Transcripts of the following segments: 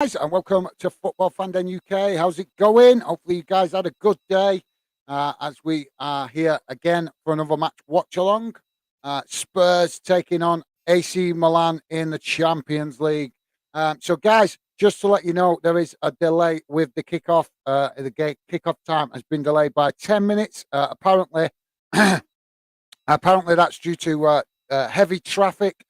Guys, and welcome to Football Fandom UK. How's it going? Hopefully, you guys had a good day as we are here again for another match watch along. Spurs taking on AC Milan in the Champions League. Guys, just to let you know, there is a delay with the kickoff. The kickoff time has been delayed by 10 minutes. Apparently, apparently that's due to heavy traffic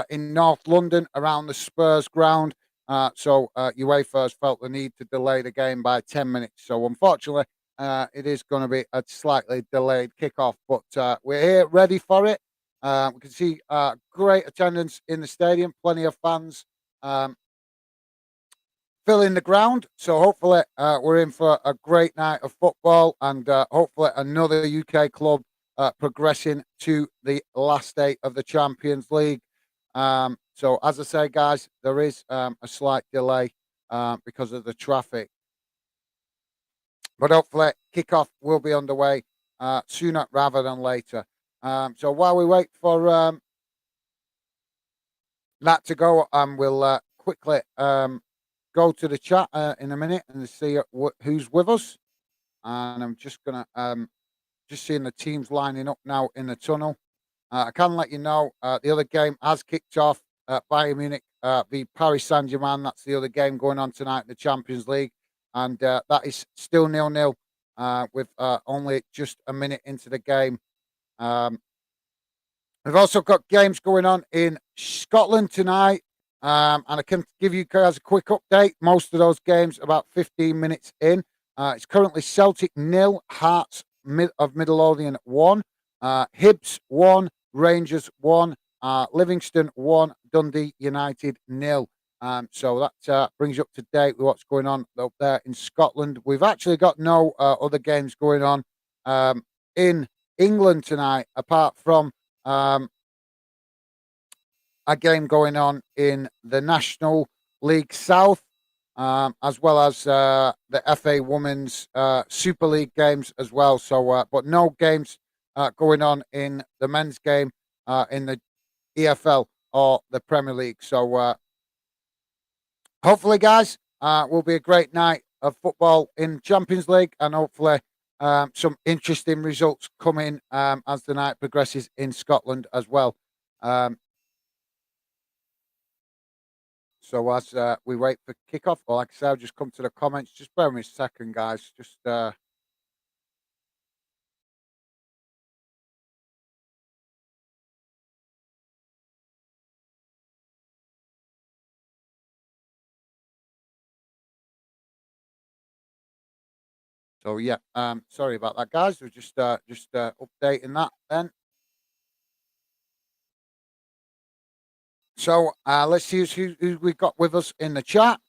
in North London around the Spurs ground. UEFA has felt the need to delay the game by 10 minutes. So unfortunately, it is going to be a slightly delayed kickoff, but we're here ready for it. We can see great attendance in the stadium, plenty of fans filling the ground. So hopefully we're in for a great night of football and hopefully another UK club progressing to the last eight of the Champions League. So as I say, guys, there is a slight delay because of the traffic, but hopefully kickoff will be underway sooner rather than later. So while we wait for that to go, we'll quickly go to the chat in a minute and see who's with us. And I'm just gonna just seeing the teams lining up now in the tunnel. I can let you know the other game has kicked off. Bayern Munich v Paris Saint-Germain. That's the other game going on tonight in the Champions League, and that is still 0-0 with only just a minute into the game. We've also got games going on in Scotland tonight, and I can give you guys a quick update. Most of those games about 15 minutes in. It's currently Celtic 0, Hearts of Midlothian 1, Hibs 1, Rangers 1, Livingston 1, Dundee United 0. So that brings you up to date with what's going on up there in Scotland. We've actually got no other games going on in England tonight, apart from a game going on in the National League South, as well as the FA Women's Super League games as well. So, but no games going on in the men's game in the EFL or the Premier League. So, hopefully, guys, will be a great night of football in Champions League, and hopefully some interesting results come in as the night progresses in Scotland as well. So as we wait for kickoff, well, like I said, I'll just come to the comments. Just bear with me a second, guys. Just so yeah. Sorry about that, guys. We're just updating that then. So let's see who we've got with us in the chat.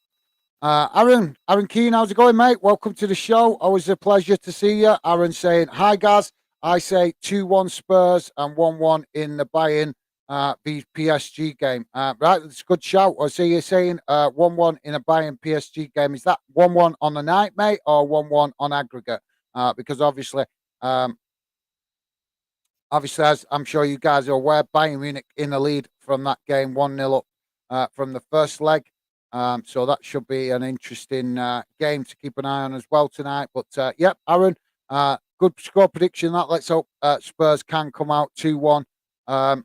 Aaron Keane, how's it going, mate? Welcome to the show. Always a pleasure to see you. Aaron saying, hi, guys. I say 2-1 Spurs and 1-1 in the Bayern v PSG game. Right, that's a good shout. I see you saying 1-1 in a Bayern PSG game. Is that 1-1 on the night, mate, or 1-1 on aggregate? Because obviously, as I'm sure you guys are aware, Bayern Munich in the lead from that game, 1-0 up from the first leg. So that should be an interesting game to keep an eye on as well tonight. But yep, Aaron, good score prediction. That let's hope Spurs can come out 2-1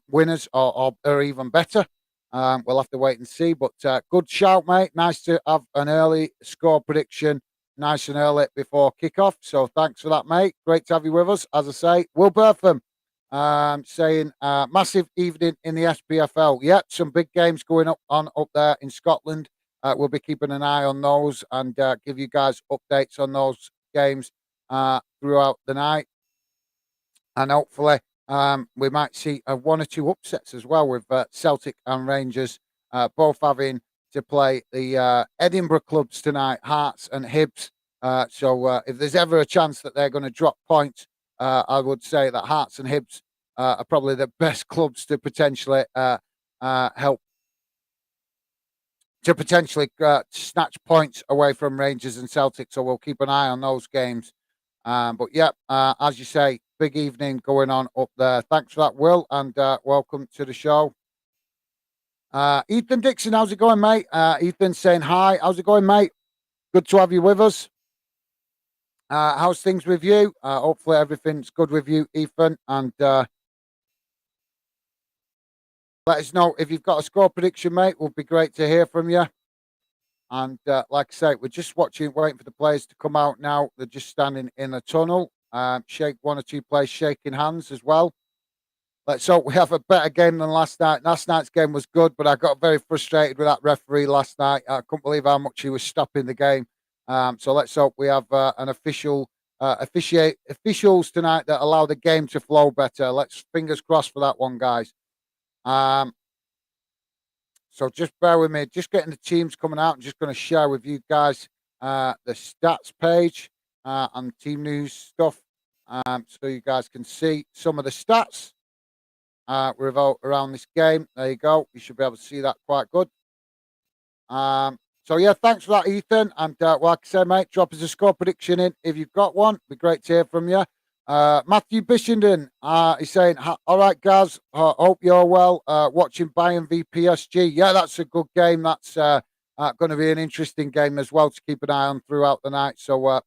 winners or even better. We'll have to wait and see. But good shout, mate. Nice to have an early score prediction, nice and early before kickoff. So thanks for that, mate. Great to have you with us. As I say, Will Bertham saying massive evening in the SPFL. Yep, some big games going up there in Scotland. We'll be keeping an eye on those and give you guys updates on those games throughout the night. And hopefully, we might see one or two upsets as well with Celtic and Rangers both having to play the Edinburgh clubs tonight, Hearts and Hibs. So if there's ever a chance that they're going to drop points, I would say that Hearts and Hibs are probably the best clubs to potentially help to potentially snatch points away from Rangers and Celtic. So we'll keep an eye on those games. But yeah, as you say, big evening going on up there. Thanks for that, Will, and welcome to the show. Ethan Dixon, how's it going, mate? Ethan saying hi. How's it going, mate? Good to have you with us. How's things with you? Hopefully everything's good with you, Ethan. And let us know if you've got a score prediction, mate. Would be great to hear from you. And like I say, we're just watching, waiting for the players to come out now. They're just standing in the tunnel. Shake one or two players shaking hands as well. Let's hope we have a better game than last night. Last night's game was good, but I got very frustrated with that referee last night. I couldn't believe how much he was stopping the game. So let's hope we have an officials tonight that allow the game to flow better. Let's fingers crossed for that one, guys. Um, so just bear with me. Just getting the teams coming out. I'm just going to share with you guys the stats page and team news stuff, so you guys can see some of the stats revolt around this game. There you go. You should be able to see that quite good. So yeah, thanks for that, Ethan. And like I said, mate, drop us a score prediction in if you've got one. Be great to hear from you. Matthew Bishenden is saying, "All right, guys. Hope you're well. Watching Bayern v PSG. Yeah, that's a good game. That's going to be an interesting game as well to keep an eye on throughout the night. So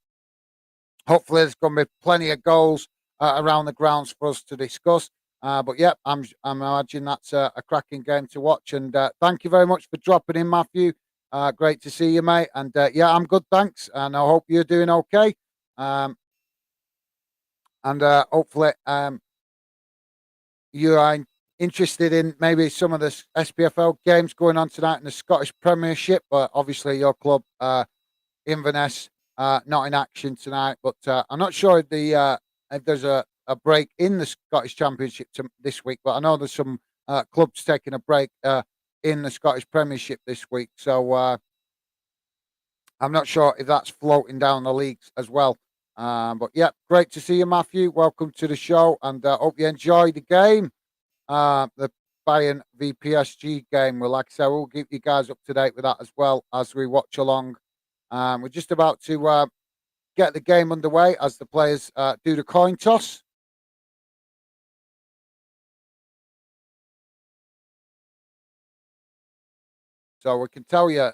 hopefully, there's going to be plenty of goals around the grounds for us to discuss. But yeah, I'm imagining that's a cracking game to watch. And thank you very much for dropping in, Matthew. Great to see you, mate. And yeah, I'm good, thanks. And I hope you're doing okay. And hopefully, you are interested in maybe some of the SPFL games going on tonight in the Scottish Premiership. But obviously, your club, Inverness, not in action tonight. But I'm not sure if there's a break in the Scottish Championship this week. But I know there's some clubs taking a break in the Scottish Premiership this week. So I'm not sure if that's floating down the leagues as well. But yeah, great to see you, Matthew. Welcome to the show, and hope you enjoy the game. The Bayern v PSG game. Well, like I said, we'll keep you guys up to date with that as well as we watch along. We're just about to get the game underway as the players do the coin toss. So we can tell you,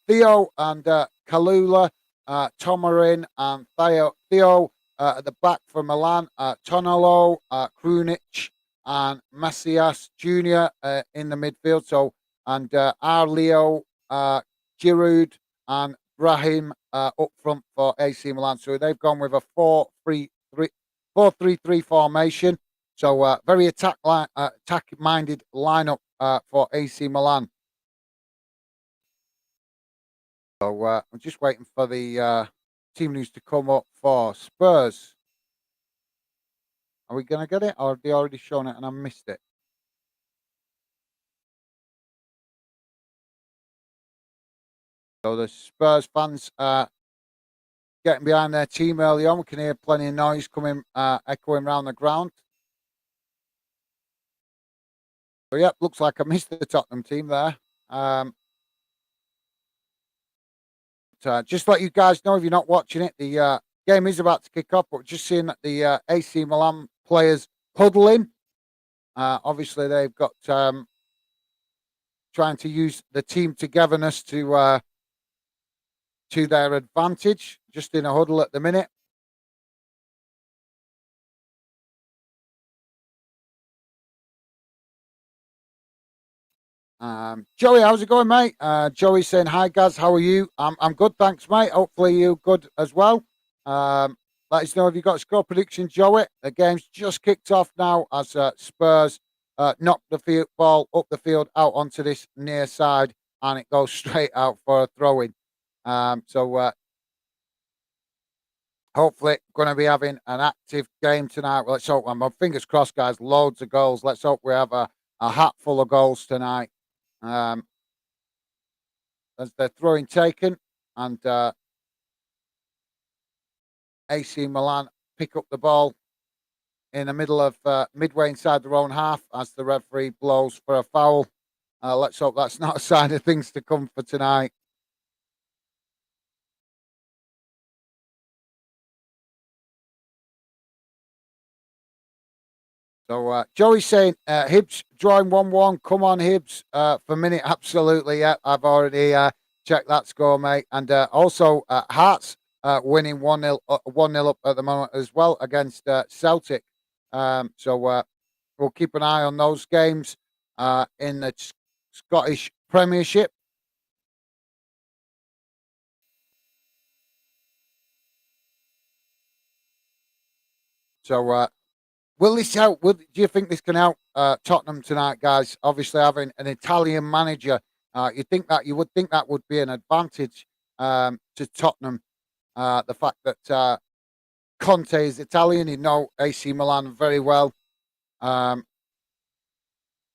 Theo and Kalula, Tomarin and Theo at the back for Milan, Tonalo, Krunic and Macias Jr. In the midfield. So, and Arleo, Giroud and Brahim up front for AC Milan. So they've gone with a 4-3-3 formation. So very attack-minded lineup for AC Milan. So I'm just waiting for the team news to come up for Spurs. Are we going to get it, or have they already shown it and I missed it? So the Spurs fans getting behind their team early on. We can hear plenty of noise coming, echoing around the ground. So yeah, looks like I missed the Tottenham team there. Just let you guys know if you're not watching it, the game is about to kick off. But just seeing that the AC Milan players huddling. Obviously, they've got trying to use the team togetherness to their advantage. Just in a huddle at the minute. Joey, how's it going, mate? Joey saying hi, guys. How are you? I'm good, thanks, mate. Hopefully you're good as well. Let us know if you got a score prediction, Joey. The game's just kicked off now as Spurs knock the ball up the field out onto this near side, and it goes straight out for a throw in. So hopefully going to be having an active game tonight. Let's hope. My fingers crossed, guys. Loads of goals. Let's hope we have a hat full of goals tonight. As they're throwing taken, and AC Milan pick up the ball in the middle of midway inside their own half as the referee blows for a foul. Let's hope that's not a sign of things to come for tonight. So Joey's saying Hibs drawing 1-1. Come on, Hibs. For minute, absolutely. Yeah, I've already checked that score, mate. And also Hearts winning 1-0 1-0 up at the moment as well against Celtic. So we'll keep an eye on those games in the Scottish Premiership. So will this help? Do you think this can help Tottenham tonight, guys? Obviously, having an Italian manager, you would think that would be an advantage to Tottenham. The fact that Conte is Italian, he know AC Milan very well, um,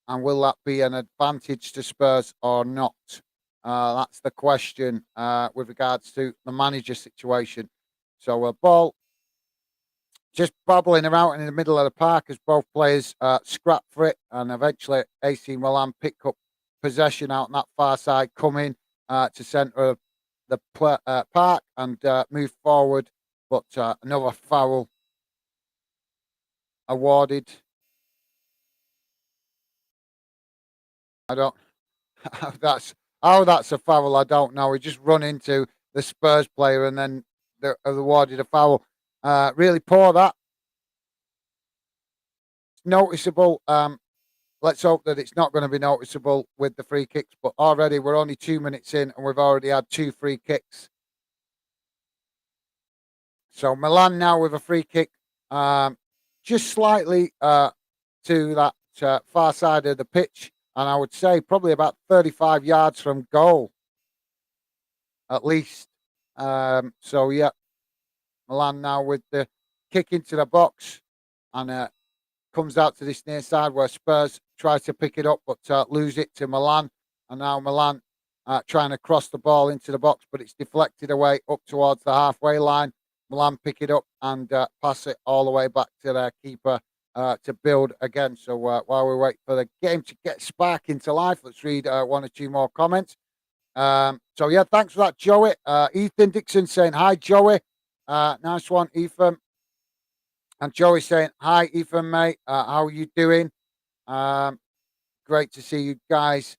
and will that be an advantage to Spurs or not? That's the question with regards to the manager situation. So a ball just bobbling around in the middle of the park as both players scrap for it, and eventually AC Milan pick up possession out on that far side, come in to centre of the park and move forward. But another foul awarded. I don't. That's a foul. I don't know. He just run into the Spurs player and then they awarded a foul. Really poor. That it's noticeable. Let's hope that it's not going to be noticeable with the free kicks. But already we're only 2 minutes in and we've already had two free kicks. So Milan now with a free kick, just slightly to that far side of the pitch. And I would say probably about 35 yards from goal, at least. So, yeah, Milan now with the kick into the box. And comes out to this near side where Spurs try to pick it up but lose it to Milan. And now Milan trying to cross the ball into the box, but it's deflected away up towards the halfway line. Milan pick it up and pass it all the way back to their keeper to build again. So while we wait for the game to get spark into life, let's read one or two more comments. So yeah, thanks for that, Joey. Ethan Dixon saying hi, Joey. Nice one, Ethan. And Joey saying hi, Ethan, mate. How are you doing? Um, Great to see you guys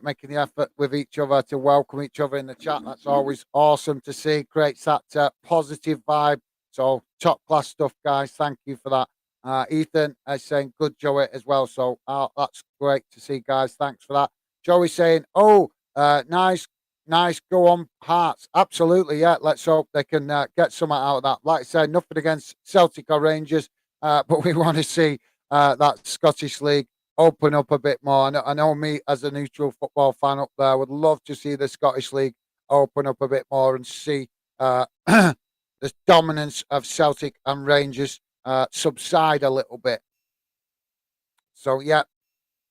making the effort with each other to welcome each other in the chat. That's always awesome to see. Creates that positive vibe. So top class stuff, guys. Thank you for that. Ethan is saying good, Joey, as well. So that's great to see, guys. Thanks for that. Joey saying, oh, nice, nice. Go on, Hearts. Absolutely, yeah. Let's hope they can get something out of that. Like I said, nothing against Celtic or Rangers, but we want to see that Scottish League open up a bit more. I know me as a neutral football fan up there would love to see the Scottish League open up a bit more and see the dominance of Celtic and Rangers subside a little bit. So, yeah,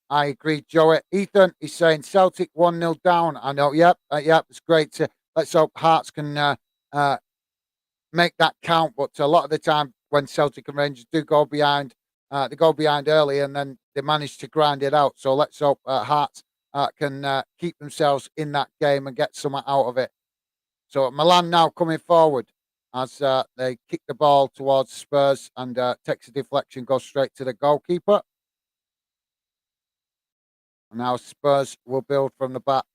I agree, Joey. Ethan is saying Celtic 1-0 down. I know, yep, it's great. Let's hope Hearts can make that count. But a lot of the time when Celtic and Rangers do go behind, they go behind early and then they manage to grind it out. So let's hope Hearts can keep themselves in that game and get something out of it. So Milan now coming forward as they kick the ball towards Spurs and takes a deflection, goes straight to the goalkeeper. And now Spurs will build from the back.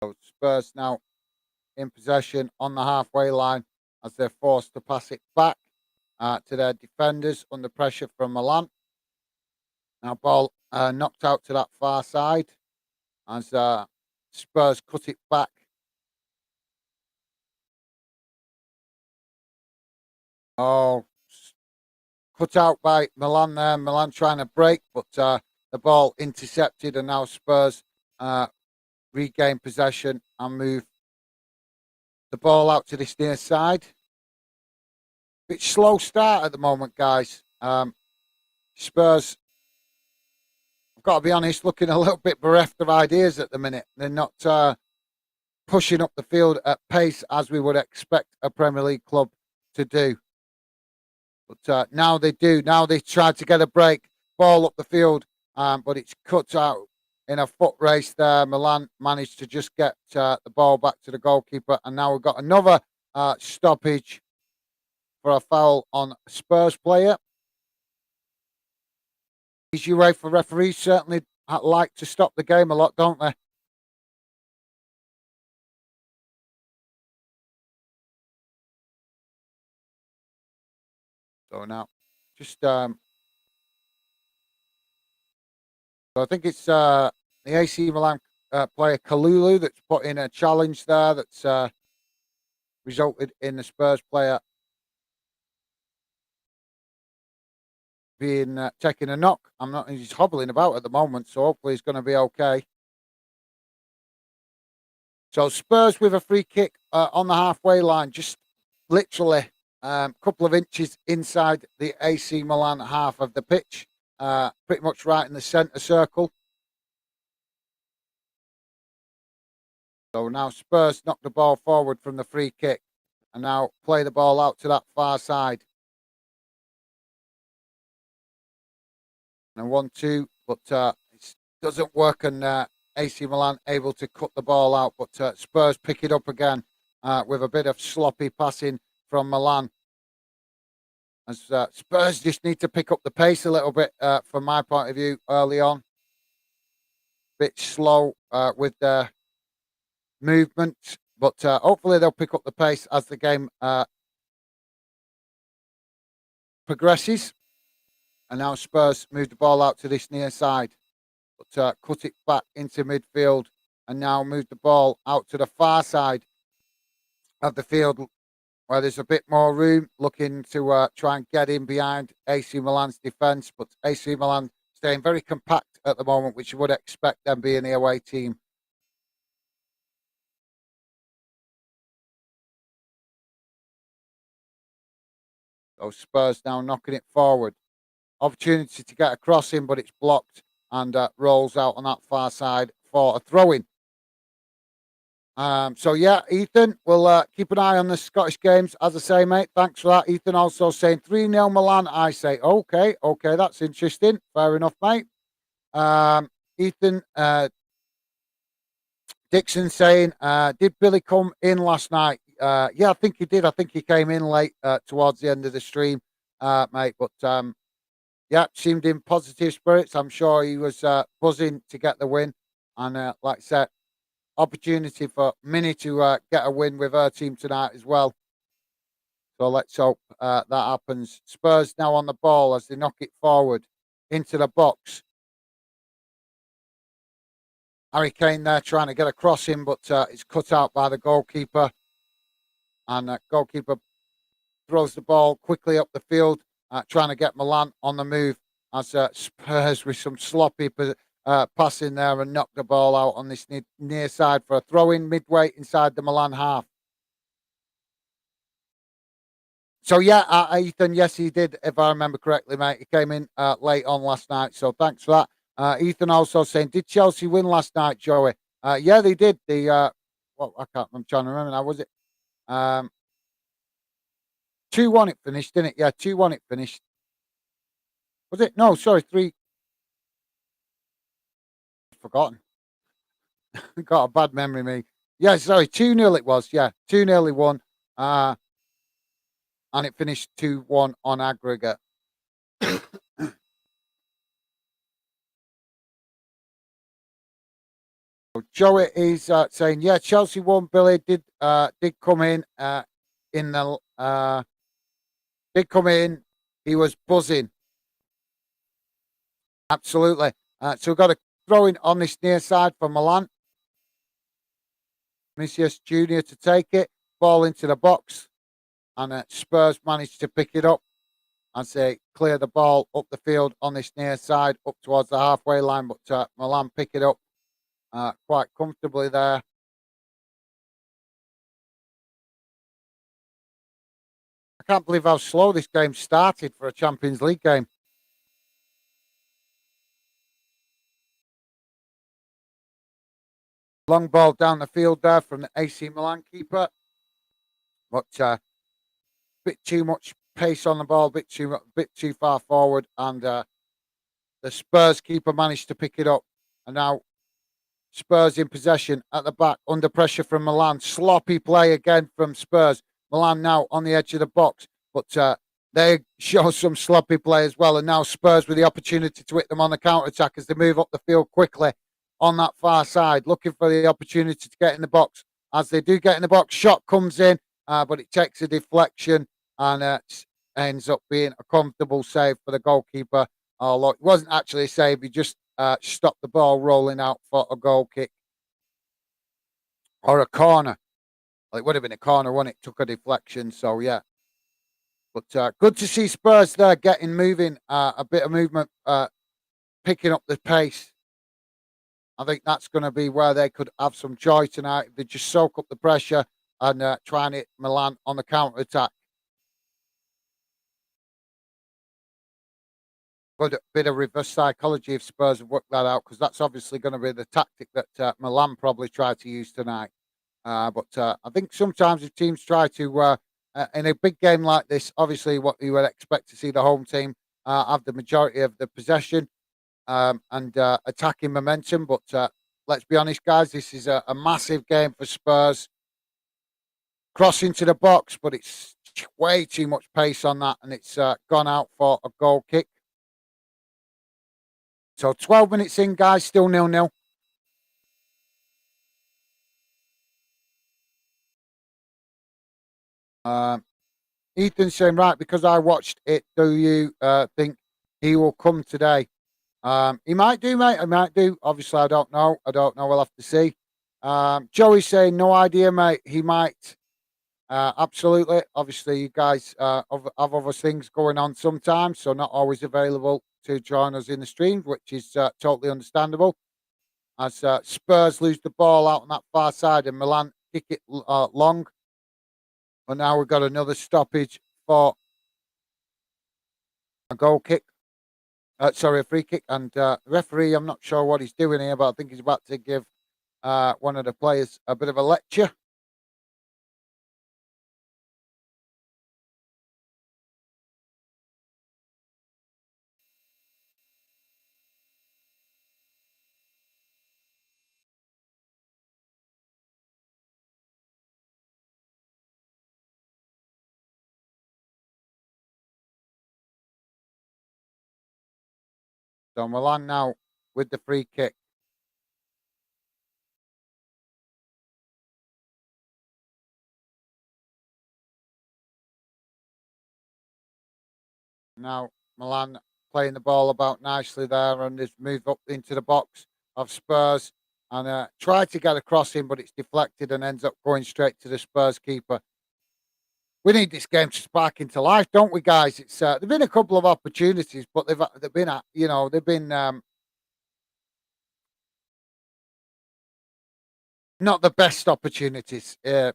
So Spurs now in possession on the halfway line as they're forced to pass it back to their defenders under pressure from Milan. Now ball knocked out to that far side as Spurs cut it back. Oh, cut out by Milan there. Milan trying to break, but the ball intercepted, and now Spurs regain possession and move the ball out to this near side. Bit slow start at the moment, guys. Spurs, I've got to be honest, looking a little bit bereft of ideas at the minute. They're not pushing up the field at pace as we would expect a Premier League club to do. But now they do. Now they try to get a break, ball up the field, but it's cut out in a foot race there. Milan managed to just get the ball back to the goalkeeper, and now we've got another stoppage. for a foul on a Spurs player. These UEFA referees certainly like to stop the game a lot, don't they? So now, just so I think it's the AC Milan player Kalulu that's put in a challenge there that's resulted in the Spurs player being taking a knock. He's hobbling about at the moment, so hopefully he's going to be okay. So Spurs with a free kick on the halfway line, just literally a couple of inches inside the AC Milan half of the pitch, pretty much right in the centre circle. So now Spurs knock the ball forward from the free kick and now play the ball out to that far side. And 1-2, but it doesn't work, and AC Milan able to cut the ball out, but Spurs pick it up again with a bit of sloppy passing from Milan. As Spurs just need to pick up the pace a little bit from my point of view early on. Bit slow with their movement, but hopefully they'll pick up the pace as the game progresses. And now Spurs move the ball out to this near side, but cut it back into midfield and now move the ball out to the far side of the field where there's a bit more room, looking to try and get in behind AC Milan's defence. But AC Milan staying very compact at the moment, which you would expect them being the away team. So Spurs now knocking it forward. Opportunity to get a cross in, but it's blocked and rolls out on that far side for a throw-in. So yeah, Ethan, we'll keep an eye on the Scottish games. As I say, mate, thanks for that. Ethan also saying 3-0 Milan. I say, okay, that's interesting. Fair enough, mate. Ethan Dixon saying, did Billy come in last night? Yeah, I think he did. I think he came in late towards the end of the stream, mate. But yeah, seemed in positive spirits. I'm sure he was buzzing to get the win. And like I said, opportunity for Minnie to get a win with her team tonight as well. So let's hope that happens. Spurs now on the ball as they knock it forward into the box. Harry Kane there trying to get a cross in, but it's cut out by the goalkeeper. And the goalkeeper throws the ball quickly up the field, trying to get Milan on the move as Spurs with some sloppy passing there and knock the ball out on this near side for a throw-in midway inside the Milan half. So yeah, Ethan, yes, he did, if I remember correctly, mate. He came in late on last night, so thanks for that. Ethan also saying, did Chelsea win last night, Joey? Yeah, they did. Well, I'm trying to remember now. Was it 2-1 it finished, didn't it? Yeah, 2-1 it finished. Was it? No, sorry, 3. Forgotten. Got a bad memory, me. Yeah, sorry, 2-0 it was. Yeah, 2-0 he won. And it finished 2-1 on aggregate. Joey is saying, yeah, Chelsea won. Billy did come in did come in. He was buzzing. Absolutely. So we've got a throw in on this near side for Milan. Vinicius Jr. to take it. Ball into the box. And Spurs managed to pick it up and say clear the ball up the field on this near side up towards the halfway line. But Milan pick it up quite comfortably there. I can't believe how slow this game started for a Champions League game. Long ball down the field there from the AC Milan keeper. But a bit too much pace on the ball, bit too far forward. And the Spurs keeper managed to pick it up. And now Spurs in possession at the back, under pressure from Milan. Sloppy play again from Spurs. Milan now on the edge of the box. but they show some sloppy play as well. And now Spurs with the opportunity to hit them on the counter attack as they move up the field quickly on that far side, looking for the opportunity to get in the box. As they do get in the box, shot comes in, but it takes a deflection and ends up being a comfortable save for the goalkeeper. Oh, look, it wasn't actually a save. He just stopped the ball rolling out for a goal kick or a corner. Well, it would have been a corner when it took a deflection. So, yeah. But good to see Spurs there getting moving, a bit of movement, picking up the pace. I think that's going to be where they could have some joy tonight. They just soak up the pressure and try and hit Milan on the counter attack. Good bit of reverse psychology if Spurs have worked that out, because that's obviously going to be the tactic that Milan probably tried to use tonight. But I think sometimes if teams try to, in a big game like this, obviously what you would expect to see the home team have the majority of the possession and attacking momentum. But let's be honest, guys, this is a massive game for Spurs. Cross into the box, but it's way too much pace on that, and it's gone out for a goal kick. So 12 minutes in, guys, still 0-0. Ethan's saying, right, because I watched it, do you think he will come today? He might do, mate. He might do. Obviously, I don't know. I don't know. We'll have to see. Joey's saying, no idea, mate. He might. Absolutely. Obviously, you guys have other things going on sometimes, so not always available to join us in the stream, which is totally understandable. As Spurs lose the ball out on that far side and Milan kick it long. And now we've got another stoppage for a goal kick. Sorry, a free kick. And the referee, I'm not sure what he's doing here, but I think he's about to give one of the players a bit of a lecture. So Milan now with the free kick. Now Milan playing the ball about nicely there and has moved up into the box of Spurs and tried to get a cross in, but it's deflected and ends up going straight to the Spurs keeper. We need this game to spark into life, don't we, guys? It's there've been a couple of opportunities, but they've been they've been not the best opportunities. I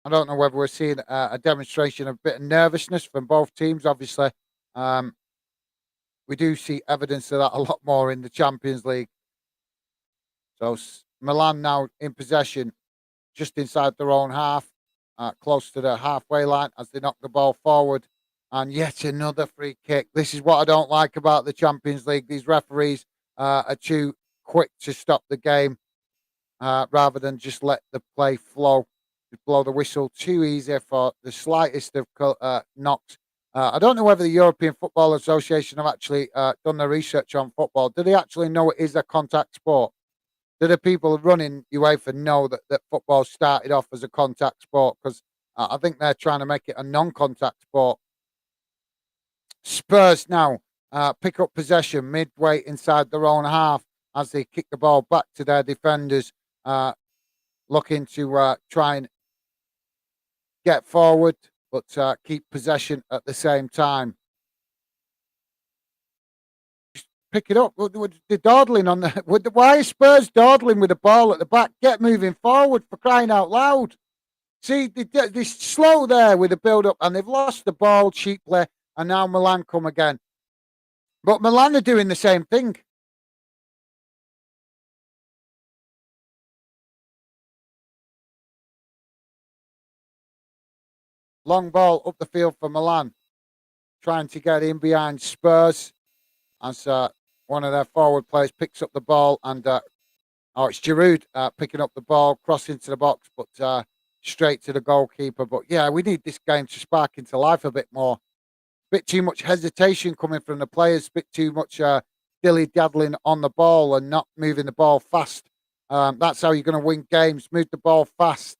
don't know whether we're seeing a demonstration of a bit of nervousness from both teams. Obviously, um, we do see evidence of that a lot more in the Champions League. So Milan now in possession, just inside their own half, close to the halfway line as they knock the ball forward. And yet another free kick. This is what I don't like about the Champions League. These referees are too quick to stop the game rather than just let the play flow. Just blow the whistle too easy for the slightest of knocks. I don't know whether the European Football Association have actually done their research on football. Do they actually know it is a contact sport? Do the people running UEFA know that football started off as a contact sport? Because I think they're trying to make it a non-contact sport. Spurs now pick up possession midway inside their own half as they kick the ball back to their defenders, looking to try and get forward, but keep possession at the same time. Pick it up. They're dawdling on the. Why is Spurs dawdling with the ball at the back? Get moving forward, for crying out loud. See, they're slow there with the build up, and they've lost the ball cheaply, and now Milan come again. But Milan are doing the same thing. Long ball up the field for Milan, trying to get in behind Spurs as one of their forward players picks up the ball and it's Giroud picking up the ball, crossing to the box, but straight to the goalkeeper. But yeah, we need this game to spark into life a bit more. Bit too much hesitation coming from the players. Bit too much dilly daddling on the ball and not moving the ball fast. That's how you're going to win games. Move the ball fast.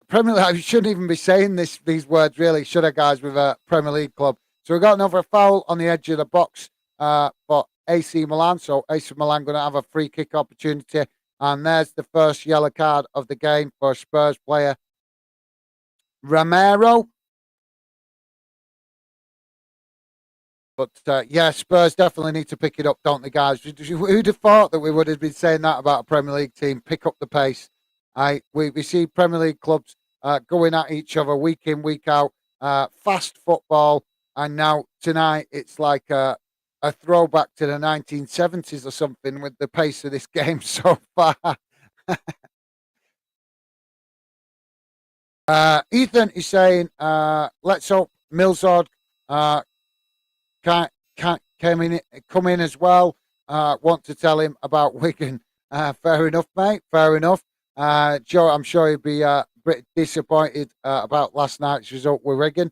Premier League, I shouldn't even be saying these words, really, should I, guys, with a Premier League club? So we've got another foul on the edge of the box for AC Milan. So AC Milan going to have a free kick opportunity. And there's the first yellow card of the game for a Spurs player. Romero. But yeah, Spurs definitely need to pick it up, don't they, guys? Who'd have thought that we would have been saying that about a Premier League team? Pick up the pace. We see Premier League clubs going at each other week in, week out, fast football. And now tonight it's like a throwback to the 1970s or something with the pace of this game so far. Ethan is saying, let's hope Milzard can't come in as well. Want to tell him about Wigan. Fair enough, mate. Fair enough. Joe, I'm sure he'd be a bit disappointed about last night's result with Wigan.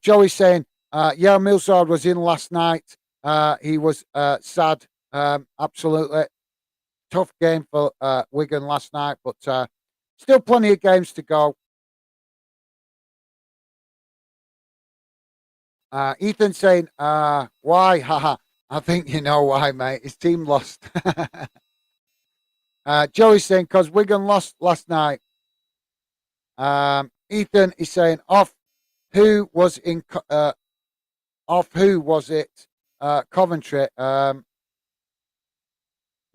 Joey's saying, yeah, Milsard was in last night. He was sad. Absolutely tough game for Wigan last night, but still plenty of games to go. Ethan saying, why? Haha. I think you know why, mate. His team lost. Joey's saying, because Wigan lost last night. Ethan is saying, off who was in, off who was it? Coventry. No,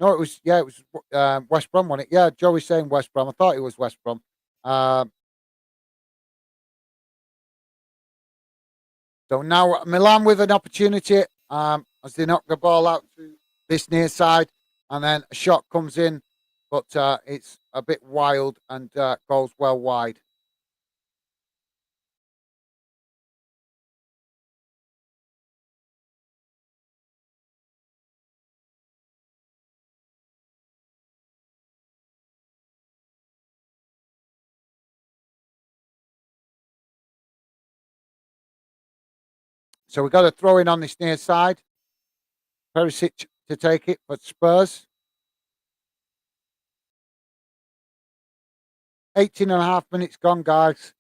it was, yeah, it was West Brom, wasn't it? Yeah, Joey's saying West Brom. I thought it was West Brom. So now Milan with an opportunity as they knock the ball out to this near side, and then a shot comes in, but it's a bit wild and goes well wide. So we got a throw in on this near side. Perisic to take it for Spurs. 18 and a half minutes gone, guys.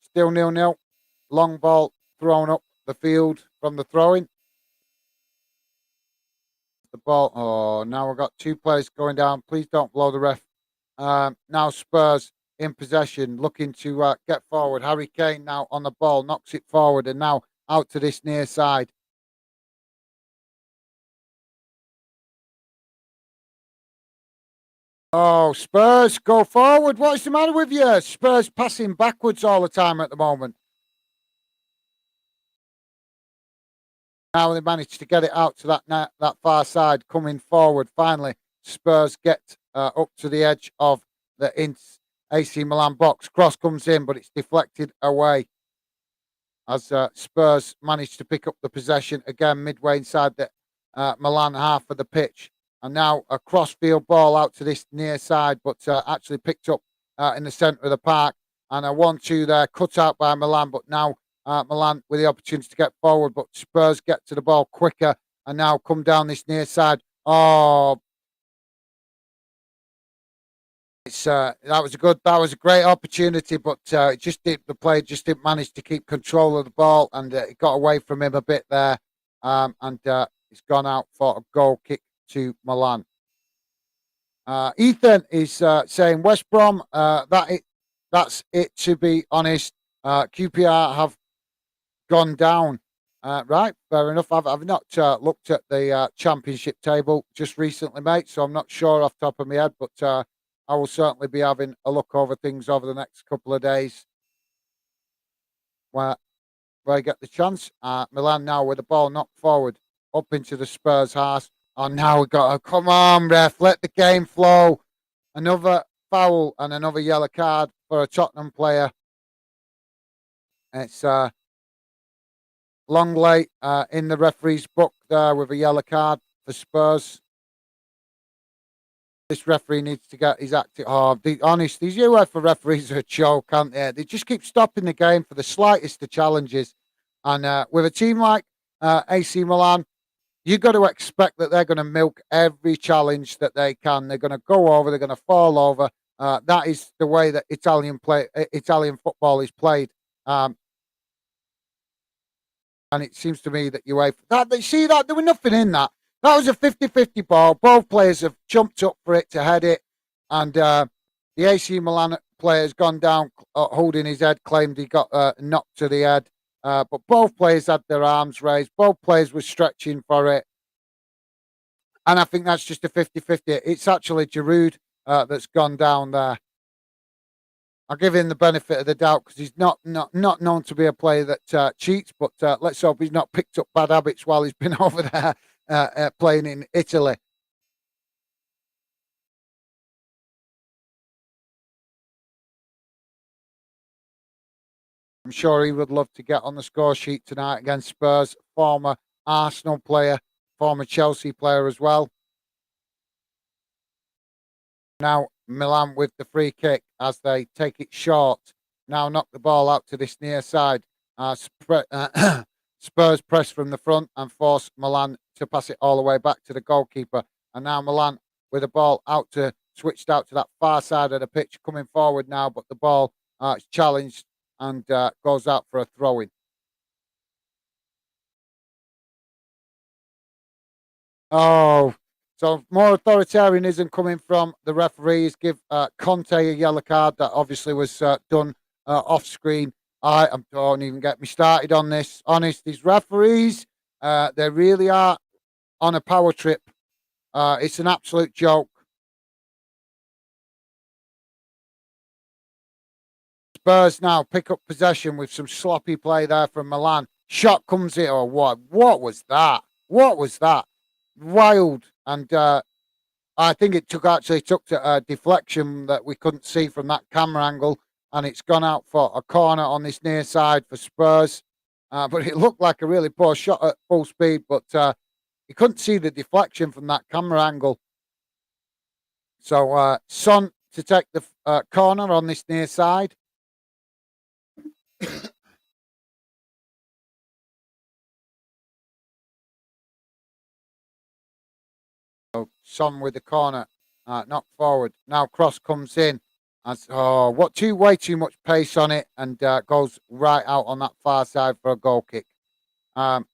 Still 0-0. Long ball thrown up the field from the throwing. The ball. Oh, now we've got two players going down. Please don't blow the ref. Now Spurs in possession, looking to get forward. Harry Kane now on the ball, knocks it forward, and now out to this near side. Oh, Spurs, go forward. What's the matter with you? Spurs passing backwards all the time at the moment. Now they managed to get it out to that far side, coming forward. Finally, Spurs get up to the edge of the AC Milan box. Cross comes in, but it's deflected away as Spurs managed to pick up the possession again midway inside the Milan half of the pitch. And now a cross-field ball out to this near side, but actually picked up in the centre of the park. And a 1-2 there, cut out by Milan, but now Milan with the opportunity to get forward, but Spurs get to the ball quicker and now come down this near side. Oh, it's that was a great opportunity, but it just did the player just didn't manage to keep control of the ball, and it got away from him a bit there, and it's gone out for a goal kick to Milan. Ethan is saying West Brom. That's it. To be honest, QPR have gone down. Right, fair enough. I've not looked at the championship table just recently, mate, so I'm not sure off the top of my head, but I will certainly be having a look over things over the next couple of days where, where I get the chance. Milan now with the ball knocked forward up into the Spurs half. Oh, now we got a come on, ref, let the game flow. Another foul and another yellow card for a Tottenham player. It's Longley in the referee's book there with a yellow card for Spurs. This referee needs to get his act. Oh, honest, these UEFA referees are a joke, aren't they? They just keep stopping the game for the slightest of challenges. And with a team like AC Milan, you've got to expect that they're going to milk every challenge that they can. They're going to go over. They're going to fall over. That is the way that Italian football is played. Um, and it seems to me that UEFA that they see that there was nothing in that. That was a 50-50 ball. Both players have jumped up for it to head it, and the AC Milan player's gone down holding his head, claimed he got knocked to the head. But both players had their arms raised. Both players were stretching for it. And I think that's just a 50-50. It's actually Giroud that's gone down there. I'll give him the benefit of the doubt because he's not known to be a player that cheats. But let's hope he's not picked up bad habits while he's been over there playing in Italy. I'm sure he would love to get on the score sheet tonight against Spurs, former Arsenal player, former Chelsea player as well. Now Milan with the free kick as they take it short. Now knock the ball out to this near side. Spurs press from the front and force Milan to pass it all the way back to the goalkeeper. And now Milan with the ball switched out to that far side of the pitch, coming forward now, but the ball is challenged and goes out for a throw-in. Oh, so more authoritarianism coming from the referees. Give Conte a yellow card that obviously was done off screen. I don't even get me started on this. Honest, these referees, they really are on a power trip. It's an absolute joke. Spurs now pick up possession with some sloppy play there from Milan. Shot comes in. Oh, what? What was that? What was that? Wild. And I think it took to a deflection that we couldn't see from that camera angle, and it's gone out for a corner on this near side for Spurs. But it looked like a really poor shot at full speed, but you couldn't see the deflection from that camera angle. So Son to take the corner on this near side. So Son with the corner, knocked forward. Now cross comes in. As way too much pace on it, and goes right out on that far side for a goal kick. Um,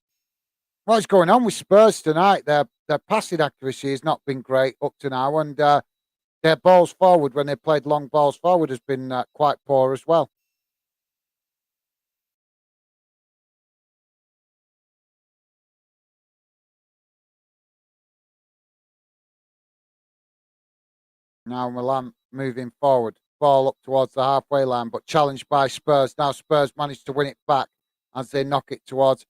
what is going on with Spurs tonight? Their passing accuracy has not been great up to now, and their balls forward when they played long balls forward has been quite poor as well. Now Milan moving forward, ball up towards the halfway line, but challenged by Spurs. Now Spurs managed to win it back as they knock it towards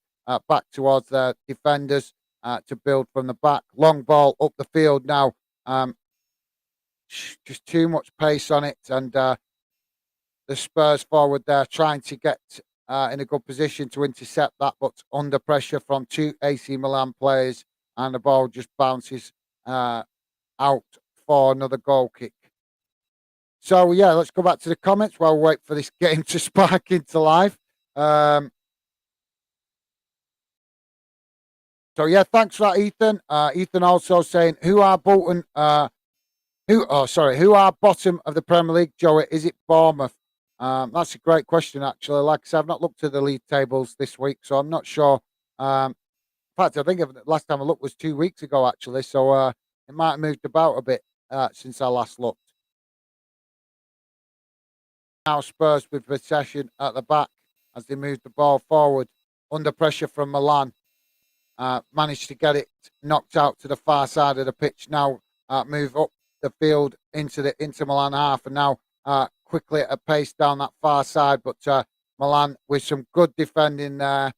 back towards their defenders to build from the back. Long ball up the field now. Just too much pace on it, and the Spurs forward there trying to get in a good position to intercept that, but under pressure from two AC Milan players, and the ball just bounces out for another goal kick. So yeah, let's go back to the comments while we wait for this game to spark into life. So yeah, thanks for that, Ethan. Ethan also saying, who are Bolton? Who are bottom of the Premier League, Joey? Is it Bournemouth? That's a great question, actually. Like I said, I've not looked at the league tables this week, so I'm not sure. In fact, I think the last time I looked was 2 weeks ago, actually. So it might have moved about a bit since I last looked. Now Spurs with possession at the back as they move the ball forward under pressure from Milan. Managed to get it knocked out to the far side of the pitch. Now move up the field into the Inter Milan half, and now quickly at a pace down that far side. But Milan with some good defending there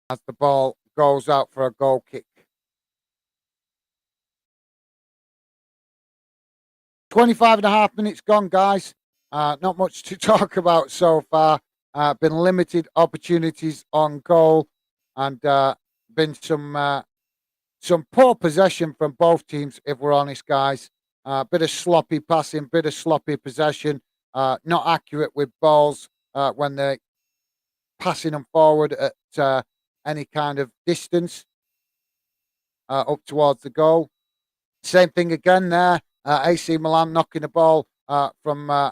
as the ball goes out for a goal kick. 25 and a half minutes gone, guys. Not much to talk about so far. Been limited opportunities on goal, and been some some poor possession from both teams, if we're honest, guys. Bit of sloppy passing, bit of sloppy possession, not accurate with balls when they're passing them forward at any kind of distance up towards the goal. Same thing again there. AC Milan knocking the ball from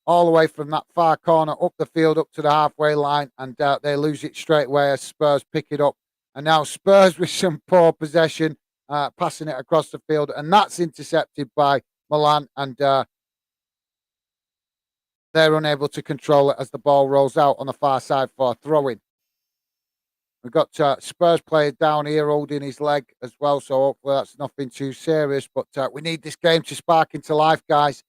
all the way from that far corner up the field, up to the halfway line, and they lose it straight away as Spurs pick it up. And now Spurs with some poor possession, passing it across the field, and that's intercepted by Milan, and they're unable to control it as the ball rolls out on the far side for a throw-in. We've got Spurs player down here holding his leg as well, so hopefully that's nothing too serious. But we need this game to spark into life, guys.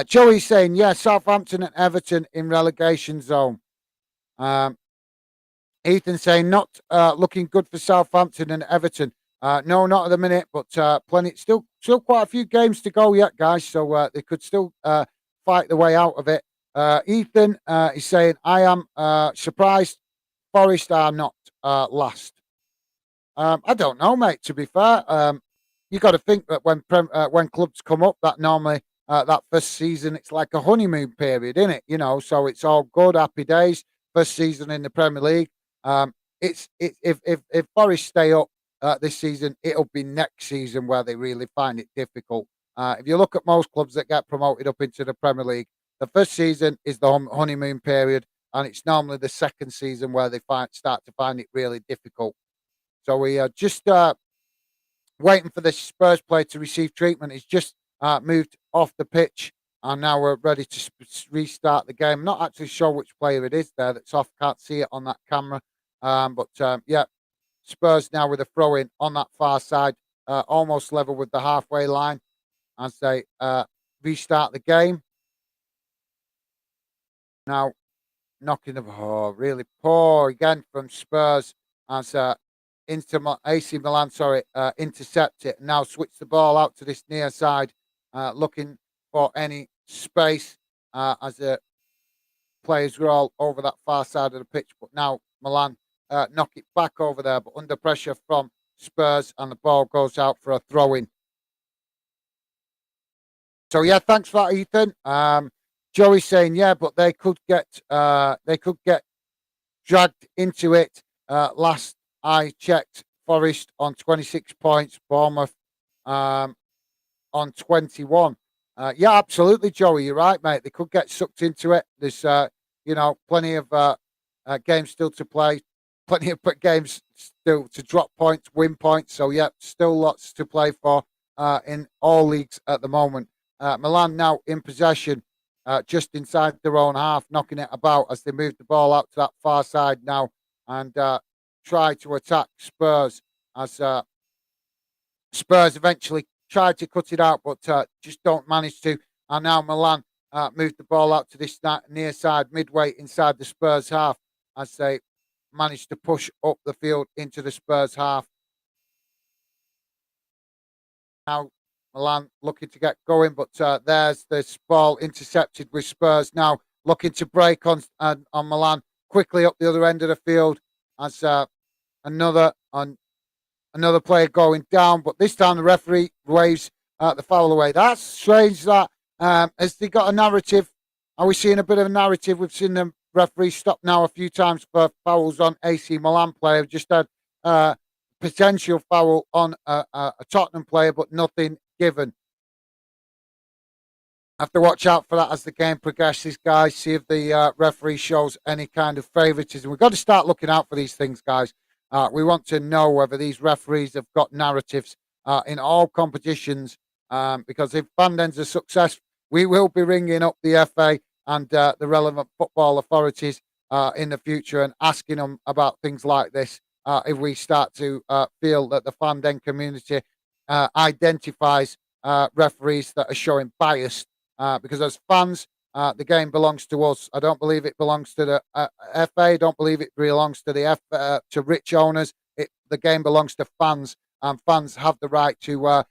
Joey's saying, yeah, Southampton and Everton in relegation zone. Ethan saying, not looking good for Southampton and Everton. No, not at the minute, but plenty. Still quite a few games to go yet, guys. So they could still fight the way out of it. Ethan is saying, I am surprised Forest are not last. I don't know, mate. To be fair, you got to think that when clubs come up, that normally that first season it's like a honeymoon period, isn't it? You know, so it's all good, happy days. First season in the Premier League. If Forest stay up this season, it'll be next season where they really find it difficult. If you look at most clubs that get promoted up into the Premier League, the first season is the honeymoon period, and it's normally the second season where they start to find it really difficult. So we are just waiting for the Spurs player to receive treatment. He's just moved off the pitch, and now we're ready to restart the game. I'm not actually sure which player it is there that's off. Can't see it on that camera. Yeah, Spurs now with a throw-in on that far side, almost level with the halfway line as they restart the game. Now, knocking the ball really poor again from Spurs as AC Milan, intercept it. Now switch the ball out to this near side, looking for any space as the players were all over that far side of the pitch. But now Milan knock it back over there, but under pressure from Spurs, and the ball goes out for a throw-in. So yeah, thanks for that, Ethan. Joey's saying yeah, but they could get dragged into it. Last I checked, Forest on 26 points, Bournemouth on 21. Yeah, absolutely, Joey. You're right, mate. They could get sucked into it. There's plenty of games still to play, plenty of games still to drop points, win points. So yeah, still lots to play for in all leagues at the moment. Milan now in possession, just inside their own half, knocking it about as they move the ball out to that far side now and try to attack Spurs as Spurs eventually tried to cut it out, but just don't manage to. And now Milan moved the ball out to this near side, midway inside the Spurs half, as they managed to push up the field into the Spurs half. Now Milan looking to get going, but there's this ball intercepted with Spurs now looking to break on Milan quickly up the other end of the field as another player going down, but this time the referee waves the foul away. That's strange. That has they got a narrative? Are we seeing a bit of a narrative? We've seen the referee stop now a few times for fouls on AC Milan player. We've just had potential foul on a Tottenham player, but nothing given. Have to watch out for that as the game progresses, guys. See if the referee shows any kind of favouritism. We've got to start looking out for these things, guys. We want to know whether these referees have got narratives in all competitions, because if Fanden's a success, we will be ringing up the FA and the relevant football authorities in the future and asking them about things like this if we start to feel that the Fanden community identifies referees that are showing bias. Because as fans, the game belongs to us. I don't believe it belongs to the FA. I don't believe it belongs to the to rich owners. The game belongs to fans, and fans have the right to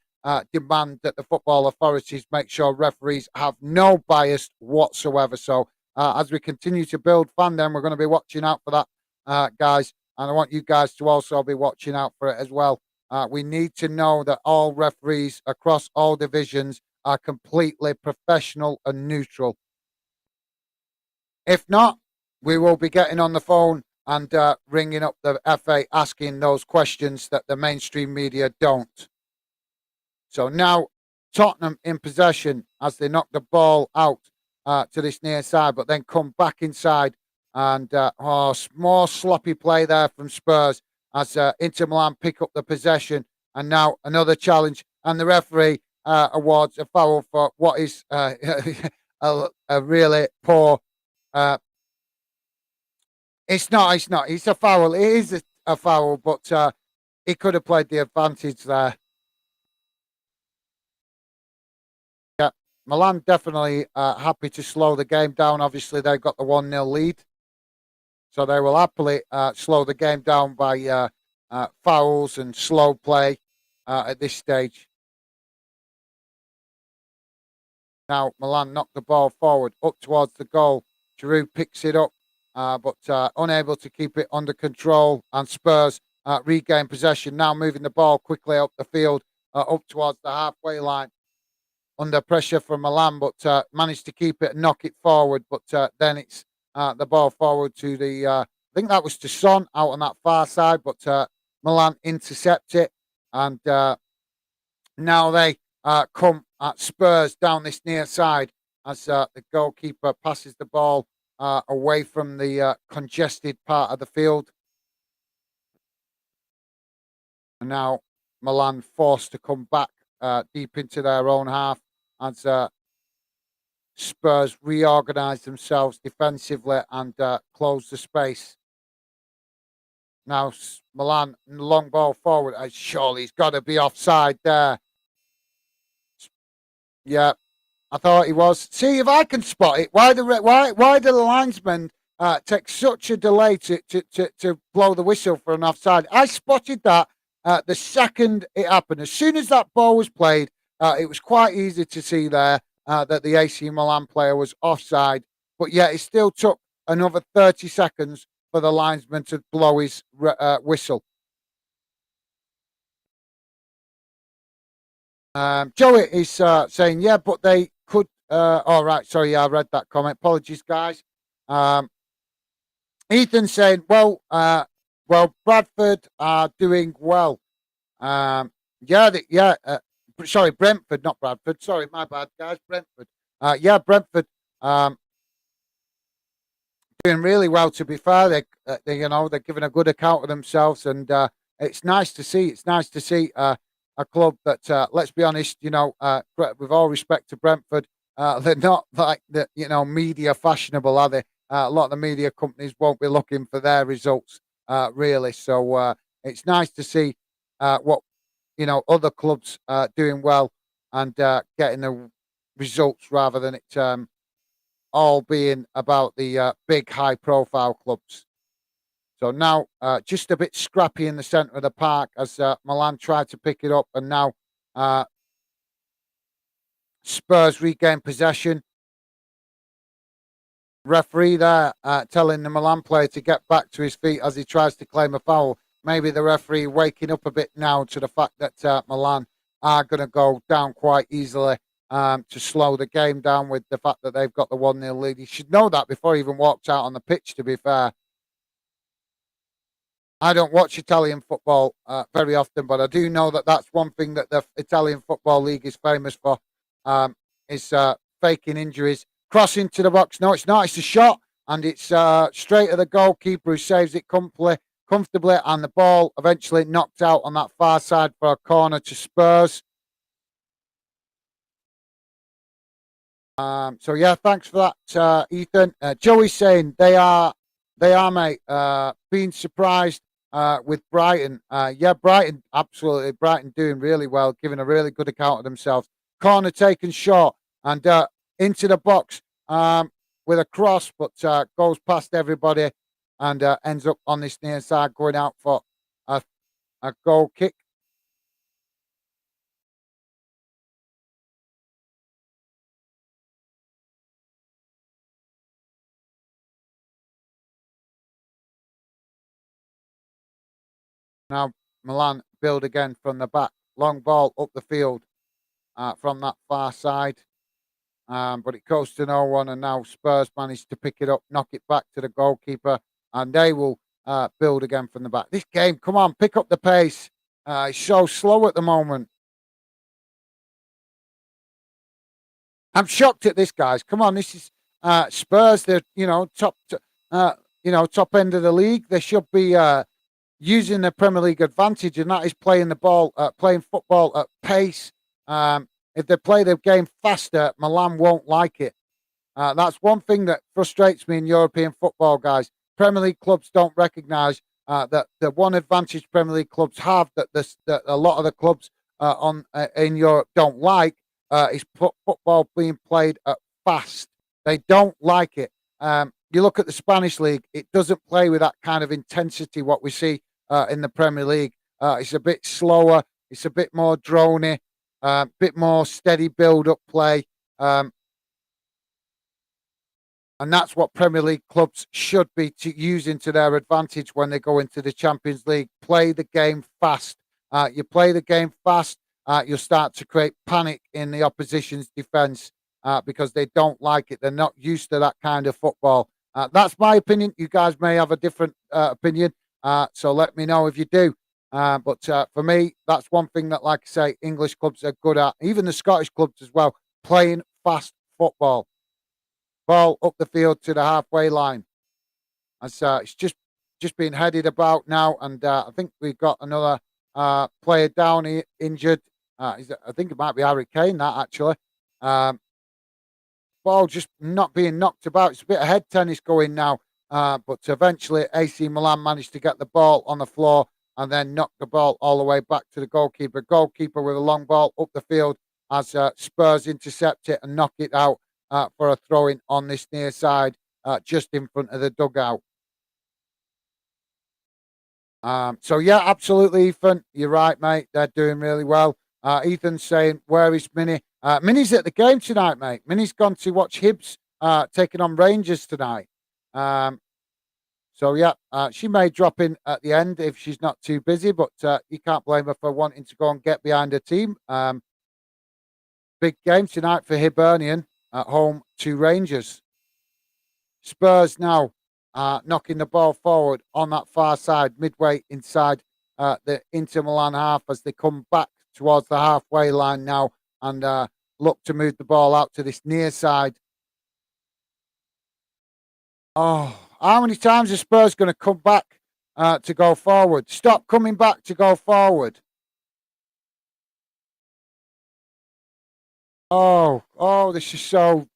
demand that the football authorities make sure referees have no bias whatsoever. So as we continue to build fandom, we're going to be watching out for that, guys. And I want you guys to also be watching out for it as well. We need to know that all referees across all divisions are completely professional and neutral. If not, we will be getting on the phone and ringing up the FA asking those questions that the mainstream media don't. So now Tottenham in possession as they knock the ball out to this near side, but then come back inside and more sloppy play there from Spurs as Inter Milan pick up the possession, and now another challenge, and the referee awards a foul for what is a really poor. Uh, it's not. It's a foul. It is a foul, but he could have played the advantage there. Yeah, Milan definitely happy to slow the game down. Obviously, they've got the 1-0 lead, so they will happily slow the game down by fouls and slow play at this stage. Now, Milan knock the ball forward, up towards the goal. Giroud picks it up, but unable to keep it under control, and Spurs regain possession. Now moving the ball quickly up the field, up towards the halfway line. Under pressure from Milan, but managed to keep it and knock it forward. But then it's the ball forward to the, I think that was to Son out on that far side, but Milan intercept it. And now they come at Spurs down this near side as the goalkeeper passes the ball away from the congested part of the field. And now Milan forced to come back deep into their own half as Spurs reorganise themselves defensively and close the space. Now Milan, long ball forward. Surely he's got to be offside there. Yeah, I thought he was. See if I can spot it. Why the linesman take such a delay to blow the whistle for an offside? I spotted that the second it happened. As soon as that ball was played, it was quite easy to see there that the AC Milan player was offside. But yet it still took another 30 seconds for the linesman to blow his whistle. Joey is saying, yeah, but they could. All right, sorry, yeah, I read that comment. Apologies, guys. Ethan saying, well, Bradford are doing well. Yeah. Sorry, Brentford, not Bradford. Sorry, my bad, guys. Brentford. Yeah, Brentford. Doing really well. To be fair, they're giving a good account of themselves, and it's nice to see. It's nice to see a club that, let's be honest, with all respect to Brentford, they're not like the media fashionable, are they? A lot of the media companies won't be looking for their results, really. So it's nice to see what other clubs doing well and getting the results rather than it all being about the big high profile clubs. So now just a bit scrappy in the centre of the park as Milan tried to pick it up, and now uh, Spurs regain possession. Referee there telling the Milan player to get back to his feet as he tries to claim a foul. Maybe the referee waking up a bit now to the fact that Milan are going to go down quite easily to slow the game down with the fact that they've got the 1-0 lead. He should know that before he even walked out on the pitch, to be fair. I don't watch Italian football very often, but I do know that that's one thing that the Italian Football League is famous for, is faking injuries. Cross into the box. No, it's not. It's a shot, and it's straight at the goalkeeper who saves it comfortably, and the ball eventually knocked out on that far side for a corner to Spurs. So yeah, thanks for that, Ethan. Joey's saying they are, mate, being surprised with Brighton. Yeah, Brighton, absolutely. Brighton doing really well, giving a really good account of themselves. Corner taken short and into the box with a cross, but goes past everybody and ends up on this near side going out for a goal kick. Now Milan build again from the back. Long ball up the field from that far side. But it goes to no one, and now Spurs managed to pick it up, knock it back to the goalkeeper, and they will build again from the back. This game, come on, pick up the pace. It's so slow at the moment. I'm shocked at this, guys. Come on, this is Spurs. They're top end of the league. They should be using the Premier League advantage, and that is playing the ball, playing football at pace. If they play the game faster, Milan won't like it. That's one thing that frustrates me in European football, guys. Premier League clubs don't recognise that the one advantage Premier League clubs have that a lot of the clubs in Europe don't like is football being played at fast. They don't like it. You look at the Spanish league; it doesn't play with that kind of intensity what we see in the Premier League. It's a bit slower. It's a bit more drony. Bit more steady build-up play. And that's what Premier League clubs should be using to their advantage when they go into the Champions League. Play the game fast. You play the game fast, you'll start to create panic in the opposition's defence because they don't like it. They're not used to that kind of football. That's my opinion. You guys may have a different opinion, so let me know if you do. But for me, that's one thing that, like I say, English clubs are good at. Even the Scottish clubs as well, playing fast football. Ball up the field to the halfway line. It's just being headed about now, and I think we've got another player down injured. I think it might be Harry Kane, that actually. Ball just not being knocked about. It's a bit of head tennis going now, but eventually A.C.Milan managed to get the ball on the floor and then knock the ball all the way back to the goalkeeper. Goalkeeper with a long ball up the field as Spurs intercept it and knock it out for a throw-in on this near side, just in front of the dugout. So yeah, absolutely, Ethan. You're right, mate. They're doing really well. Ethan's saying, where is Minnie? Minnie's at the game tonight, mate. Minnie's gone to watch Hibs taking on Rangers tonight. So yeah, she may drop in at the end if she's not too busy, but you can't blame her for wanting to go and get behind her team. Big game tonight for Hibernian at home to Rangers. Spurs now knocking the ball forward on that far side, midway inside the Inter Milan half as they come back towards the halfway line now and look to move the ball out to this near side. Oh, how many times are Spurs going to come back to go forward? Stop coming back to go forward. Oh, this is so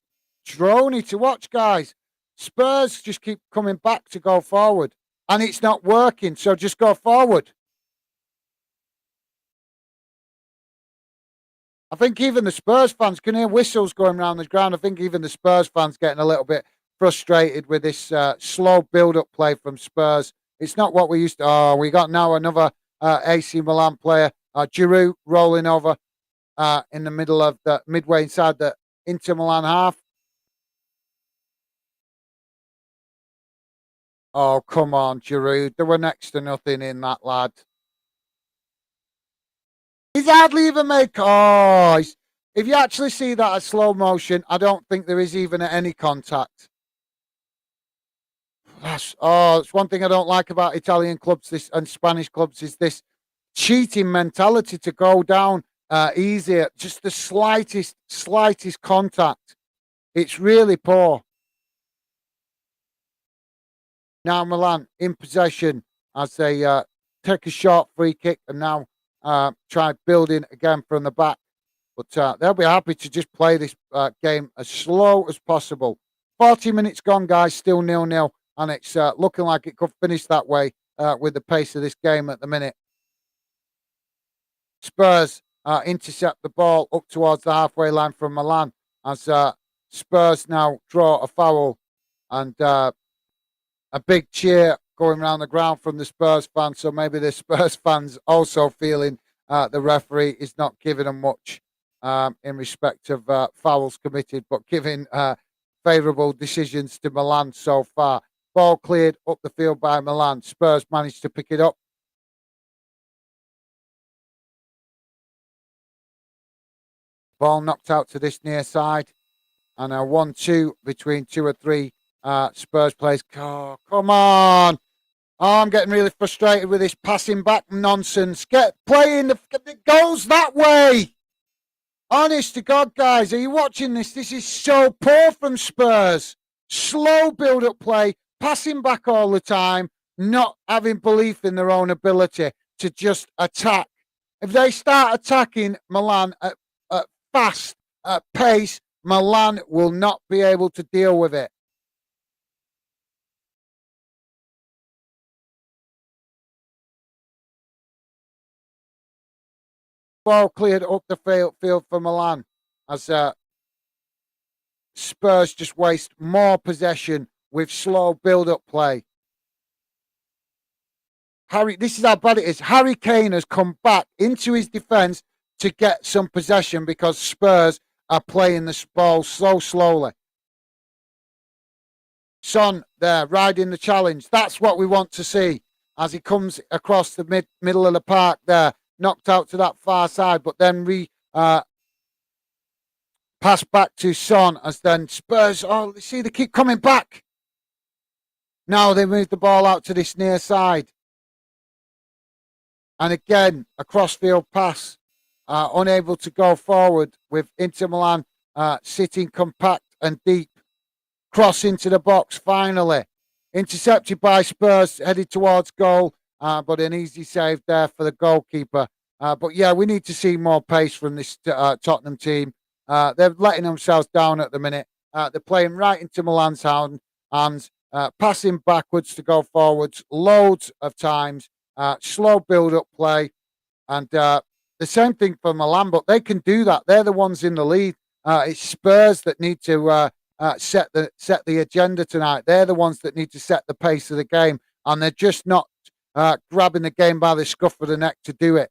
drony to watch, guys. Spurs just keep coming back to go forward, and it's not working, so just go forward. I think even the Spurs fans can hear whistles going around the ground. I think even the Spurs fans getting a little bit frustrated with this slow build-up play from Spurs. It's not what we used to. Oh, we got now another AC Milan player, Giroud, rolling over in the middle of the midway inside the Inter Milan half. Oh, come on, Giroud. There were next to nothing in that, lad. He's hardly even made. Oh, if you actually see that at slow motion, I don't think there is even any contact. It's one thing I don't like about Italian clubs and Spanish clubs is this cheating mentality to go down easier. Just the slightest contact. It's really poor. Now Milan in possession as they take a short free kick and now try building again from the back. But they'll be happy to just play this game as slow as possible. 40 minutes gone, guys, still 0-0. And it's looking like it could finish that way with the pace of this game at the minute. Spurs intercept the ball up towards the halfway line from Milan as Spurs now draw a foul and a big cheer going around the ground from the Spurs fans. So maybe the Spurs fans also feeling the referee is not giving them much in respect of fouls committed, but giving favourable decisions to Milan so far. Ball cleared up the field by Milan. Spurs managed to pick it up. Ball knocked out to this near side. And a 1-2 between 2 or 3 Spurs players. Oh, come on. Oh, I'm getting really frustrated with this passing back nonsense. Get playing the goals that way. Honest to God, guys, are you watching this? This is so poor from Spurs. Slow build-up play, passing back all the time, not having belief in their own ability to just attack. If they start attacking Milan at fast pace, Milan will not be able to deal with it. Ball cleared up the field for Milan as Spurs just waste more possession with slow build-up play. This is how bad it is. Harry Kane has come back into his defence to get some possession because Spurs are playing the ball so slowly. Son there, riding the challenge. That's what we want to see as he comes across the middle of the park there, knocked out to that far side, but then pass back to Son as then Spurs, see, they keep coming back. Now they move the ball out to this near side. And again, a cross-field pass, unable to go forward with Inter Milan sitting compact and deep. Cross into the box, finally. Intercepted by Spurs, headed towards goal, but an easy save there for the goalkeeper. But yeah, we need to see more pace from this Tottenham team. They're letting themselves down at the minute. They're playing right into Milan's hands, passing backwards to go forwards loads of times. Slow build-up play, and the same thing for Milan, but they can do that. They're the ones in the lead. It's Spurs that need to set the agenda tonight. They're the ones that need to set the pace of the game, and they're just not grabbing the game by the scruff of the neck to do it.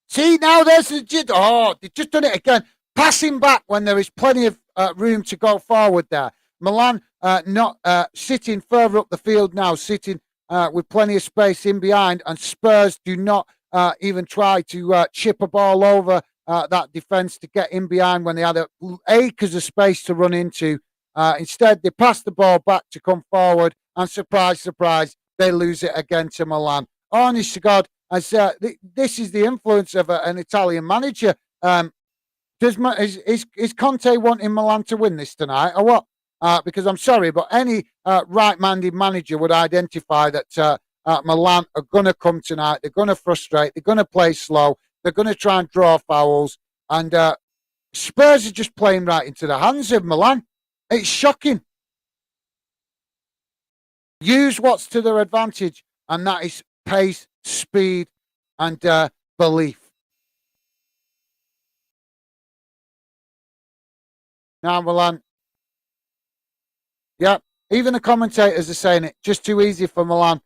See, now they've just done it again. Passing back when there is plenty of room to go forward there. Milan not sitting further up the field now, sitting with plenty of space in behind, and Spurs do not even try to chip a ball over that defence to get in behind when they had acres of space to run into. Instead, they pass the ball back to come forward, and surprise, surprise, they lose it again to Milan. Honest to God, this is the influence of an Italian manager. Is Conte wanting Milan to win this tonight, or what? Because I'm sorry, but any right-minded manager would identify that Milan are going to come tonight. They're going to frustrate. They're going to play slow. They're going to try and draw fouls. And Spurs are just playing right into the hands of Milan. It's shocking. Use what's to their advantage, and that is pace, speed, and belief. Now, Milan. Yeah, even the commentators are saying it. Just too easy for Milan.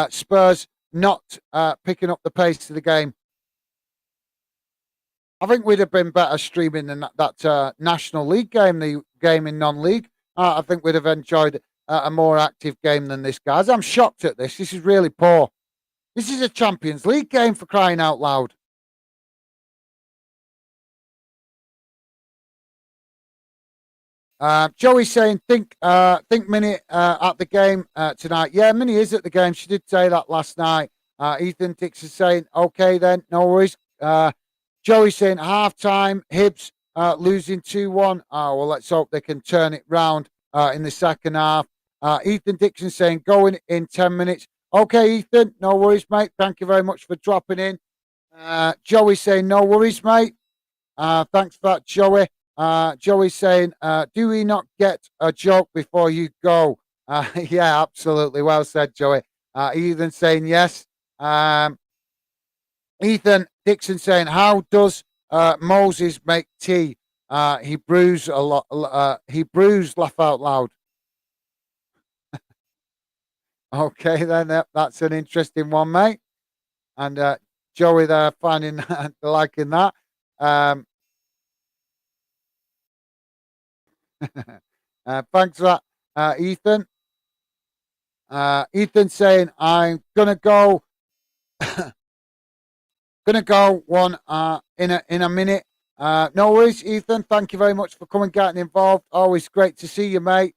Spurs not picking up the pace of the game. I think we'd have been better streaming than that National League game, the game in non-league. I think we'd have enjoyed a more active game than this, guys. I'm shocked at this. This is really poor. This is a Champions League game, for crying out loud. Joey's saying, think Minnie at the game tonight. Yeah, Minnie is at the game. She did say that last night. Ethan Dix is saying, okay then, no worries. Joey's saying, half-time, Hibs losing 2-1. Oh, well, let's hope they can turn it round in the second half. Ethan Dixon saying, going in 10 minutes. Okay, Ethan, no worries, mate. Thank you very much for dropping in. Joey saying, no worries, mate. Thanks for that, Joey. Joey's saying, do we not get a joke before you go? Yeah, absolutely. Well said, Joey. Ethan saying yes. Ethan Dixon saying, how does Moses make tea? He brews a lot. He brews, laugh out loud. Okay, then that's an interesting one, mate. And Joey there finding liking that. Thanks for that, Ethan. Ethan saying, I'm gonna go one in a minute. No worries, Ethan. Thank you very much for coming, getting involved. Always great to see you, mate.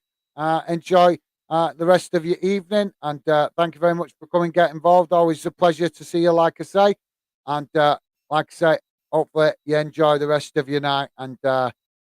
Enjoy the rest of your evening, and thank you very much for coming, get involved. Always a pleasure to see you, like I say, and like I say, hopefully you enjoy the rest of your night and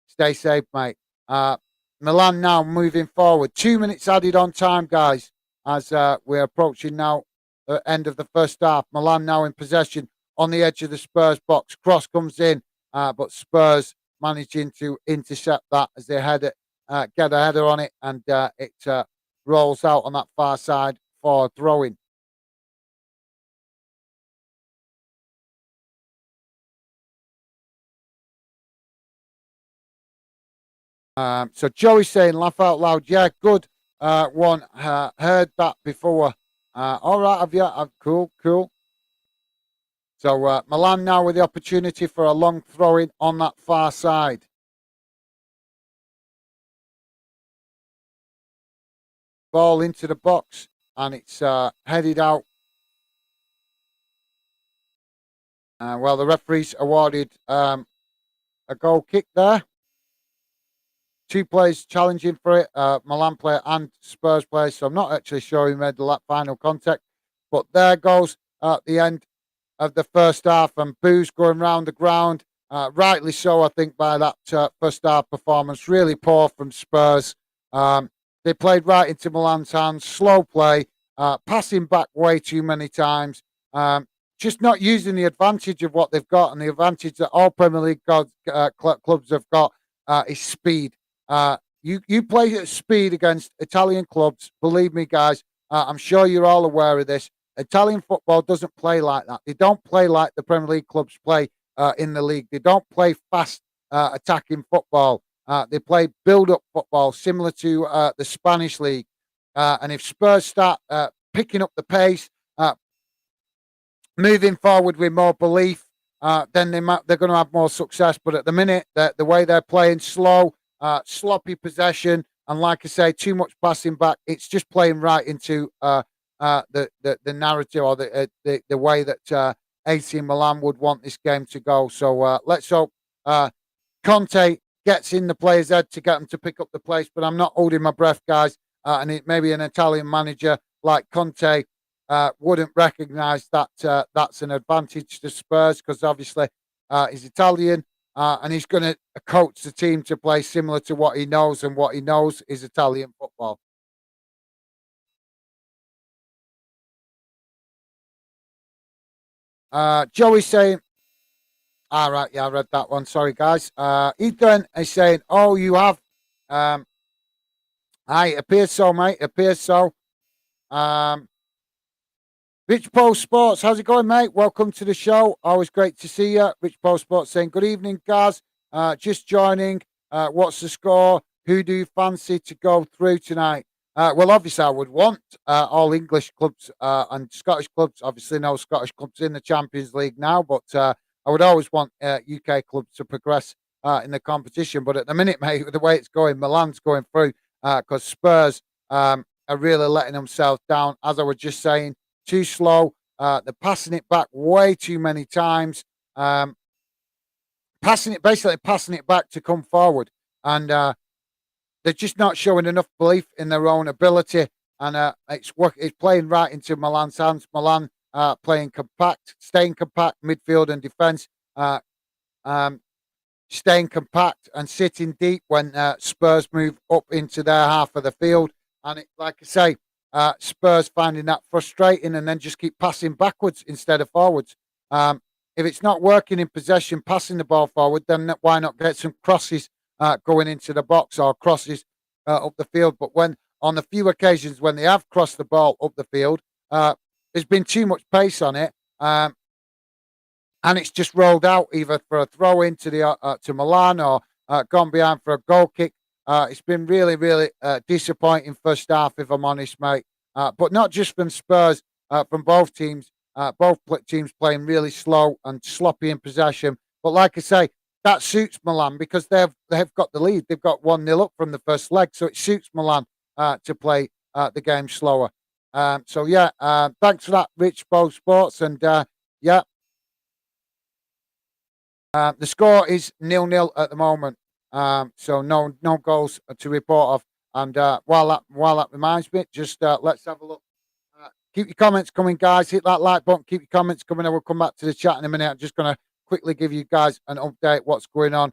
stay safe, mate. Uh, Milan now moving forward. 2 minutes added on time, guys, as we're approaching now the end of the first half. Milan now in possession on the edge of the Spurs box. Cross comes in, but Spurs managing to intercept that as they get a header on it, and it rolls out on that far side for throwing. So Joey's saying, laugh out loud. Yeah, good one. Heard that before. All right, have you? Cool, cool. So Milan now with the opportunity for a long throw in on that far side. Ball into the box, and it's headed out. Well, the referee's awarded a goal kick there. Two players challenging for it, Milan player and Spurs player. So I'm not actually sure who made the final contact. But there goes at the end of the first half, and boos going round the ground. Rightly so, I think, by that first half performance. Really poor from Spurs. They played right into Milan's hands, slow play, passing back way too many times. Just not using the advantage of what they've got, and the advantage that all Premier League clubs have got is speed. You play at speed against Italian clubs. Believe me, guys. I'm sure you're all aware of this. Italian football doesn't play like that. They don't play like the Premier League clubs play in the league. They don't play fast attacking football. They play build-up football, similar to the Spanish league. And if Spurs start picking up the pace, moving forward with more belief, then they're going to have more success. But at the minute, the way they're playing, slow, sloppy possession, and like I say, too much passing back. It's just playing right into the narrative or the way that AC Milan would want this game to go. So let's hope Conte gets in the player's head to get them to pick up the pace. But I'm not holding my breath, guys. And it maybe an Italian manager like Conte wouldn't recognise that that's an advantage to Spurs, because obviously he's Italian and he's going to coach the team to play similar to what he knows, and what he knows is Italian football. Joey's saying, all right, yeah, I read that one. Sorry, guys. Ethan is saying, oh, you have. Aye, it appears so, mate. It appears so. Um, Rich Post Sports, how's it going, mate? Welcome to the show. Always great to see you. Rich Post Sports saying, good evening, guys. Just joining. What's the score? Who do you fancy to go through tonight? Well, obviously, I would want all English clubs and Scottish clubs. Obviously, no Scottish clubs in the Champions League now, but I would always want UK clubs to progress in the competition. But at the minute, mate, with the way it's going, Milan's going through because Spurs are really letting themselves down. As I was just saying, too slow. They're passing it back way too many times. Passing it back to come forward, and they're just not showing enough belief in their own ability. And it's playing right into Milan's hands. Milan playing compact, staying compact, midfield and defence. Um, Staying compact and sitting deep when Spurs move up into their half of the field. And like I say, Spurs finding that frustrating, and then just keep passing backwards instead of forwards. If it's not working in possession, passing the ball forward, then why not get some crosses going into the box, or crosses up the field? But when on the few occasions when they have crossed the ball up the field, there's been too much pace on it. And it's just rolled out either for a throw in to Milan, or gone behind for a goal kick. It's been really, really disappointing first half, if I'm honest, mate. But not just from Spurs, from both teams. Teams playing really slow and sloppy in possession. But like I say, that suits Milan because they've got the lead. They've got 1-0 up from the first leg, so it suits Milan to play the game slower. So yeah, thanks for that, Rich Bow Sports, and yeah, The score is 0-0 at the moment. So no goals to report of. And while that reminds me, just let's have a look. Keep your comments coming, guys. Hit that like button. Keep your comments coming. I will come back to the chat in a minute. I'm just going to quickly give you guys an update what's going on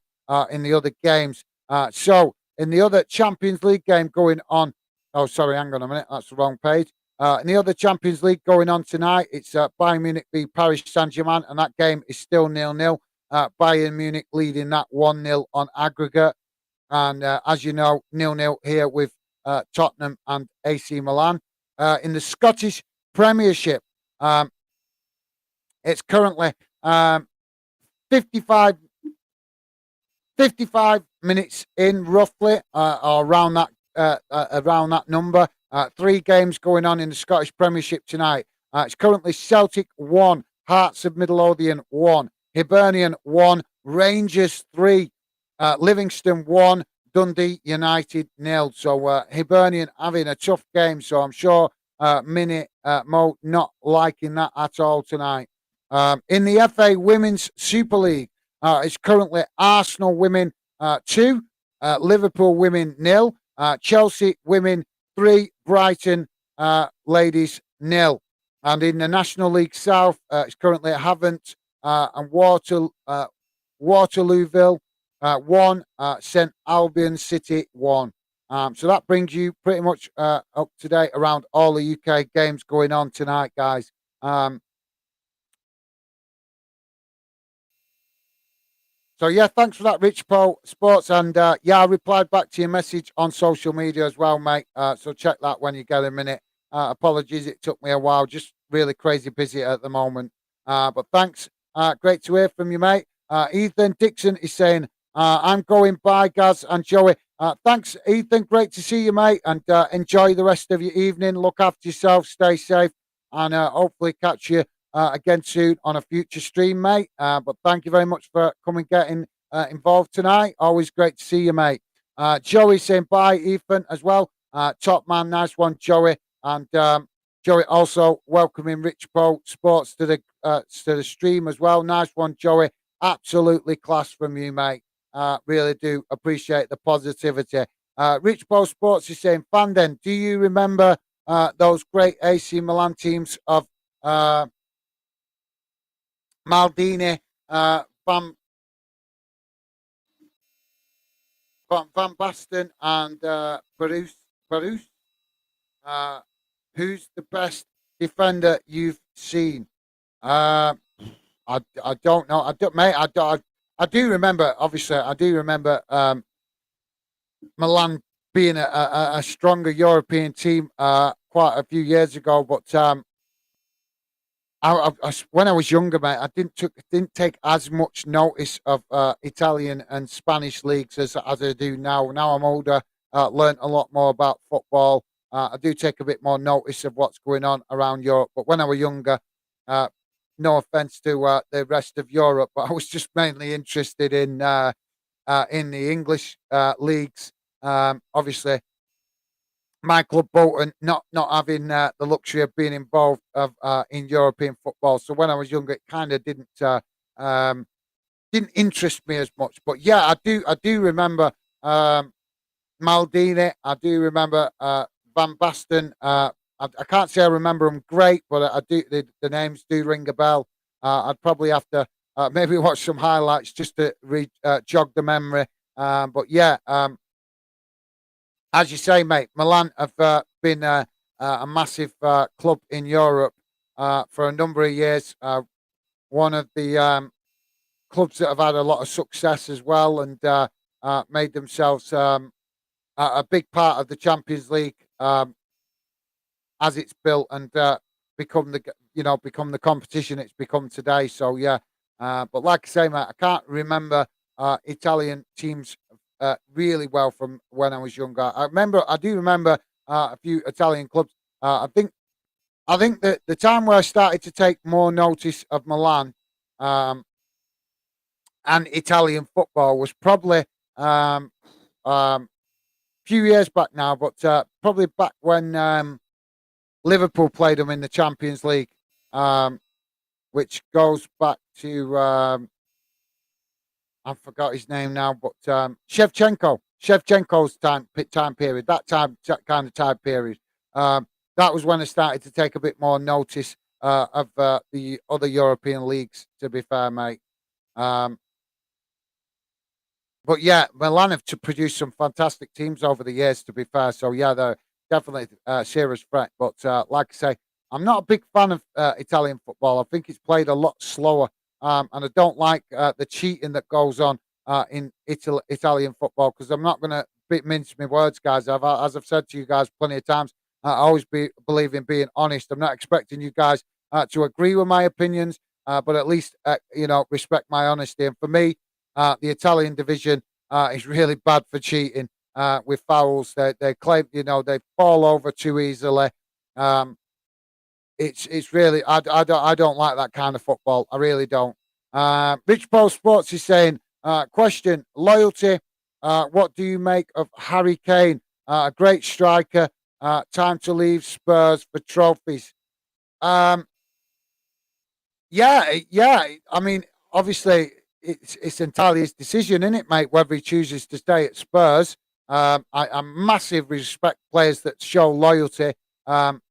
in the other games. So in the other Champions League game going on, oh sorry, hang on a minute, that's the wrong page. In the other Champions League going on tonight, it's Bayern Munich v Paris Saint-Germain, and that game is still 0-0. Bayern Munich leading that 1-0 on aggregate. And as you know, 0-0 here with Tottenham and AC Milan. In the Scottish Premiership, it's currently 55 55 minutes in roughly, or around that number. Three games going on in the Scottish Premiership tonight. It's currently Celtic 1, Hearts of Midlothian 1, Hibernian 1, Rangers 3, Livingston 1, Dundee United 0. So Hibernian having a tough game. So I'm sure Minnie Mo not liking that at all tonight. In the FA Women's Super League, it's currently Arsenal women 2, Liverpool women 0, Chelsea women 3, Brighton ladies 0. And in the National League South, it's currently Havant and Waterlooville 1, St Albion City 1. So that brings you pretty much up to date around all the UK games going on tonight, guys. So yeah, thanks for that, Rich Paul Sports, and yeah, I replied back to your message on social media as well, mate. So check that when you get a minute. Apologies, it took me a while, just really crazy busy at the moment. But thanks, great to hear from you, mate. Ethan Dixon is saying, "I'm going by Gaz and Joey." Thanks, Ethan. Great to see you, mate, and enjoy the rest of your evening. Look after yourself, stay safe, and hopefully catch you again soon on a future stream, mate. But thank you very much for coming getting involved tonight. Always great to see you, mate. Joey saying bye, Ethan, as well. Top man, nice one, Joey. And Joey also welcoming Rich Pro Sports to the stream as well. Nice one, Joey. Absolutely class from you, mate. Really do appreciate the positivity. Rich Pro Sports is saying, Fanden, do you remember those great AC Milan teams of Maldini, Van Basten, and Barus? Who's the best defender you've seen? I don't know. I don't, mate. I do remember. Obviously, I do remember Milan being a stronger European team quite a few years ago. But when I was younger, mate, I didn't take as much notice of Italian and Spanish leagues as I do now. Now I'm older, learned a lot more about football. I do take a bit more notice of what's going on around Europe. But when I was younger, no offense to the rest of Europe, but I was just mainly interested in the English leagues. Obviously, my club Bolton not having the luxury of being involved in European football. So when I was younger, it kind of didn't interest me as much. But yeah, I do remember Maldini. I do remember Van Basten. I can't say I remember them great, but I do. The names do ring a bell. I'd probably have to maybe watch some highlights just to jog the memory. But yeah, as you say, mate, Milan have been a massive club in Europe for a number of years. One of the clubs that have had a lot of success as well, and made themselves a big part of the Champions League as it's built and become the competition it's become today. So yeah, but like I say, mate, I can't remember Italian teams really well from when I was younger. I do remember a few Italian clubs. I think that the time where I started to take more notice of Milan and Italian football was probably few years back now, but probably back when Liverpool played them in the Champions League, which goes back to I forgot his name now, but Shevchenko. Shevchenko's time period. That kind of time period. Um, that was when I started to take a bit more notice of the other European leagues. To be fair, mate. Um, but yeah, Milan have to produce some fantastic teams over the years. To be fair, so yeah, they're definitely a serious threat. But like I say, I'm not a big fan of Italian football. I think it's played a lot slower, and I don't like the cheating that goes on in Italian football. Because I'm not going to mince my words, guys. As I've said to you guys plenty of times, I always believe in being honest. I'm not expecting you guys to agree with my opinions, but at least respect my honesty. And for me, the Italian division is really bad for cheating with fouls. They claim, they fall over too easily. Um, it's really I don't like that kind of football. I really don't. Rich Paul Sports is saying, question loyalty. What do you make of Harry Kane? A great striker. Time to leave Spurs for trophies. Um, yeah. I mean, obviously, it's entirely his decision, isn't it, mate? Whether he chooses to stay at Spurs. I massively respect players that show loyalty um,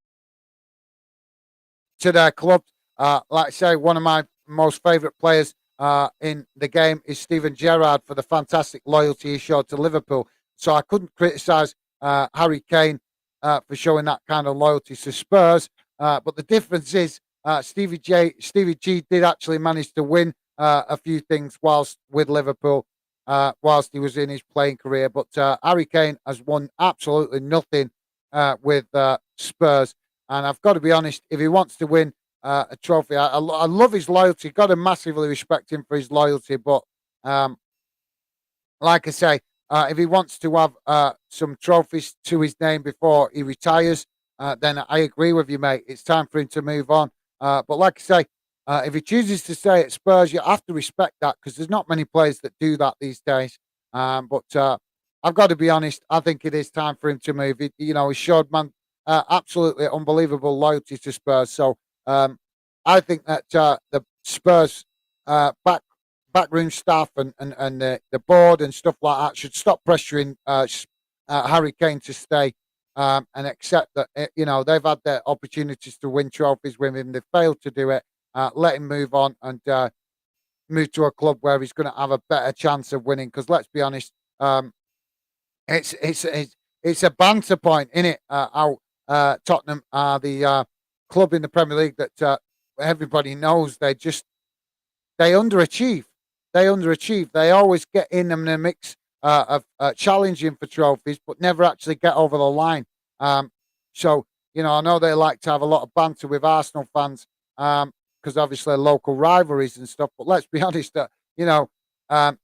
to their club. Like I say, one of my most favourite players in the game is Steven Gerrard for the fantastic loyalty he showed to Liverpool. So I couldn't criticise Harry Kane for showing that kind of loyalty to Spurs. But the difference is Stevie G did actually manage to win a few things whilst with Liverpool, whilst he was in his playing career. But Harry Kane has won absolutely nothing with Spurs. And I've got to be honest, if he wants to win a trophy, I love his loyalty. Got to massively respect him for his loyalty. But um, like I say, if he wants to have some trophies to his name before he retires, then I agree with you, mate. It's time for him to move on. But like I say, if he chooses to stay at Spurs, you have to respect that because there's not many players that do that these days. But I've got to be honest. I think it is time for him to move. He showed absolutely unbelievable loyalty to Spurs. So I think that the Spurs back backroom staff and the board and stuff like that should stop pressuring Harry Kane to stay and accept that they've had their opportunities to win trophies with him. They've failed to do it. Let him move on and move to a club where he's going to have a better chance of winning. Because let's be honest, it's a banter point in it. How Tottenham are the club in the Premier League that everybody knows they underachieve. They underachieve. They always get in the mix of challenging for trophies, but never actually get over the line. Um, so, I know they like to have a lot of banter with Arsenal fans because obviously local rivalries and stuff. But let's be honest, um,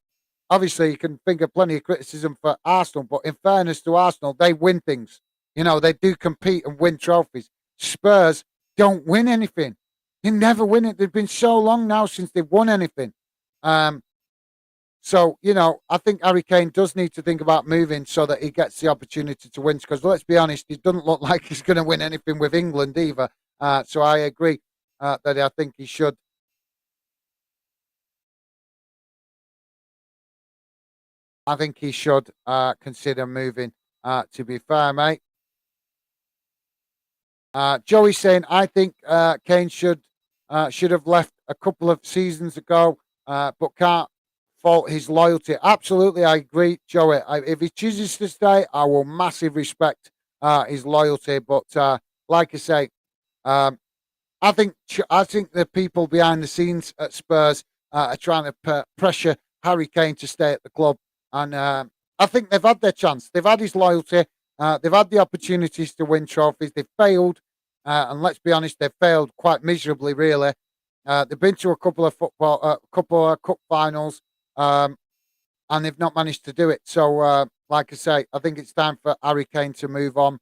obviously you can think of plenty of criticism for Arsenal, but in fairness to Arsenal, they win things. They do compete and win trophies. Spurs don't win anything. They never win it. They've been so long now since they've won anything. Um, so, I think Harry Kane does need to think about moving so that he gets the opportunity to win. Because let's be honest, he doesn't look like he's going to win anything with England either. So I agree that I think he should. I think he should consider moving. To be fair, mate. Joey saying I think Kane should have left a couple of seasons ago, but can't fault his loyalty. Absolutely, I agree, Joey. If he chooses to stay, I will massive respect his loyalty. But like I say, um, I think the people behind the scenes at Spurs are trying to pressure Harry Kane to stay at the club, and I think they've had their chance. They've had his loyalty. They've had the opportunities to win trophies. They've failed, and let's be honest, they've failed quite miserably. Really, they've been to a couple of couple of cup finals, um, and they've not managed to do it. So, like I say, I think it's time for Harry Kane to move on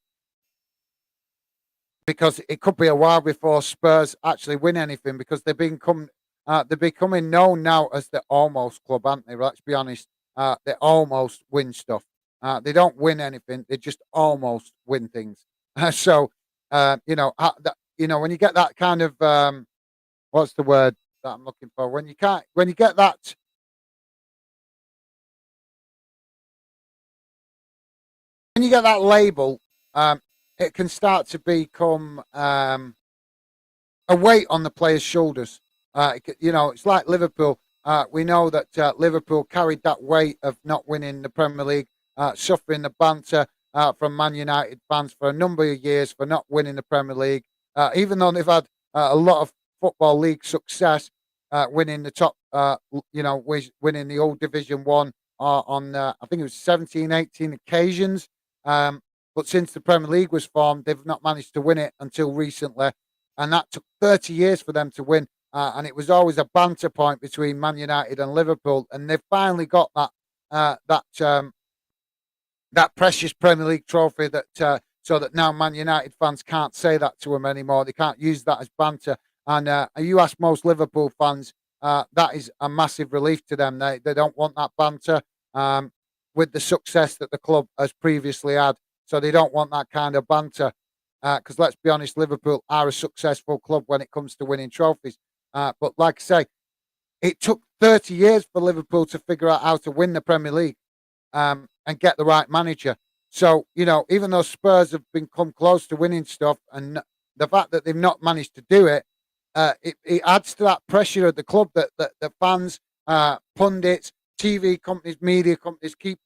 because it could be a while before Spurs actually win anything because they're becoming known now as the almost club, aren't they? Let's be honest, they almost win stuff. They don't win anything; they just almost win things. So, when you get that kind of what's the word that I'm looking for? When you get that when you get that label, it can start to become a weight on the players' shoulders. It's like Liverpool. We know that Liverpool carried that weight of not winning the Premier League, suffering the banter from Man United fans for a number of years for not winning the Premier League. Even though they've had a lot of football league success, winning the top, winning the old Division One on I think it was 17, 18 occasions. But since the Premier League was formed, they've not managed to win it until recently, and that took 30 years for them to win. And it was always a banter point between Man United and Liverpool, and they've finally got that precious Premier League trophy so that now Man United fans can't say that to them anymore. They can't use that as banter. And you ask most Liverpool fans, that is a massive relief to them. They don't want that banter with the success that the club has previously had. So they don't want that kind of banter. Because let's be honest, Liverpool are a successful club when it comes to winning trophies. But like I say, it took 30 years for Liverpool to figure out how to win the Premier League and get the right manager. So, even though Spurs have come close to winning stuff, and the fact that they've not managed to do it, it adds to that pressure of the club that the fans, pundits, TV companies, media companies keep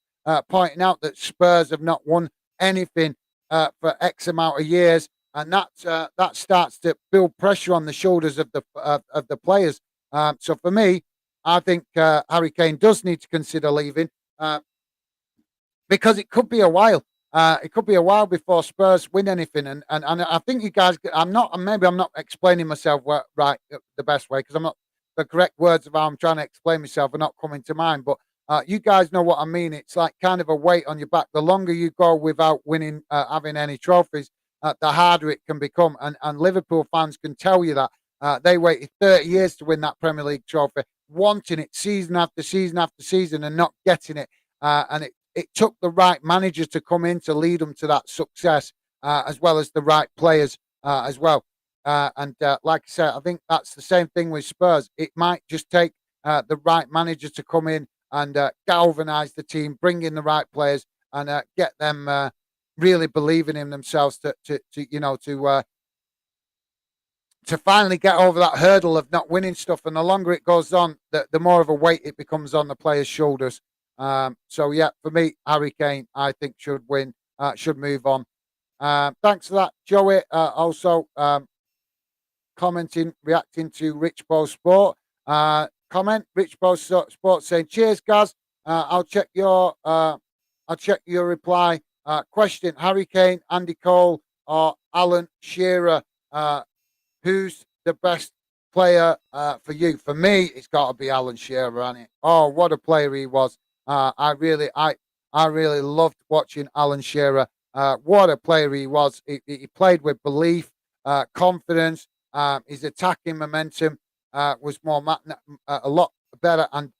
pointing out that Spurs have not won anything for X amount of years, and that starts to build pressure on the shoulders of the players. So for me, I think Harry Kane does need to consider leaving because it could be a while. It could be a while before Spurs win anything, and I think you guys. Maybe I'm not explaining myself right the best way because I'm not the correct words of how I'm trying to explain myself are not coming to mind. But you guys know what I mean. It's like kind of a weight on your back. The longer you go without winning, having any trophies, the harder it can become. And Liverpool fans can tell you that they waited 30 years to win that Premier League trophy, wanting it season after season after season and not getting it. And it took the right manager to come in to lead them to that success, as well as the right players as well. And like I said, I think that's the same thing with Spurs. It might just take the right manager to come in and galvanise the team, bring in the right players, and get them really believing in themselves to finally get over that hurdle of not winning stuff. And the longer it goes on, the more of a weight it becomes on the players' shoulders. So yeah, for me, Harry Kane, I think should win, should move on. Thanks for that, Joey. Also commenting, reacting to Rich Bo Sport. Comment, Rich Bo Sport saying, "Cheers, guys. I'll check your reply. Question: Harry Kane, Andy Cole, or Alan Shearer? Who's the best player for you?" For me, it's got to be Alan Shearer, hasn't it? Oh, what a player he was! I really loved watching Alan Shearer. What a player he was! He played with belief, confidence. His attacking momentum was a lot better, and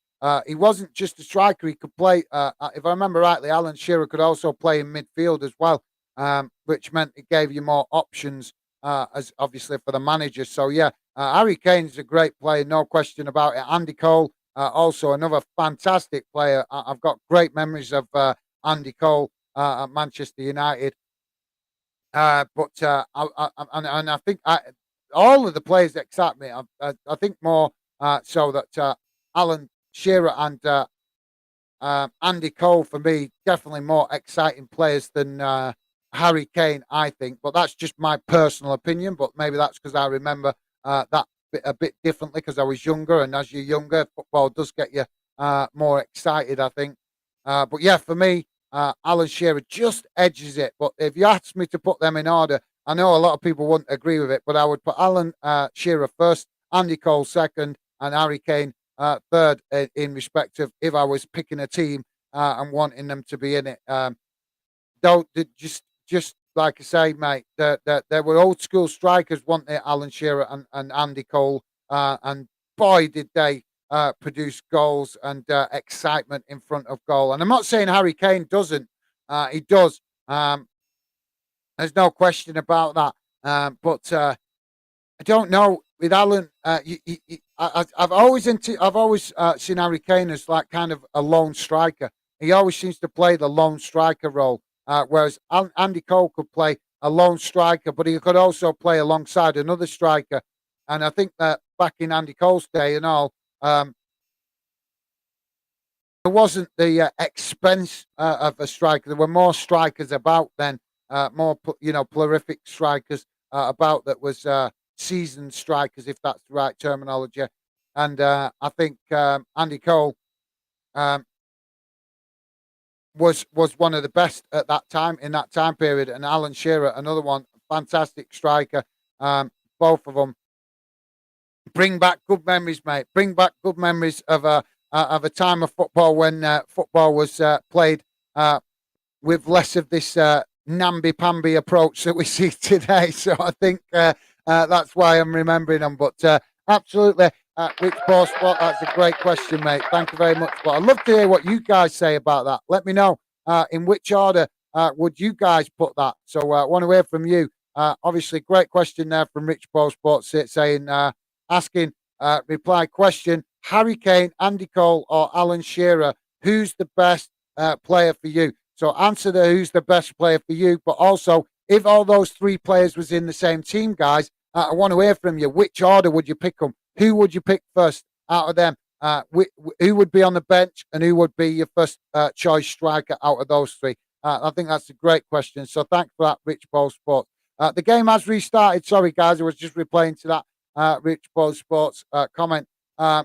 he wasn't just a striker. He could play. If I remember rightly, Alan Shearer could also play in midfield as well, which meant it gave you more options. As obviously for the manager. So yeah, Harry Kane is a great player, no question about it. Andy Cole, also another fantastic player. I've got great memories of Andy Cole at Manchester United. And I think all of the players excite me. I think more so that Alan Shearer and Andy Cole, for me, definitely more exciting players than Harry Kane, I think. But that's just my personal opinion. But maybe that's because I remember that a bit differently because I was younger. And as you're younger, football does get you more excited, I think. But yeah, for me, Alan Shearer just edges it. But if you asked me to put them in order, I know a lot of people wouldn't agree with it, but I would put Alan Shearer first, Andy Cole second, and Harry Kane third in respect of if I was picking a team and wanting them to be in it. Though just like I say, mate, there were old school strikers, weren't there? Alan Shearer and Andy Cole, and boy, did they produce goals and excitement in front of goal. And I'm not saying Harry Kane doesn't; he does. There's no question about that. But I don't know with Alan. I've always seen Harry Kane as like kind of a lone striker. He always seems to play the lone striker role. whereas Andy Cole could play a lone striker, but he could also play alongside another striker. And I think that back in Andy Cole's day and all, there wasn't the expense of a striker. There were more strikers about then, more prolific strikers about that was seasoned strikers, if that's the right terminology. And I think Andy Cole um, was one of the best at that time in that time period, and Alan Shearer, another one, fantastic striker. Both of them bring back good memories, mate. Bring back good memories of a time of football when football was played with less of this namby-pamby approach that we see today. So I think that's why I'm remembering them. But absolutely, Rich Sport, that's a great question, mate. Thank you very much. But I'd love to hear what you guys say about that. Let me know in which order would you guys put that. So I want to hear from you. Obviously, great question there from Rich Sports saying, asking, reply question, Harry Kane, Andy Cole or Alan Shearer, who's the best player for you? So answer the who's the best player for you, but also if all those three players was in the same team, guys, I want to hear from you. Which order would you pick them? Who would you pick first out of them? Who would be on the bench and who would be your first choice striker out of those three? I think that's a great question. So thanks for that, Rich Ball Sports. The game has restarted. Sorry, guys, I was just replying to that Rich Ball Sports comment.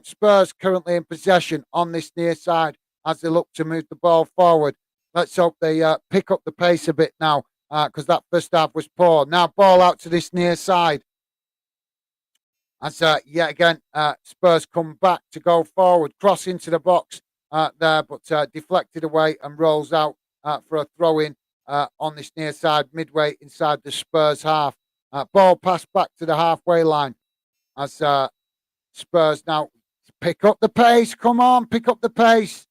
Spurs currently in possession on this near side as they look to move the ball forward. Let's hope they pick up the pace a bit now because that first half was poor. Now ball out to this near side. As yet again, Spurs come back to go forward, cross into the box there, but deflected away and rolls out for a throw-in on this near side, midway inside the Spurs half. Ball passed back to the halfway line as Spurs now pick up the pace. Come on, pick up the pace.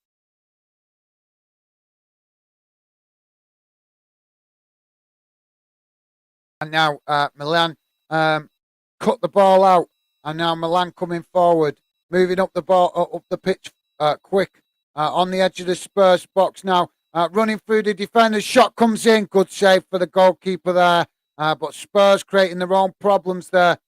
And now Milan cut the ball out. And now Milan coming forward, moving up the ball, up the pitch quick on the edge of the Spurs box now. Running through the defenders. Shot comes in. Good save for the goalkeeper there. But Spurs creating their own problems there.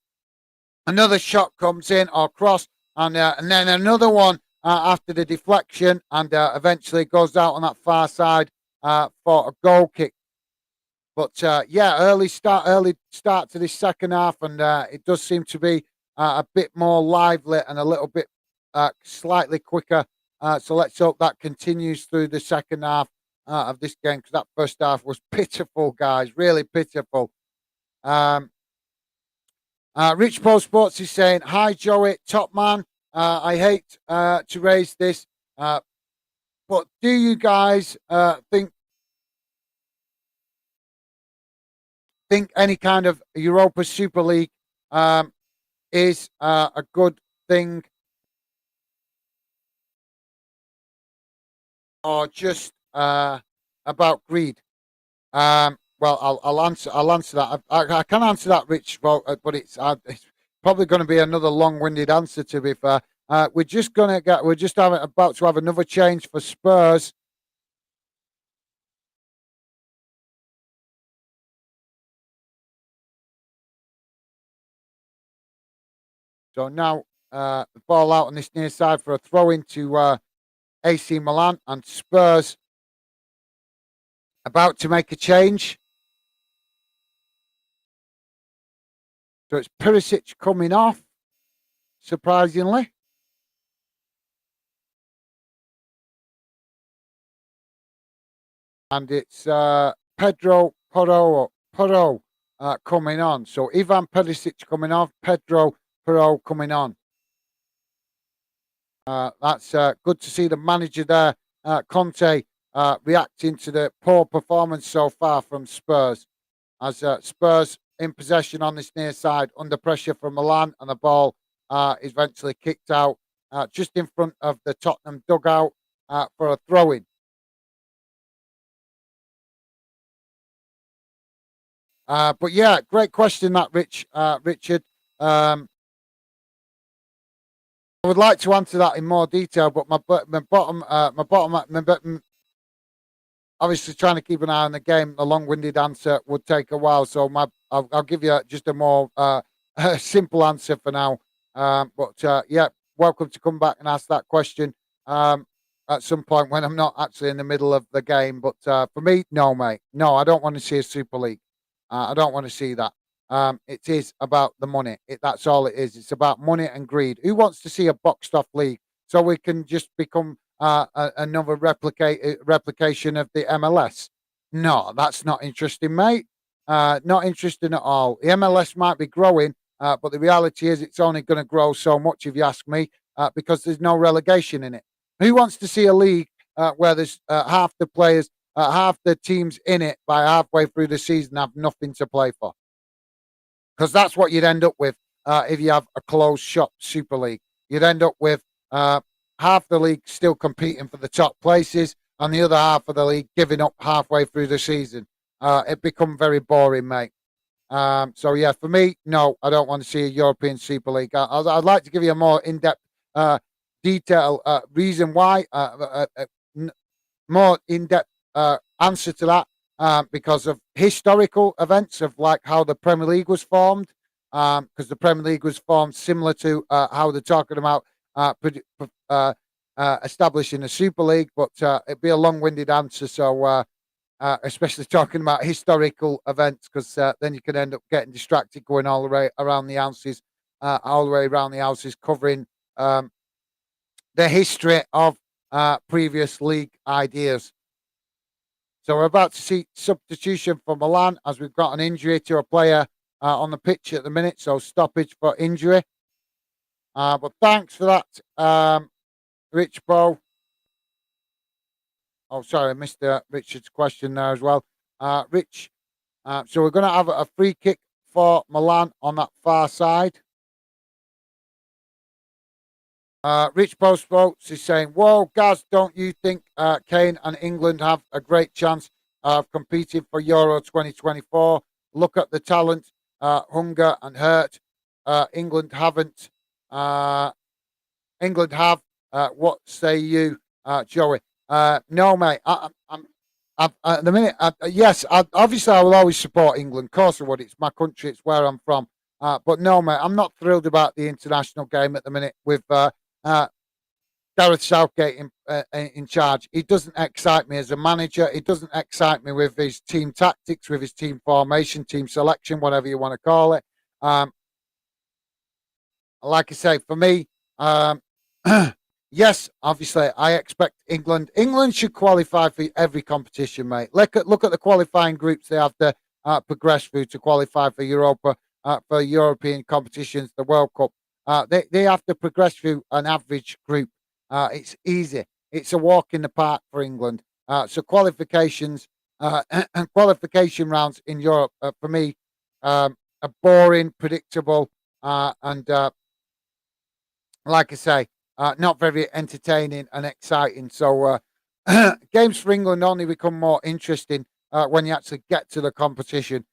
Another shot comes in or cross. And then another one after the deflection. And eventually goes out on that far side for a goal kick. But yeah, early start to this second half. And it does seem to be a bit more lively and a little bit slightly quicker. So let's hope that continues through the second half of this game because that first half was pitiful, guys, really pitiful. Rich Paul Sports is saying, hi, Joey, top man. I hate to raise this, but do you guys think any kind of Europa Super League is a good thing or just about greed? Well, I'll answer that. I can answer that, Rich, but it's probably going to be another long-winded answer. To be fair, we're just about to have another change for Spurs. So now the ball out on this near side for a throw into A.C. Milan and Spurs about to make a change. So it's Perisic coming off, surprisingly. And it's Pedro Porro coming on. So Ivan Perisic coming off, Pedro Porro coming on. That's good to see the manager there, Conte, reacting to the poor performance so far from Spurs. As Spurs in possession on this near side, under pressure from Milan, and the ball is eventually kicked out just in front of the Tottenham dugout for a throw-in. But yeah, great question, that Richard. I would like to answer that in more detail, but my bottom. obviously trying to keep an eye on the game. The long-winded answer would take a while, so I'll give you just a more simple answer for now. But yeah, welcome to come back and ask that question at some point when I'm not actually in the middle of the game. But for me, no, mate, no, I don't want to see a Super League. I don't want to see that. It is about the money. That's all it is. It's about money and greed. Who wants to see a boxed off league so we can just become another replication of the MLS? No, that's not interesting, mate. Not interesting at all. The MLS might be growing, but the reality is it's only going to grow so much, if you ask me, because there's no relegation in it. Who wants to see a league where there's half the players, half the teams in it by halfway through the season have nothing to play for? Because that's what you'd end up with if you have a closed shop Super League. You'd end up with half the league still competing for the top places and the other half of the league giving up halfway through the season. It become very boring, mate. So yeah, for me, no, I don't want to see a European Super League. I'd like to give you a more in-depth, detail reason why, more in-depth answer to that, because of historical events of like how the Premier League was formed. Because the Premier League was formed similar to how they're talking about establishing a Super League, but it'd be a long-winded answer. So, especially talking about historical events, because then you can end up getting distracted going all the way around the houses, covering the history of previous league ideas. So we're about to see substitution for Milan as we've got an injury to a player on the pitch at the minute. So stoppage for injury. But thanks for that, Rich Bo. Oh, sorry, I missed Richard's question there as well. Rich, so we're going to have a free kick for Milan on that far side. Rich Postboats is saying, whoa, Gaz, don't you think Kane and England have a great chance of competing for Euro 2024? Look at the talent, hunger and hurt. England haven't. England have. What say you, Joey? No, mate. I'm at the minute. Yes, obviously I will always support England. Of course I would. It's my country. It's where I'm from. But no, mate, I'm not thrilled about the international game at the minute with Gareth Southgate in charge. He doesn't excite me as a manager. He doesn't excite me with his team tactics, with his team formation, team selection, whatever you want to call it. Like I say, for me, yes, obviously, I expect England. England should qualify for every competition, mate. Look at the qualifying groups they have to progress through to qualify for Europa, for European competitions, the World Cup. They have to progress through an average group. It's easy. It's a walk in the park for England. So qualifications and qualification rounds in Europe, for me, are boring, predictable, and like I say, not very entertaining and exciting. So games for England only become more interesting when you actually get to the competition,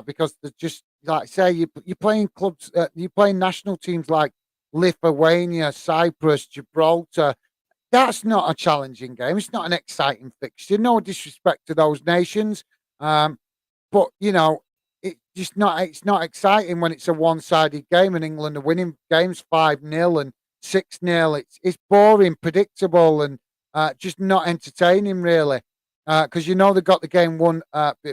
because they're just like say you're playing clubs, you're playing national teams like Lithuania, Cyprus, Gibraltar. That's not a challenging game. It's not an exciting fixture. No disrespect to those nations, but you know, it's not exciting when it's a one-sided game and England are winning games 5-0 and 6-0. It's boring, predictable, and just not entertaining really, because you know they got the game won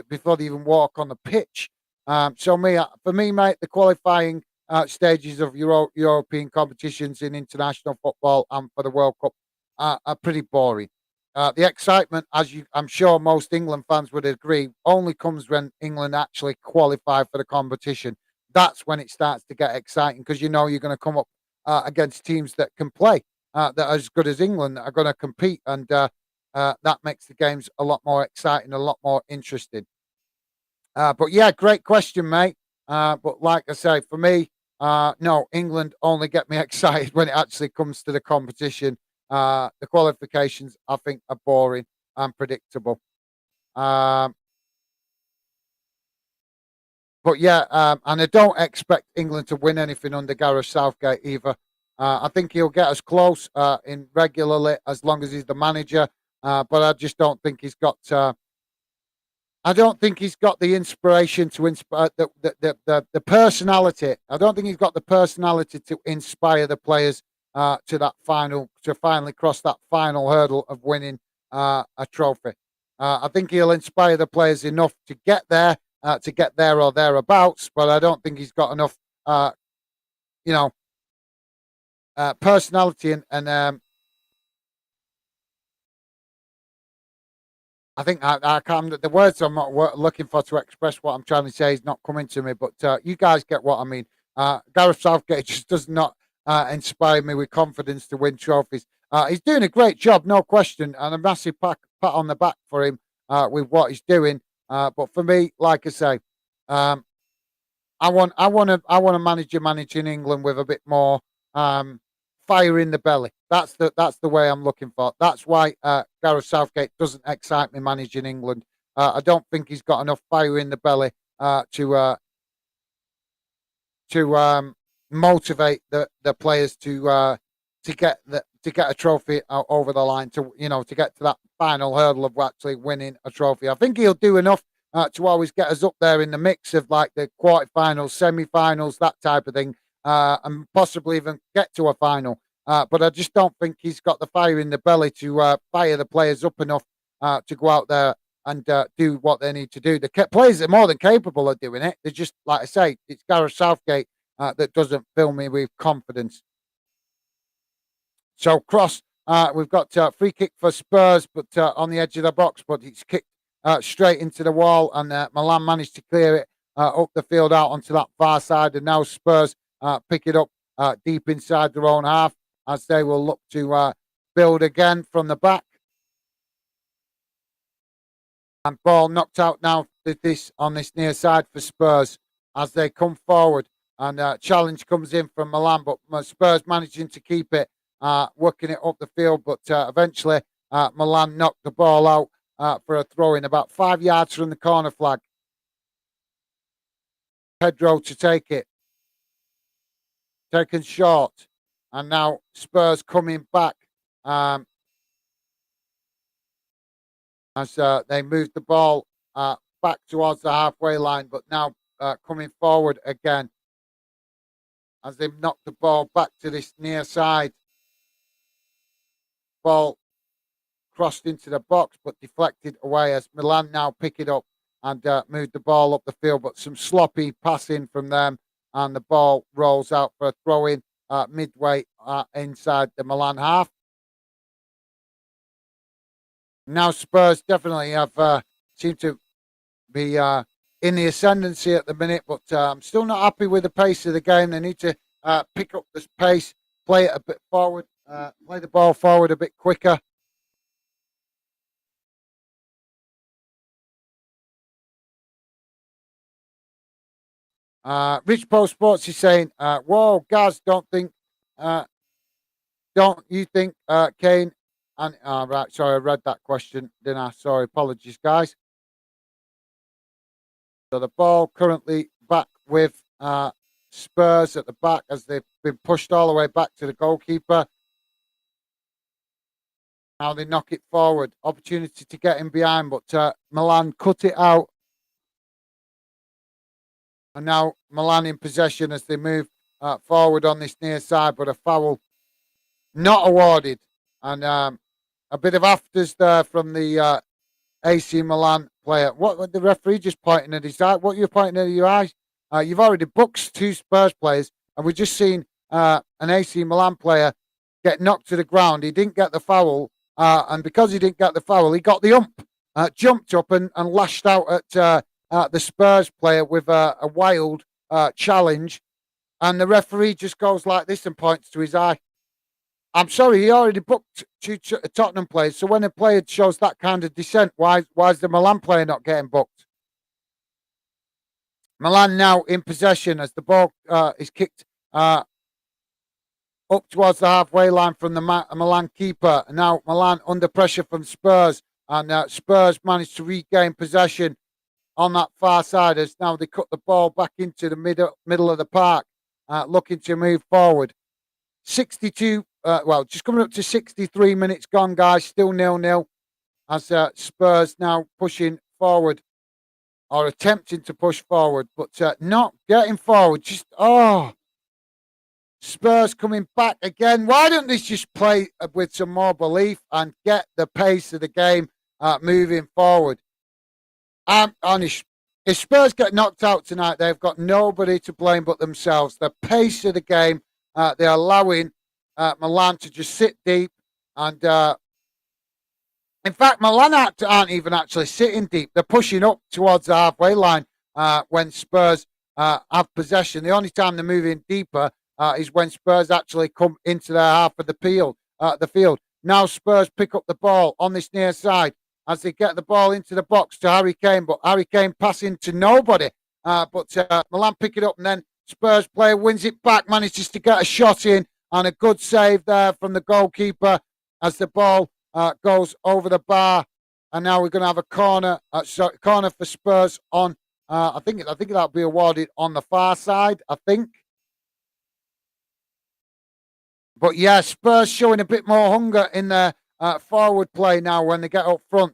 before they even walk on the pitch. So for me, mate, the qualifying stages of European competitions in international football and for the World Cup are pretty boring. The excitement, I'm sure most England fans would agree, only comes when England actually qualify for the competition. That's when it starts to get exciting because you know you're going to come up against teams that can play, that are as good as England, that are going to compete, and that makes the games a lot more exciting, a lot more interesting. But yeah, great question, mate. But like I say, for me, no, England only get me excited when it actually comes to the competition. The qualifications, I think, are boring and predictable. Um, but yeah, and I don't expect England to win anything under Gareth Southgate either. I think he'll get us close in regularly as long as he's the manager. But I just don't think he's got I don't think he's got the inspiration to inspire the personality. I don't think he's got the personality to inspire the players to that final to finally cross that final hurdle of winning a trophy. I think he'll inspire the players enough to get there or thereabouts, but I don't think he's got enough, you know, personality and I think I can't. The words I'm not looking for to express what I'm trying to say is not coming to me. But you guys get what I mean. Gareth Southgate just does not inspire me with confidence to win trophies. He's doing a great job, no question, and a massive pat on the back for him with what he's doing. But for me, like I say, um, I want a manager managing England with a bit more um, fire in the belly. That's the way I'm looking for. That's why Gareth Southgate doesn't excite me managing England. I don't think he's got enough fire in the belly to motivate the players to get a trophy over the line to get to that final hurdle of actually winning a trophy. I think he'll do enough to always get us up there in the mix of like the quarterfinals, semi-finals, that type of thing, and possibly even get to a final. But I just don't think he's got the fire in the belly to fire the players up enough to go out there and do what they need to do. The players are more than capable of doing it. They're just, like I say, it's Gareth Southgate that doesn't fill me with confidence. So cross, we've got free kick for Spurs, but on the edge of the box, but it's kicked straight into the wall, and Milan managed to clear it up the field out onto that far side, and now Spurs pick it up deep inside their own half as they will look to build again from the back. And ball knocked out now on this near side for Spurs as they come forward. And challenge comes in from Milan, but Spurs managing to keep it, working it up the field. But eventually, Milan knocked the ball out for a throw in about 5 yards from the corner flag. Pedro to take it. Taken short. And now Spurs coming back as they moved the ball back towards the halfway line, but now coming forward again as they've knocked the ball back to this near side. Ball crossed into the box, but deflected away as Milan now pick it up and move the ball up the field, but some sloppy passing from them, and the ball rolls out for a throw-in midway inside the Milan half. Now Spurs definitely have seem to be in the ascendancy at the minute, but I'm still not happy with the pace of the game. They need to pick up this pace, play it a bit forward, play the ball forward a bit quicker. Rich Post Sports is saying, "Whoa, Gaz, don't you think Kane and right? Sorry, I read that question, didn't I? Sorry, apologies, guys." So the ball currently back with Spurs at the back as they've been pushed all the way back to the goalkeeper. Now they knock it forward. Opportunity to get in behind, but Milan cut it out. And now Milan in possession as they move forward on this near side, but a foul not awarded. And a bit of afters there from the AC Milan player. What the referee just pointing at his eye? What you're pointing at your eyes? You've already booked two Spurs players, and we've just seen an AC Milan player get knocked to the ground. He didn't get the foul, and because he didn't get the foul, he got the ump, jumped up and lashed out at the Spurs player with a wild challenge, and the referee just goes like this and points to his eye. I'm sorry, he already booked two Tottenham players. So when a player shows that kind of dissent, why is the Milan player not getting booked? Milan now in possession as the ball is kicked up towards the halfway line from the Milan keeper. Now Milan under pressure from Spurs, and Spurs managed to regain possession on that far side as now they cut the ball back into the middle of the park, looking to move forward. 62, just coming up to 63 minutes gone, guys. Still 0-0 as Spurs now pushing forward or attempting to push forward, but not getting forward. Spurs coming back again. Why don't they just play with some more belief and get the pace of the game moving forward? I'm honest. If Spurs get knocked out tonight, they've got nobody to blame but themselves. The pace of the game, they're allowing Milan to just sit deep. And in fact, Milan aren't even actually sitting deep. They're pushing up towards the halfway line when Spurs have possession. The only time they're moving deeper is when Spurs actually come into their half of the field. Now Spurs pick up the ball on this near side as they get the ball into the box to Harry Kane, but Harry Kane passing to nobody. But Milan pick it up, and then Spurs player wins it back, manages to get a shot in, and a good save there from the goalkeeper as the ball goes over the bar. And now we're going to have a corner for Spurs on. I think that'll be awarded on the far side. I think. But yeah, Spurs showing a bit more hunger in their forward play now when they get up front.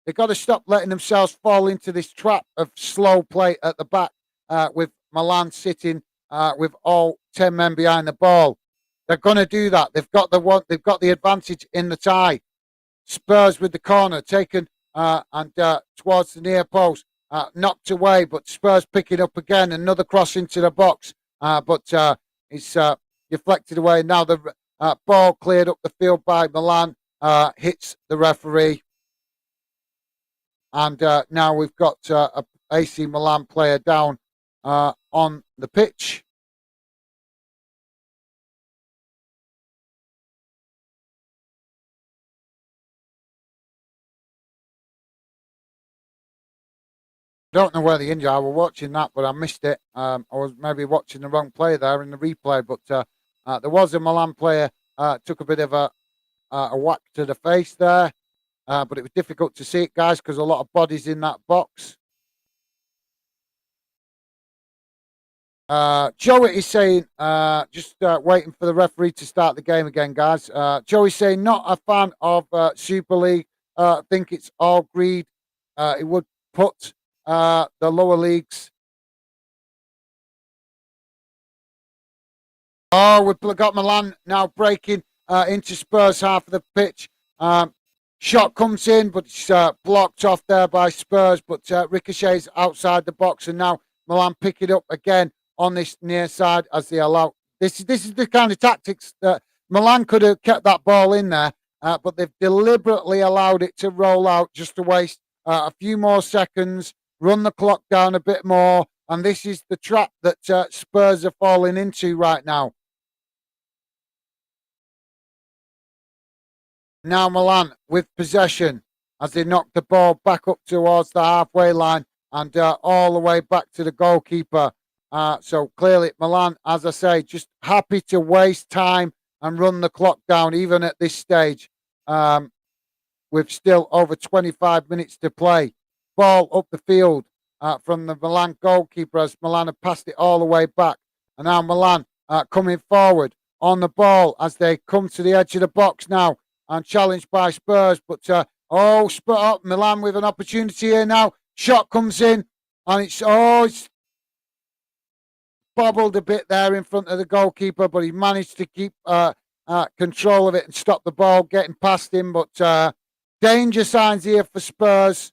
They've got to stop letting themselves fall into this trap of slow play at the back with Milan sitting with all 10 men behind the ball. They're going to do that. They've got the advantage in the tie. Spurs with the corner taken and towards the near post, knocked away, but Spurs pick it up again. Another cross into the box, but it's deflected away. Now the ball cleared up the field by Milan, hits the referee. And now we've got a AC Milan player down on the pitch. Don't know where the injury. I was watching that, but I missed it. I was maybe watching the wrong player there in the replay. But there was a Milan player took a bit of a whack to the face there. But it was difficult to see it, guys, because a lot of bodies in that box. Joey is saying, just waiting for the referee to start the game again, guys. Joey's saying, not a fan of Super League. Think it's all greed. It would put the lower leagues. Oh, we've got Milan now breaking into Spurs half of the pitch. Shot comes in, but it's blocked off there by Spurs. But ricochets outside the box, and now Milan pick it up again on this near side as they allow. This is the kind of tactics that Milan could have kept that ball in there, but they've deliberately allowed it to roll out just to waste a few more seconds, run the clock down a bit more, and this is the trap that Spurs are falling into right now. Now Milan with possession as they knock the ball back up towards the halfway line and all the way back to the goalkeeper. So clearly Milan, as I say, just happy to waste time and run the clock down even at this stage. With still over 25 minutes to play. Ball up the field from the Milan goalkeeper as Milan have passed it all the way back. And now Milan coming forward on the ball as they come to the edge of the box now and challenged by Spurs. But Milan with an opportunity here now. Shot comes in and it's bobbled a bit there in front of the goalkeeper, but he managed to keep control of it and stop the ball getting past him. But danger signs here for Spurs.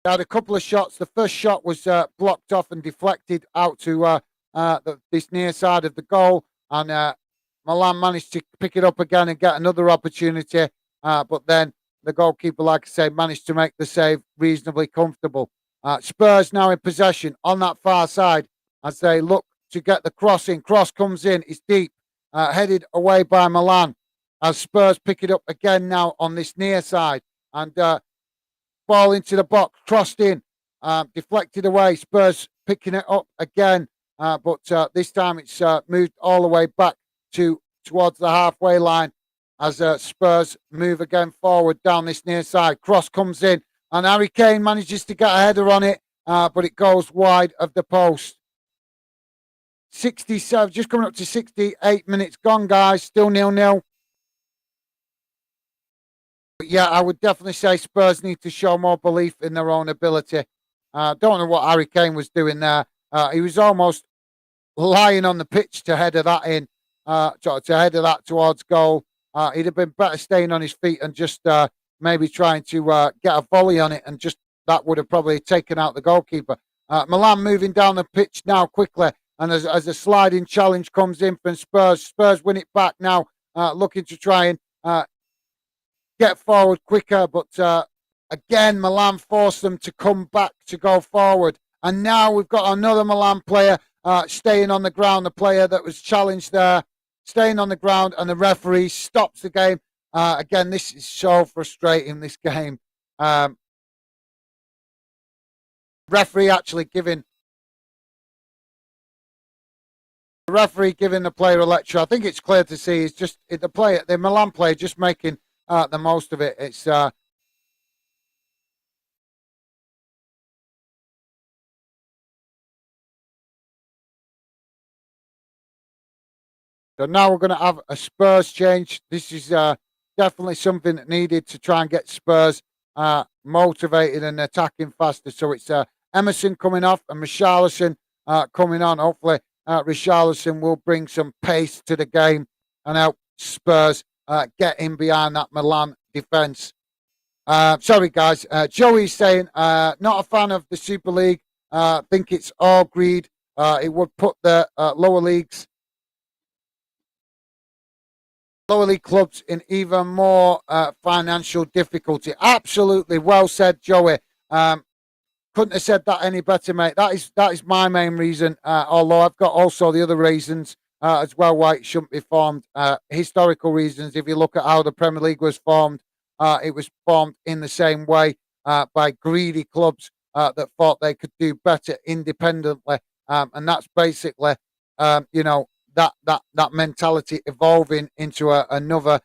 They had a couple of shots. The first shot was blocked off and deflected out to this near side of the goal. And Milan managed to pick it up again and get another opportunity. But then the goalkeeper, like I say, managed to make the save reasonably comfortable. Spurs now in possession on that far side as they look to get the cross in. Cross comes in. It's deep. Headed away by Milan as Spurs pick it up again now on this near side and ball into the box, crossed in, deflected away. Spurs picking it up again, but this time it's moved all the way back towards the halfway line as Spurs move again forward down this near side. Cross comes in and Harry Kane manages to get a header on it, but it goes wide of the post. 67, just coming up to 68 minutes gone, guys. Still 0-0. But yeah, I would definitely say Spurs need to show more belief in their own ability. Don't know what Harry Kane was doing there. He was almost lying on the pitch to header that in, to header that towards goal. He'd have been better staying on his feet and just maybe trying to get a volley on it, and just that would have probably taken out the goalkeeper. Milan moving down the pitch now quickly, and as a sliding challenge comes in from Spurs, Spurs win it back now, looking to try and get forward quicker, but again, Milan forced them to come back to go forward. And now we've got another Milan player staying on the ground, the player that was challenged there, staying on the ground, and the referee stops the game. Again, this is so frustrating, this game. Referee actually giving the player a lecture. I think it's clear to see it's just the Milan player just making the most of it. It's so now we're going to have a Spurs change. This is definitely something that needed to try and get Spurs motivated and attacking faster. So it's Emerson coming off and Richarlison coming on. Hopefully, Richarlison will bring some pace to the game and help Spurs get in behind that Milan defence. Sorry, guys. Joey's saying, not a fan of the Super League. Think it's all greed. It would put the lower league clubs in even more financial difficulty. Absolutely, well said, Joey. Couldn't have said that any better, mate. That is my main reason. Although I've got also the other reasons as well why it shouldn't be formed. Historical reasons. If you look at how the Premier League was formed, it was formed in the same way by greedy clubs that thought they could do better independently, and that's basically, that mentality evolving into another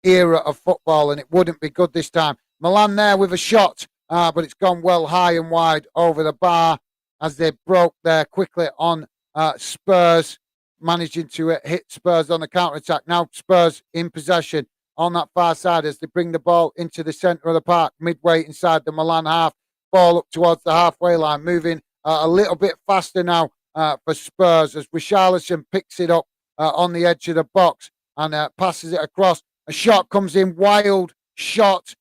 era of football, and it wouldn't be good this time. Milan there with a shot, but it's gone well high and wide over the bar as they broke there quickly on Spurs, managing to hit Spurs on the counter-attack. Now Spurs in possession on that far side as they bring the ball into the centre of the park, midway inside the Milan half. Ball up towards the halfway line, moving a little bit faster now for Spurs as Richarlison picks it up on the edge of the box and passes it across. A shot comes in, wild shot.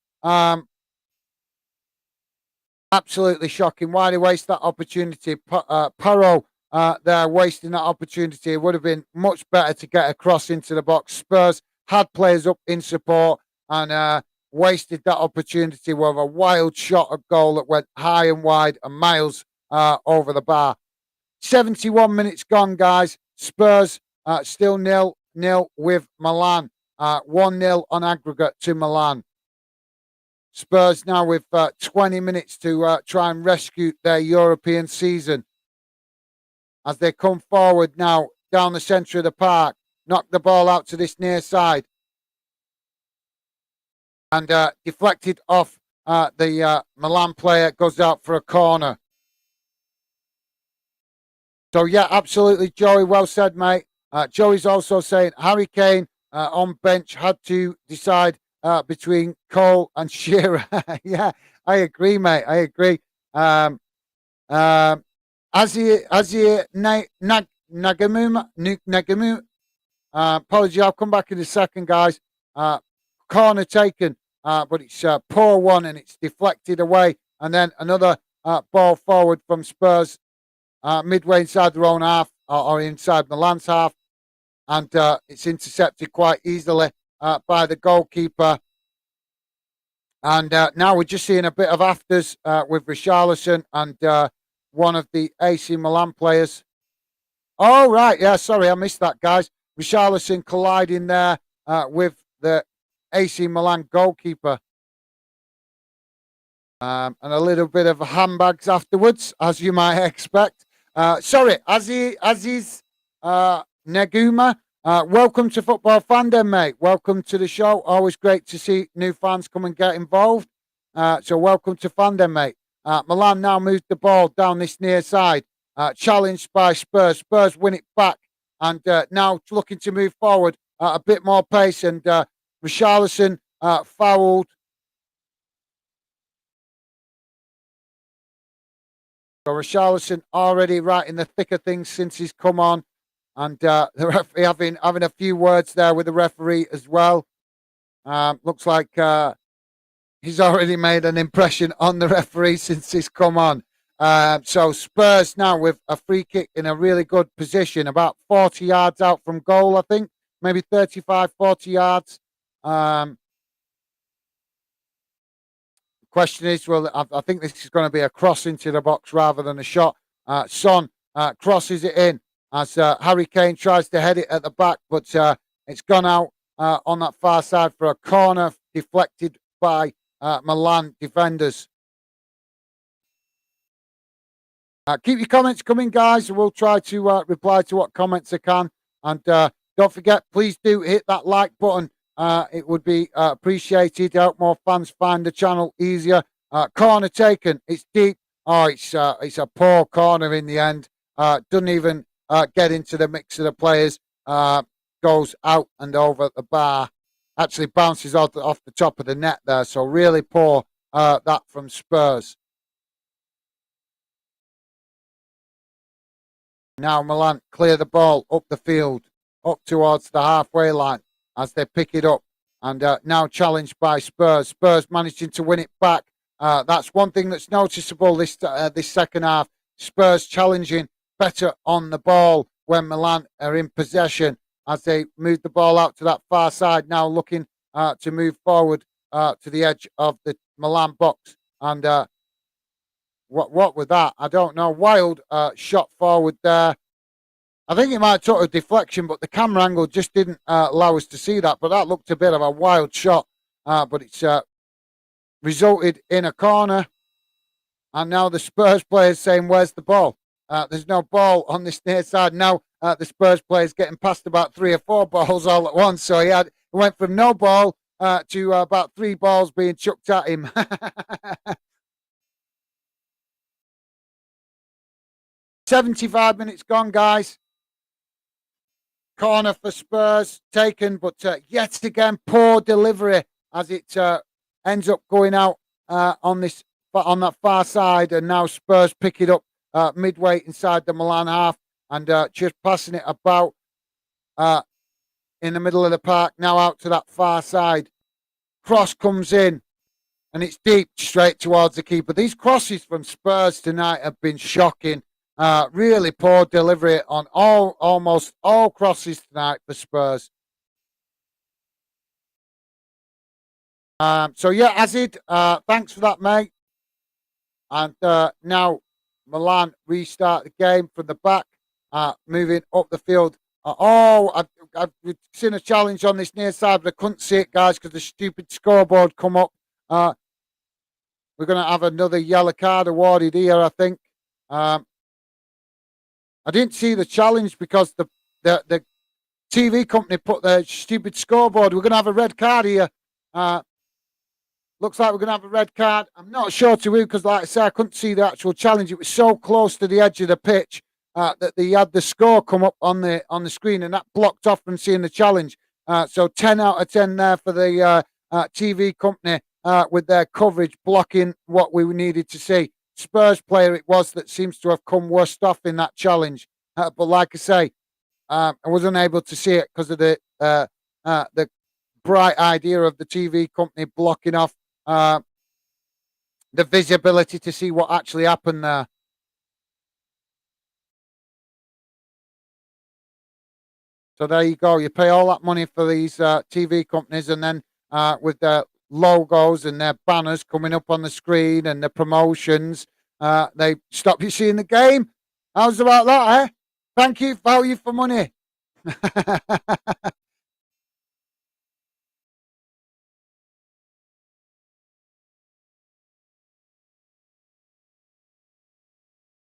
Absolutely shocking. Why they waste that opportunity? Paro there wasting that opportunity. It would have been much better to get across into the box. Spurs had players up in support and wasted that opportunity with a wild shot of goal that went high and wide and miles over the bar. 71 minutes gone, guys. Spurs still 0-0 with Milan. 1-0 on aggregate to Milan. Spurs now with 20 minutes to try and rescue their European season as they come forward now down the centre of the park. Knock the ball out to this near side and deflected off the Milan player, goes out for a corner. So, yeah, absolutely, Joey. Well said, mate. Joey's also saying Harry Kane on bench had to decide between Cole and Shearer. Yeah, I agree, mate. I agree. Nagamu. Apology, I'll come back in a second, guys. Corner taken, but it's a poor one and it's deflected away. And then another ball forward from Spurs. Midway inside their own half or inside Milan's half, and it's intercepted quite easily by the goalkeeper. And now we're just seeing a bit of afters with Richarlison and one of the AC Milan players. Oh, right. Yeah, sorry, I missed that, guys. Richarlison colliding there with the AC Milan goalkeeper. And a little bit of handbags afterwards, as you might expect. Sorry, Aziz Neguma. Welcome to Football Fandom, mate. Welcome to the show. Always great to see new fans come and get involved. So welcome to Fandom, mate. Milan now moves the ball down this near side. Challenged by Spurs. Spurs win it back. And now looking to move forward at a bit more pace. And Richarlison fouled. So Richarlison already right in the thick of things since he's come on. And the referee having a few words there with the referee as well. Looks like he's already made an impression on the referee since he's come on. So Spurs now with a free kick in a really good position, about 40 yards out from goal, I think, maybe 35, 40 yards. Question is, well, I think this is going to be a cross into the box rather than a shot. Son crosses it in as Harry Kane tries to head it at the back, but it's gone out on that far side for a corner deflected by Milan defenders. Keep your comments coming, guys. We'll try to reply to what comments I can. And don't forget, please do hit that like button. It would be appreciated to help more fans find the channel easier. Corner taken. It's deep. Oh, it's a poor corner in the end. Doesn't even get into the mix of the players. Goes out and over the bar. Actually bounces off the top of the net there. So really poor that from Spurs. Now Milan clear the ball up the field, up towards the halfway line as they pick it up. And now challenged by Spurs. Spurs managing to win it back. That's one thing that's noticeable this second half. Spurs challenging better on the ball when Milan are in possession as they move the ball out to that far side. Now looking to move forward to the edge of the Milan box. And what was that? I don't know. Wild shot forward there. I think it might have took a deflection, but the camera angle just didn't allow us to see that. But that looked a bit of a wild shot. But it's resulted in a corner. And now the Spurs players saying, where's the ball? There's no ball on this near side. Now the Spurs players getting past about 3 or 4 balls all at once. So he went from no ball to about 3 balls being chucked at him. 75 minutes gone, guys. Corner for Spurs taken, but yet again poor delivery as it ends up going out on that far side, and now Spurs pick it up midway inside the Milan half and just passing it about in the middle of the park. Now out to that far side, cross comes in. And it's deep straight towards the keeper. These crosses from Spurs tonight have been shocking. Really poor delivery on almost all crosses tonight for Spurs. So yeah, Azid, thanks for that, mate. And now Milan restart the game from the back, moving up the field. I've seen a challenge on this near side, but I couldn't see it, guys, because the stupid scoreboard come up. We're going to have another yellow card awarded here, I think. I didn't see the challenge because the TV company put their stupid scoreboard. We're going to have a red card here. Looks like we're going to have a red card. I'm not sure to who because, like I said, I couldn't see the actual challenge. It was so close to the edge of the pitch that they had the score come up on the screen, and that blocked off from seeing the challenge. So 10 out of 10 there for the TV company. With their coverage blocking what we needed to see. Spurs player it was that seems to have come worst off in that challenge. But like I say, I wasn't able to see it because of the bright idea of the TV company blocking off the visibility to see what actually happened there. So there you go. You pay all that money for these TV companies, and then with their logos and their banners coming up on the screen and the promotions, they stop you seeing the game. How's about that, eh? Thank you, value for money.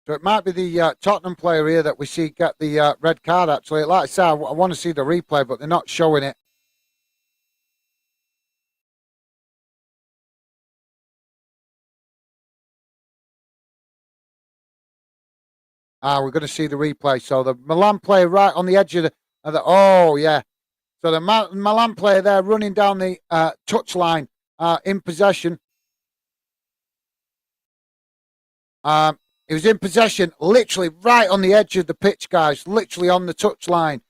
So it might be the Tottenham player here that we see get the red card, actually. Like I said, I want to see the replay, but they're not showing it. We're going to see the replay. So the Milan player right on the edge of the oh, yeah. So the Milan player there running down the touchline in possession. He was in possession, literally right on the edge of the pitch, guys, literally on the touchline,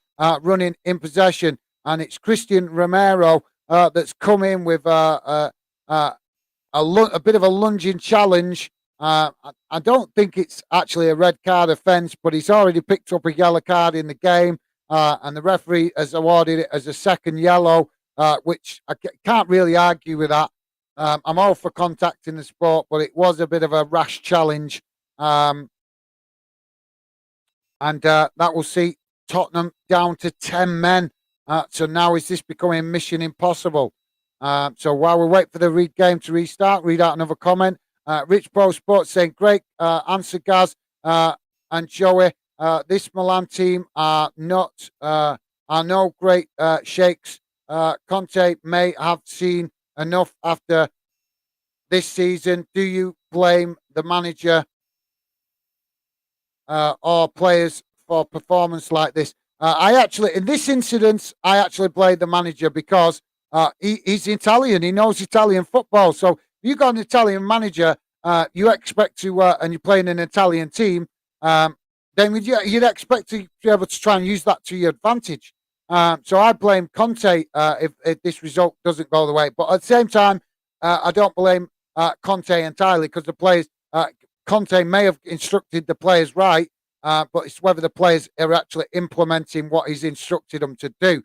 running in possession. And it's Christian Romero that's come in with a bit of a lunging challenge. I don't think it's actually a red card offence, but he's already picked up a yellow card in the game, and the referee has awarded it as a second yellow, which I can't really argue with that. I'm all for contact in the sport, but it was a bit of a rash challenge. And that will see Tottenham down to 10 men. So now is this becoming mission impossible? So while we wait for the game to restart, read out another comment. Rich Pro Sports saying, great answer, Gaz and Joey. This Milan team are no great shakes. Conte may have seen enough after this season. Do you blame the manager or players for performance like this? In this incident, I actually blame the manager because he's Italian. He knows Italian football. So if you got an Italian manager, you expect to, and you're playing an Italian team, then you'd expect to be able to try and use that to your advantage. So I blame Conte if this result doesn't go the way. But at the same time, I don't blame Conte entirely because the players, Conte may have instructed the players right, but it's whether the players are actually implementing what he's instructed them to do.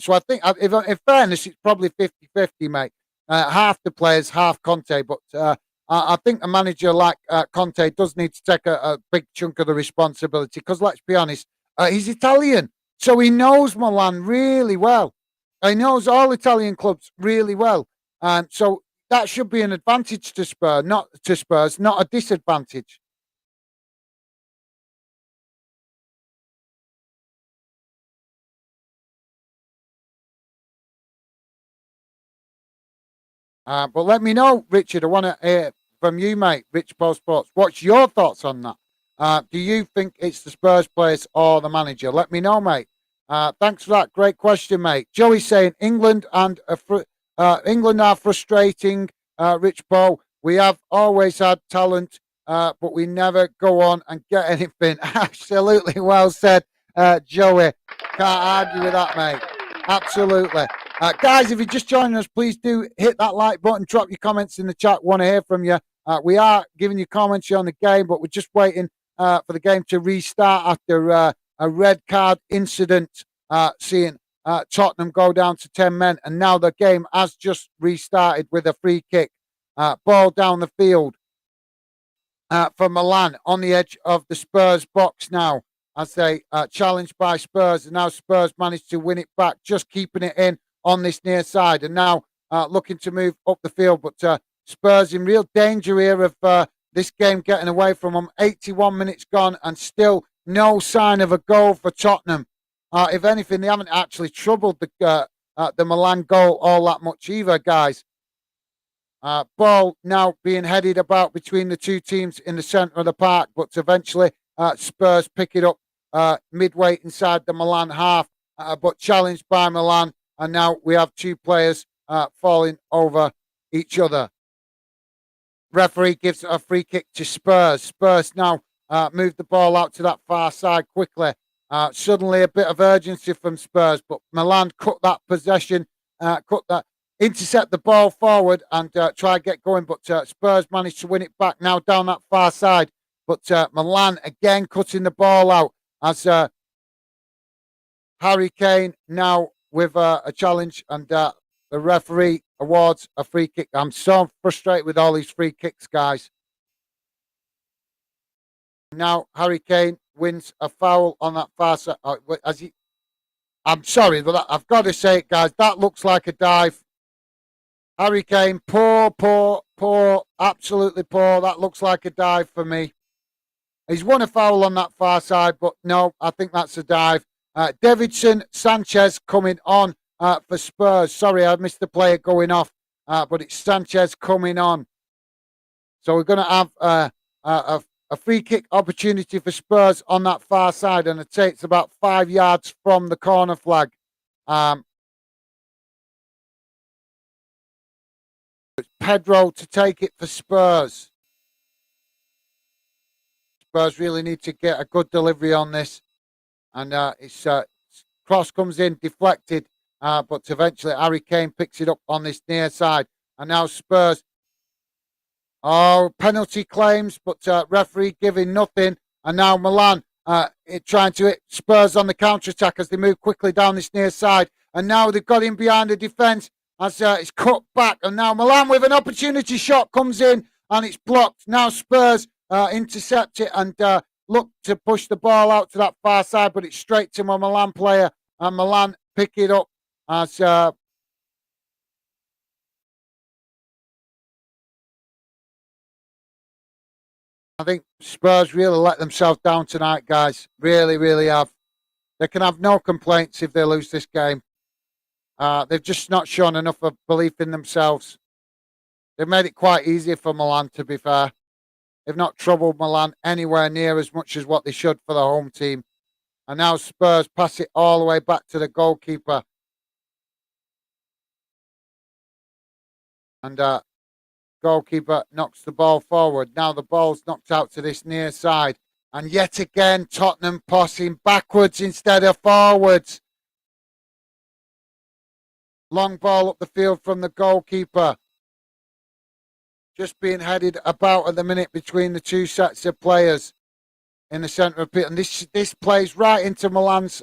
So I think, in fairness, it's probably 50-50, mate. Half the players, half Conte. But I think a manager like Conte does need to take a big chunk of the responsibility because, let's be honest, he's Italian. So he knows Milan really well. He knows all Italian clubs really well. So that should be an advantage to Spurs, not a disadvantage. But let me know, Richard. I want to hear from you, mate. Rich Post Sports. What's your thoughts on that? Do you think it's the Spurs players or the manager? Let me know, mate. Thanks for that. Great question, mate. Joey saying England England are frustrating. Rich Paul. We have always had talent, but we never go on and get anything. Absolutely well said, Joey. Can't argue with that, mate. Absolutely. Guys, if you're just joining us, please do hit that like button, drop your comments in the chat. Want to hear from you. We are giving you comments on the game, but we're just waiting for the game to restart after a red card incident, seeing Tottenham go down to 10 men. And now the game has just restarted with a free kick. Ball down the field for Milan on the edge of the Spurs box now. As they challenged by Spurs, and now Spurs managed to win it back, just keeping it in on this near side, and now looking to move up the field. But Spurs in real danger here of this game getting away from them. 81 minutes gone, and still no sign of a goal for Tottenham. If anything, they haven't actually troubled the Milan goal all that much either, guys. Ball now being headed about between the two teams in the centre of the park, but eventually Spurs pick it up midway inside the Milan half, but challenged by Milan, and now we have two players falling over each other. Referee gives a free kick to Spurs. Spurs now move the ball out to that far side quickly. Suddenly a bit of urgency from Spurs, but Milan cut that possession, intercept the ball forward and try to get going, but Spurs managed to win it back now down that far side. But Milan again cutting the ball out as Harry Kane now with a challenge, and the referee awards a free kick. I'm so frustrated with all these free kicks, guys. Now Harry Kane wins a foul on that far side. I'm sorry, but I've got to say it, guys. That looks like a dive. Harry Kane, poor, absolutely poor. That looks like a dive for me. He's won a foul on that far side, but no, I think that's a dive. Davidson Sanchez coming on for Spurs. Sorry, I missed the player going off, but it's Sanchez coming on. So we're going to have a free kick opportunity for Spurs on that far side, and it takes about 5 yards from the corner flag. Pedro to take it for Spurs. Spurs really need to get a good delivery on this. And it's cross comes in, deflected. But eventually Harry Kane picks it up on this near side. And now Spurs. Oh, penalty claims, but referee giving nothing. And now Milan trying to hit Spurs on the counter-attack as they move quickly down this near side. And now they've got him behind the defence as it's cut back. And now Milan with an opportunity shot comes in and it's blocked. Now Spurs intercept it and look to push the ball out to that far side, but it's straight to my Milan player. And Milan pick it up as... I think Spurs really let themselves down tonight, guys. Really, really have. They can have no complaints if they lose this game. They've just not shown enough of belief in themselves. They've made it quite easy for Milan, to be fair. They've not troubled Milan anywhere near as much as what they should for the home team. And now Spurs pass it all the way back to the goalkeeper. And goalkeeper knocks the ball forward. Now the ball's knocked out to this near side. And yet again, Tottenham passing backwards instead of forwards. Long ball up the field from the goalkeeper. Just being headed about at the minute between the two sets of players in the centre of the pitch. And this plays right into Milan's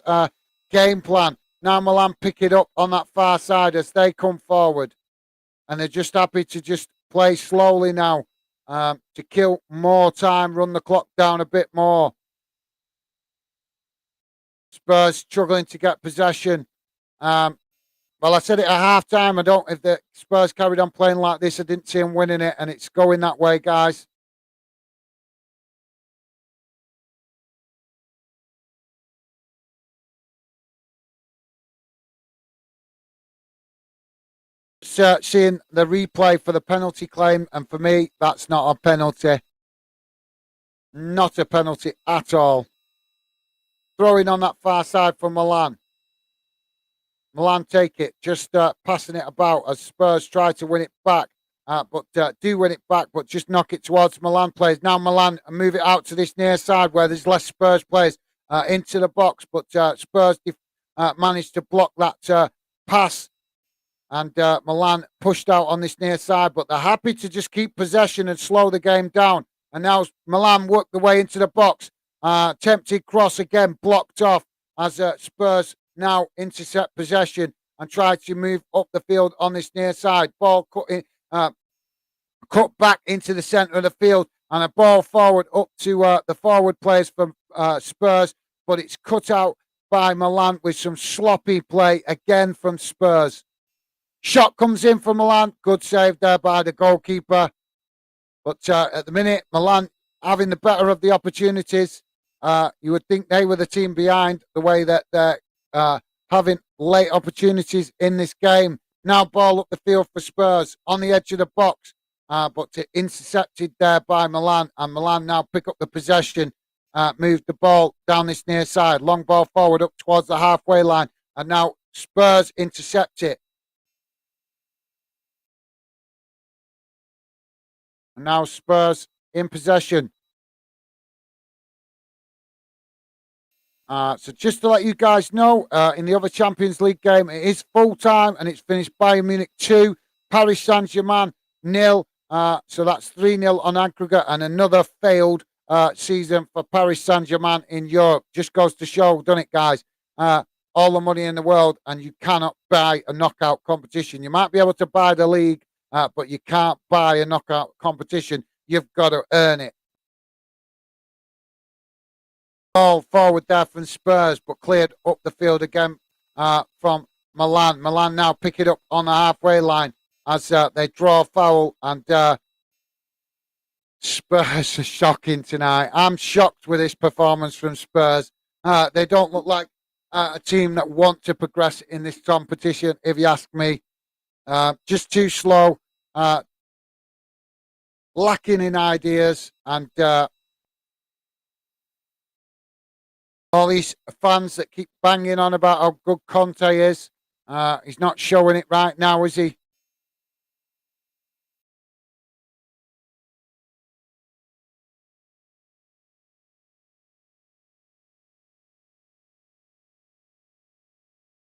game plan. Now Milan pick it up on that far side as they come forward. And they're just happy to just play slowly now to kill more time, run the clock down a bit more. Spurs struggling to get possession. Well, I said it at half-time. If the Spurs carried on playing like this, I didn't see them winning it, and it's going that way, guys. Seeing the replay for the penalty claim, and for me, that's not a penalty. Not a penalty at all. Throwing on that far side for Milan. Milan take it, just passing it about as Spurs try to win it back. But do win it back, but just knock it towards Milan players. Now Milan move it out to this near side where there's less Spurs players into the box. But Spurs managed to block that pass. And Milan pushed out on this near side. But they're happy to just keep possession and slow the game down. And now Milan work the way into the box. Tempted cross again, blocked off as Spurs now intercept possession and try to move up the field on this near side. Ball cut back into the centre of the field and a ball forward up to the forward players from Spurs, but it's cut out by Milan with some sloppy play again from Spurs. Shot comes in from Milan. Good save there by the goalkeeper. But at the minute, Milan having the better of the opportunities. You would think they were the team behind the way that they're having late opportunities in this game. Now ball up the field for Spurs on the edge of the box, but intercepted there by Milan. And Milan now pick up the possession, move the ball down this near side. Long ball forward up towards the halfway line. And now Spurs intercept it. And now Spurs in possession. So just to let you guys know, in the other Champions League game, it is full time and it's finished Bayern Munich 2, Paris Saint-Germain 0. So that's 3-0 on aggregate and another failed season for Paris Saint-Germain in Europe. Just goes to show, doesn't it, guys? All the money in the world and you cannot buy a knockout competition. You might be able to buy the league, but you can't buy a knockout competition. You've got to earn it. Ball forward there from Spurs, but cleared up the field again from Milan. Milan now pick it up on the halfway line as they draw foul, and Spurs are shocking tonight. I'm shocked with this performance from Spurs. They don't look like a team that want to progress in this competition, if you ask me. Just too slow, lacking in ideas, and all these fans that keep banging on about how good Conte is. He's not showing it right now, is he?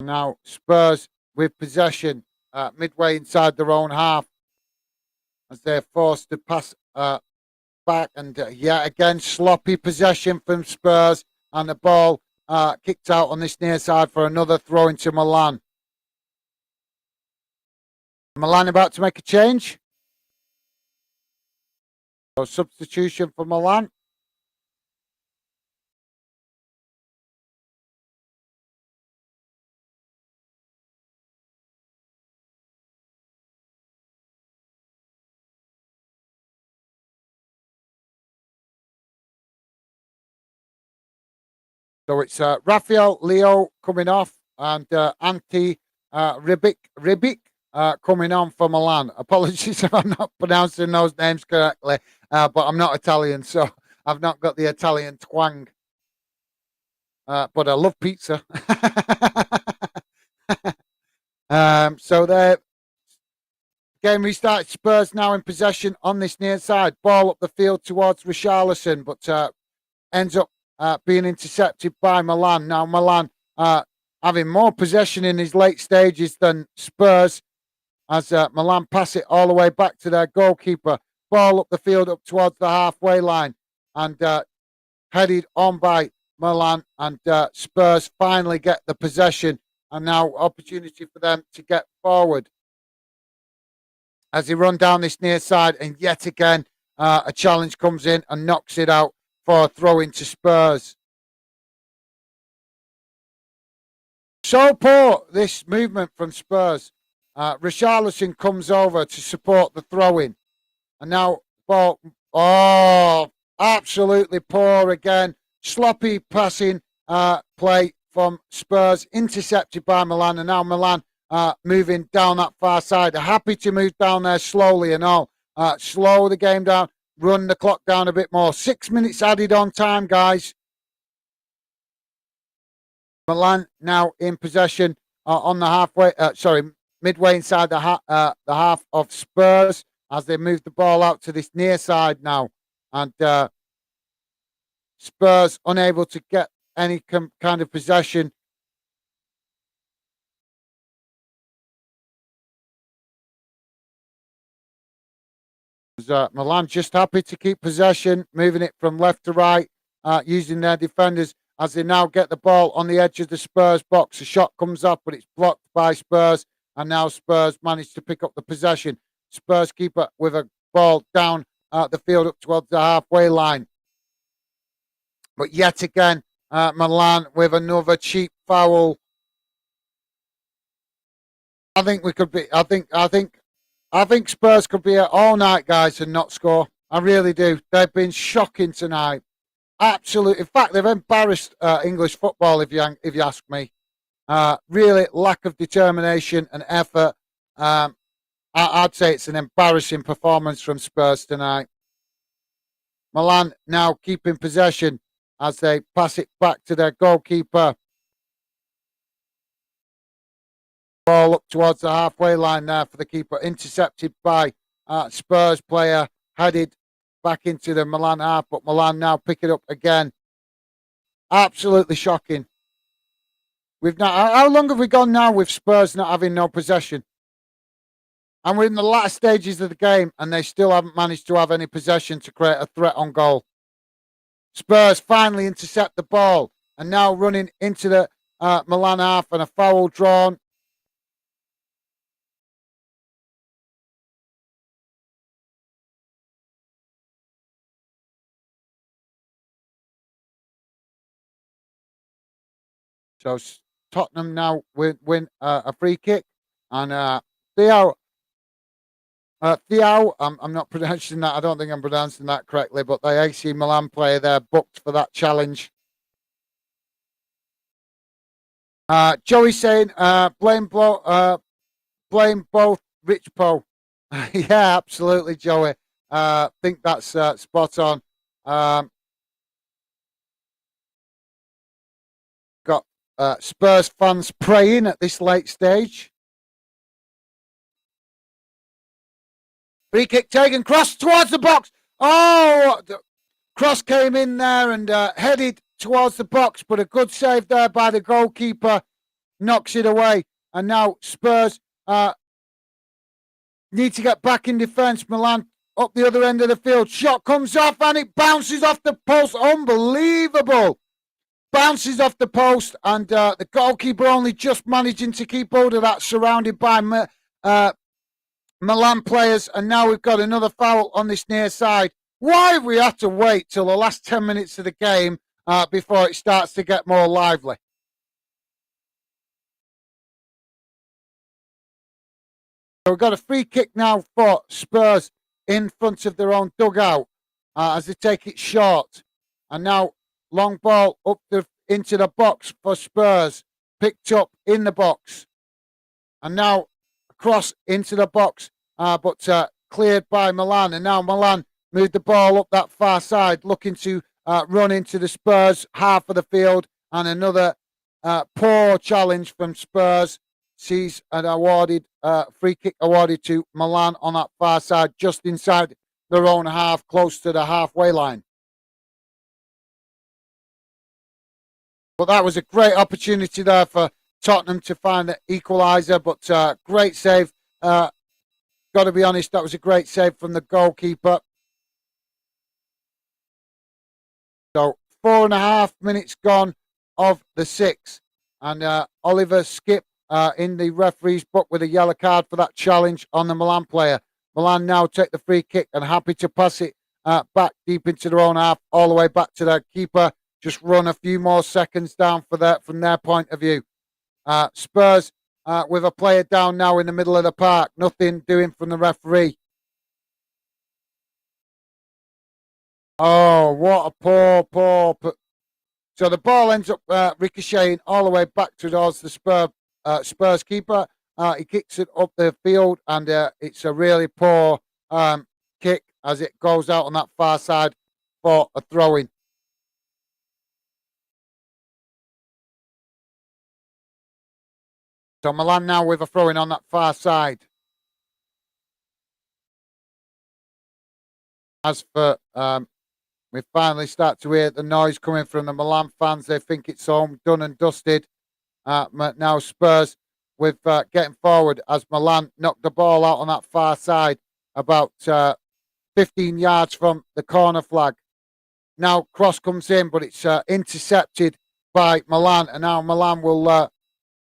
now Spurs with possession midway inside their own half as they're forced to pass back. And yet again, sloppy possession from Spurs. And the ball kicked out on this near side for another throw into Milan. Milan about to make a change. So substitution for Milan. So it's Rafael Leo coming off and Ante Ribic coming on for Milan. Apologies if I'm not pronouncing those names correctly, but I'm not Italian, so I've not got the Italian twang. But I love pizza. So the game restarted. Spurs now in possession on this near side. Ball up the field towards Richarlison, but ends up being intercepted by Milan. Now Milan having more possession in his late stages than Spurs as Milan pass it all the way back to their goalkeeper. Ball up the field up towards the halfway line and headed on by Milan, and Spurs finally get the possession, and now opportunity for them to get forward as they run down this near side, and yet again a challenge comes in and knocks it out for a throw into Spurs. So poor, this movement from Spurs. Richarlison comes over to support the throw-in. And now, ball, absolutely poor again. Sloppy passing play from Spurs, intercepted by Milan. And now Milan moving down that far side. They're happy to move down there slowly and all. Slow the game down, run the clock down a bit more. 6 minutes added on time, guys. Milan now in possession on the halfway, midway inside the half of Spurs as they move the ball out to this near side now. And Spurs unable to get any kind of possession. Milan just happy to keep possession, moving it from left to right, using their defenders as they now get the ball on the edge of the Spurs box. A shot comes up, but it's blocked by Spurs, and now Spurs manage to pick up the possession. Spurs keeper with a ball down the field up towards the halfway line. But yet again, Milan with another cheap foul. I think we could be. I think Spurs could be here all night, guys, and not score. I really do. They've been shocking tonight. Absolute. In fact, they've embarrassed English football, if you ask me. Really, lack of determination and effort. I'd say it's an embarrassing performance from Spurs tonight. Milan now keeping possession as they pass it back to their goalkeeper. Ball up towards the halfway line there for the keeper, intercepted by Spurs player, headed back into the Milan half, but Milan now pick it up again. Absolutely shocking. How long have we gone now with Spurs not having no possession? And we're in the latter stages of the game, and they still haven't managed to have any possession to create a threat on goal. Spurs finally intercept the ball, and now running into the Milan half, and a foul drawn. So Tottenham now win a free kick, and Theo, I'm not pronouncing that. I don't think I'm pronouncing that correctly, but the A.C.Milan player there booked for that challenge. Joey saying blame both Rich Poe. Yeah, absolutely, Joey. Think that's spot on. Got Spurs fans praying at this late stage. Free kick taken, cross towards the box. Oh, the cross came in there and headed towards the box, but a good save there by the goalkeeper. knocks it away. And now Spurs need to get back in defence. Milan up the other end of the field. Shot comes off and it bounces off the post. Unbelievable. Bounces off the post, and the goalkeeper only just managing to keep hold of that, surrounded by Milan players. And now we've got another foul on this near side. Why have we had to wait till the last 10 minutes of the game before it starts to get more lively? So we've got a free kick now for Spurs in front of their own dugout as they take it short. And now long ball up into the box for Spurs, picked up in the box. And now across into the box, but cleared by Milan. And now Milan moved the ball up that far side, looking to run into the Spurs half of the field. And another poor challenge from Spurs sees an awarded free kick awarded to Milan on that far side, just inside their own half, close to the halfway line. But that was a great opportunity there for Tottenham to find the equaliser, but great save. Got to be honest, that was a great save from the goalkeeper. So 4.5 minutes gone of the 6. And Oliver Skip in the referee's book with a yellow card for that challenge on the Milan player. Milan now take the free kick and happy to pass it back deep into their own half, all the way back to their keeper. Just run a few more seconds down for that from their point of view. Spurs with a player down now in the middle of the park. Nothing doing from the referee. Oh, what a poor. So the ball ends up ricocheting all the way back towards the Spurs keeper. He kicks it up the field, and it's a really poor kick as it goes out on that far side for a throw-in. So Milan now with a throw-in on that far side. As for, we finally start to hear the noise coming from the Milan fans. They think it's home, done and dusted. Now Spurs with getting forward as Milan knocked the ball out on that far side, about 15 yards from the corner flag. Now cross comes in, but it's intercepted by Milan, and now Milan will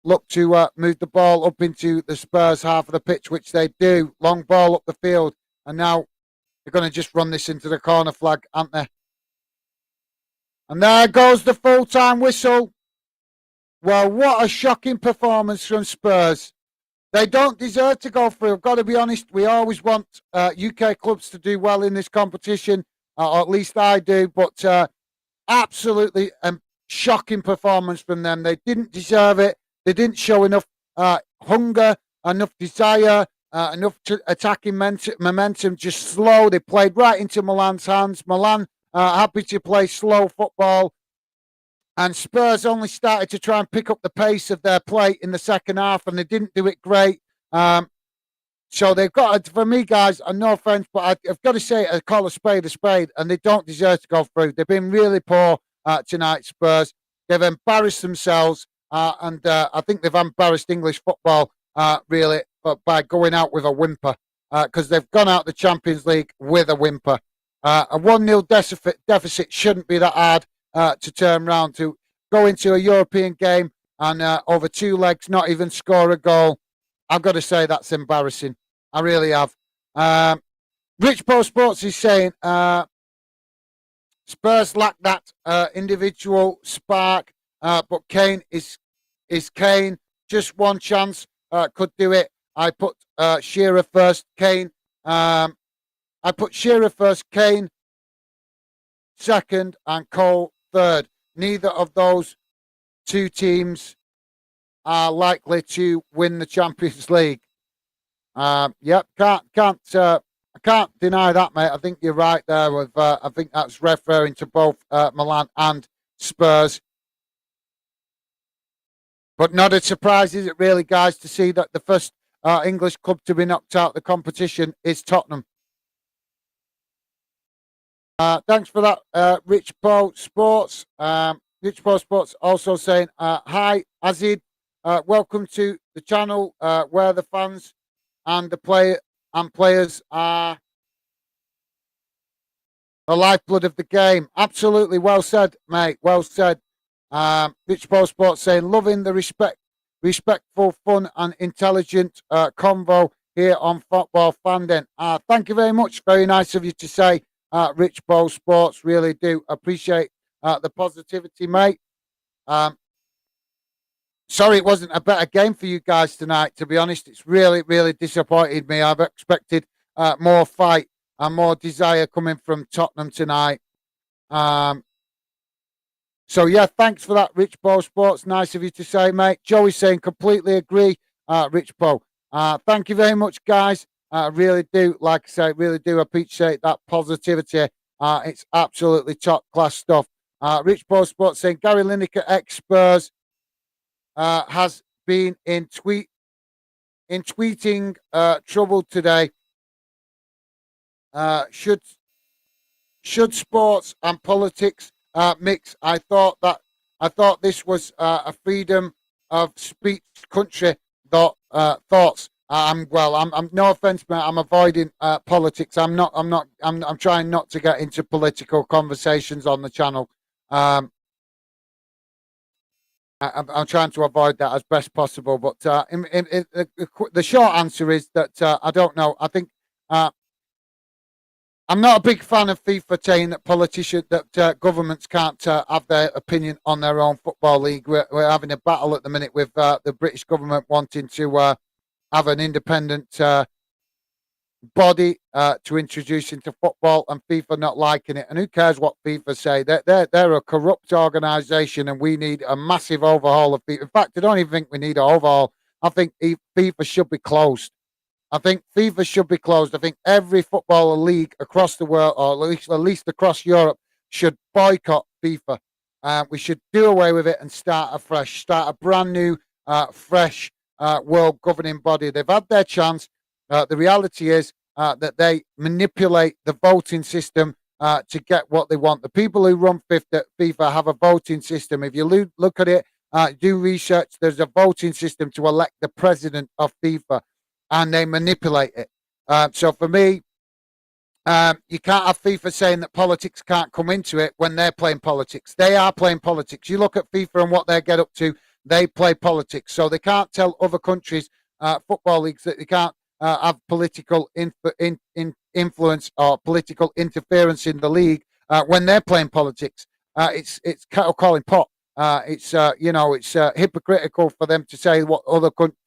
look to move the ball up into the Spurs half of the pitch, which they do. Long ball up the field, and now they're going to just run this into the corner flag, aren't they? And there goes the full-time whistle. Well, what a shocking performance from Spurs. They don't deserve to go through. I've got to be honest, we always want UK clubs to do well in this competition, or at least I do, but absolutely shocking performance from them. They didn't deserve it. They didn't show enough hunger, enough desire, enough attacking momentum, just slow. They played right into Milan's hands. Milan happy to play slow football. And Spurs only started to try and pick up the pace of their play in the second half, and they didn't do it great. So they've got, for me, guys, no offence, but I've got to say, I call a spade, and they don't deserve to go through. They've been really poor tonight, Spurs. They've embarrassed themselves, and I think they've embarrassed English football, really, but by going out with a whimper, because they've gone out the Champions League with a whimper. A 1-0 deficit shouldn't be that hard to turn around, to go into a European game and over 2 legs not even score a goal. I've got to say that's embarrassing. I really have. Rich Post Sports is saying Spurs lack that individual spark, but Kane is Kane. Just one chance, could do it. I put Shearer first, Kane. I put Shearer first, Kane second, and Cole third. Neither of those 2 teams are likely to win the Champions League. Yep, I can't deny that, mate. I think you're right there. With I think that's referring to both Milan and Spurs. But not a surprise, is it really, guys, to see that the first English club to be knocked out of the competition is Tottenham. Thanks for that, Rich Post Sports. Rich Post Sports also saying, hi, Azid. welcome to the channel where the fans and the players are the lifeblood of the game. Absolutely, well said, mate. Well said. Rich Paul Sports saying, loving the respectful, fun, and intelligent convo here on Football Fandom. Thank you very much. Very nice of you to say, Rich Paul Sports. Really do appreciate the positivity, mate. Sorry, it wasn't a better game for you guys tonight. To be honest, it's really disappointed me. I've expected more fight and more desire coming from Tottenham tonight. So yeah, thanks for that, Rich Bo Sports. Nice of you to say, mate. Joey's saying completely agree, Rich Bo. Thank you very much, guys. Really do, like I say, really do appreciate that positivity. It's absolutely top class stuff. Rich Bo Sports saying Gary Lineker ex Spurs has been in tweeting trouble today. Should sports and politics mix? I thought this was a freedom of speech country. Thoughts. I'm no offense, but I'm avoiding politics. I'm trying not to get into political conversations on the channel. I'm trying to avoid that as best possible. But the short answer is that I don't know. I think I'm not a big fan of FIFA saying that governments can't have their opinion on their own football league. We're having a battle at the minute with the British government wanting to have an independent body to introduce into football, and FIFA not liking it. And who cares what FIFA say? They're a corrupt organisation, and we need a massive overhaul of FIFA. In fact, I don't even think we need an overhaul. I think FIFA should be closed. I think FIFA should be closed. I think every football league across the world, or at least across Europe, should boycott FIFA. We should do away with it and start afresh, start a brand new, fresh world governing body. They've had their chance. The reality is that they manipulate the voting system to get what they want. The people who run FIFA have a voting system. If you look at it, do research, there's a voting system to elect the president of FIFA. And they manipulate it. So for me, you can't have FIFA saying that politics can't come into it when they're playing politics. They are playing politics. You look at FIFA and what they get up to, they play politics. So they can't tell other countries, football leagues, that they can't have political influence or political interference in the league when they're playing politics. It's kettle calling pot. It's hypocritical for them to say what other countries.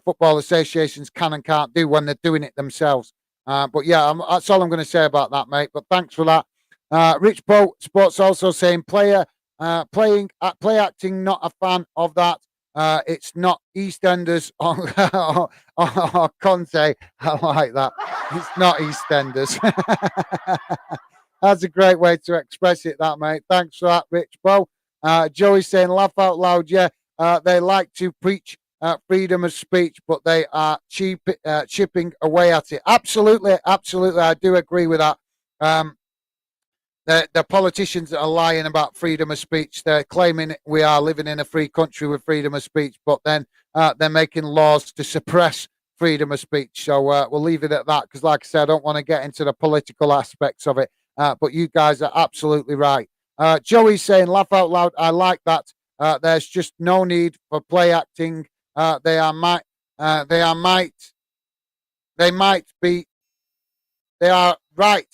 Football associations can and can't do when they're doing it themselves. But yeah, that's all I'm going to say about that, mate. But thanks for that. Rich Bo Sports also saying play acting, not a fan of that. It's not EastEnders or Conte. I like that. It's not EastEnders. That's a great way to express it, that, mate. Thanks for that, Rich Bo. Joey saying laugh out loud. Yeah, they like to preach freedom of speech, but they are chipping away at it. Absolutely, I do agree with that. The politicians are lying about freedom of speech. They're claiming we are living in a free country with freedom of speech, but then they're making laws to suppress freedom of speech. So we'll leave it at that, because like I said, I don't want to get into the political aspects of it, but you guys are absolutely right. Joey's saying laugh out loud. I like that. There's just no need for play acting. They are right.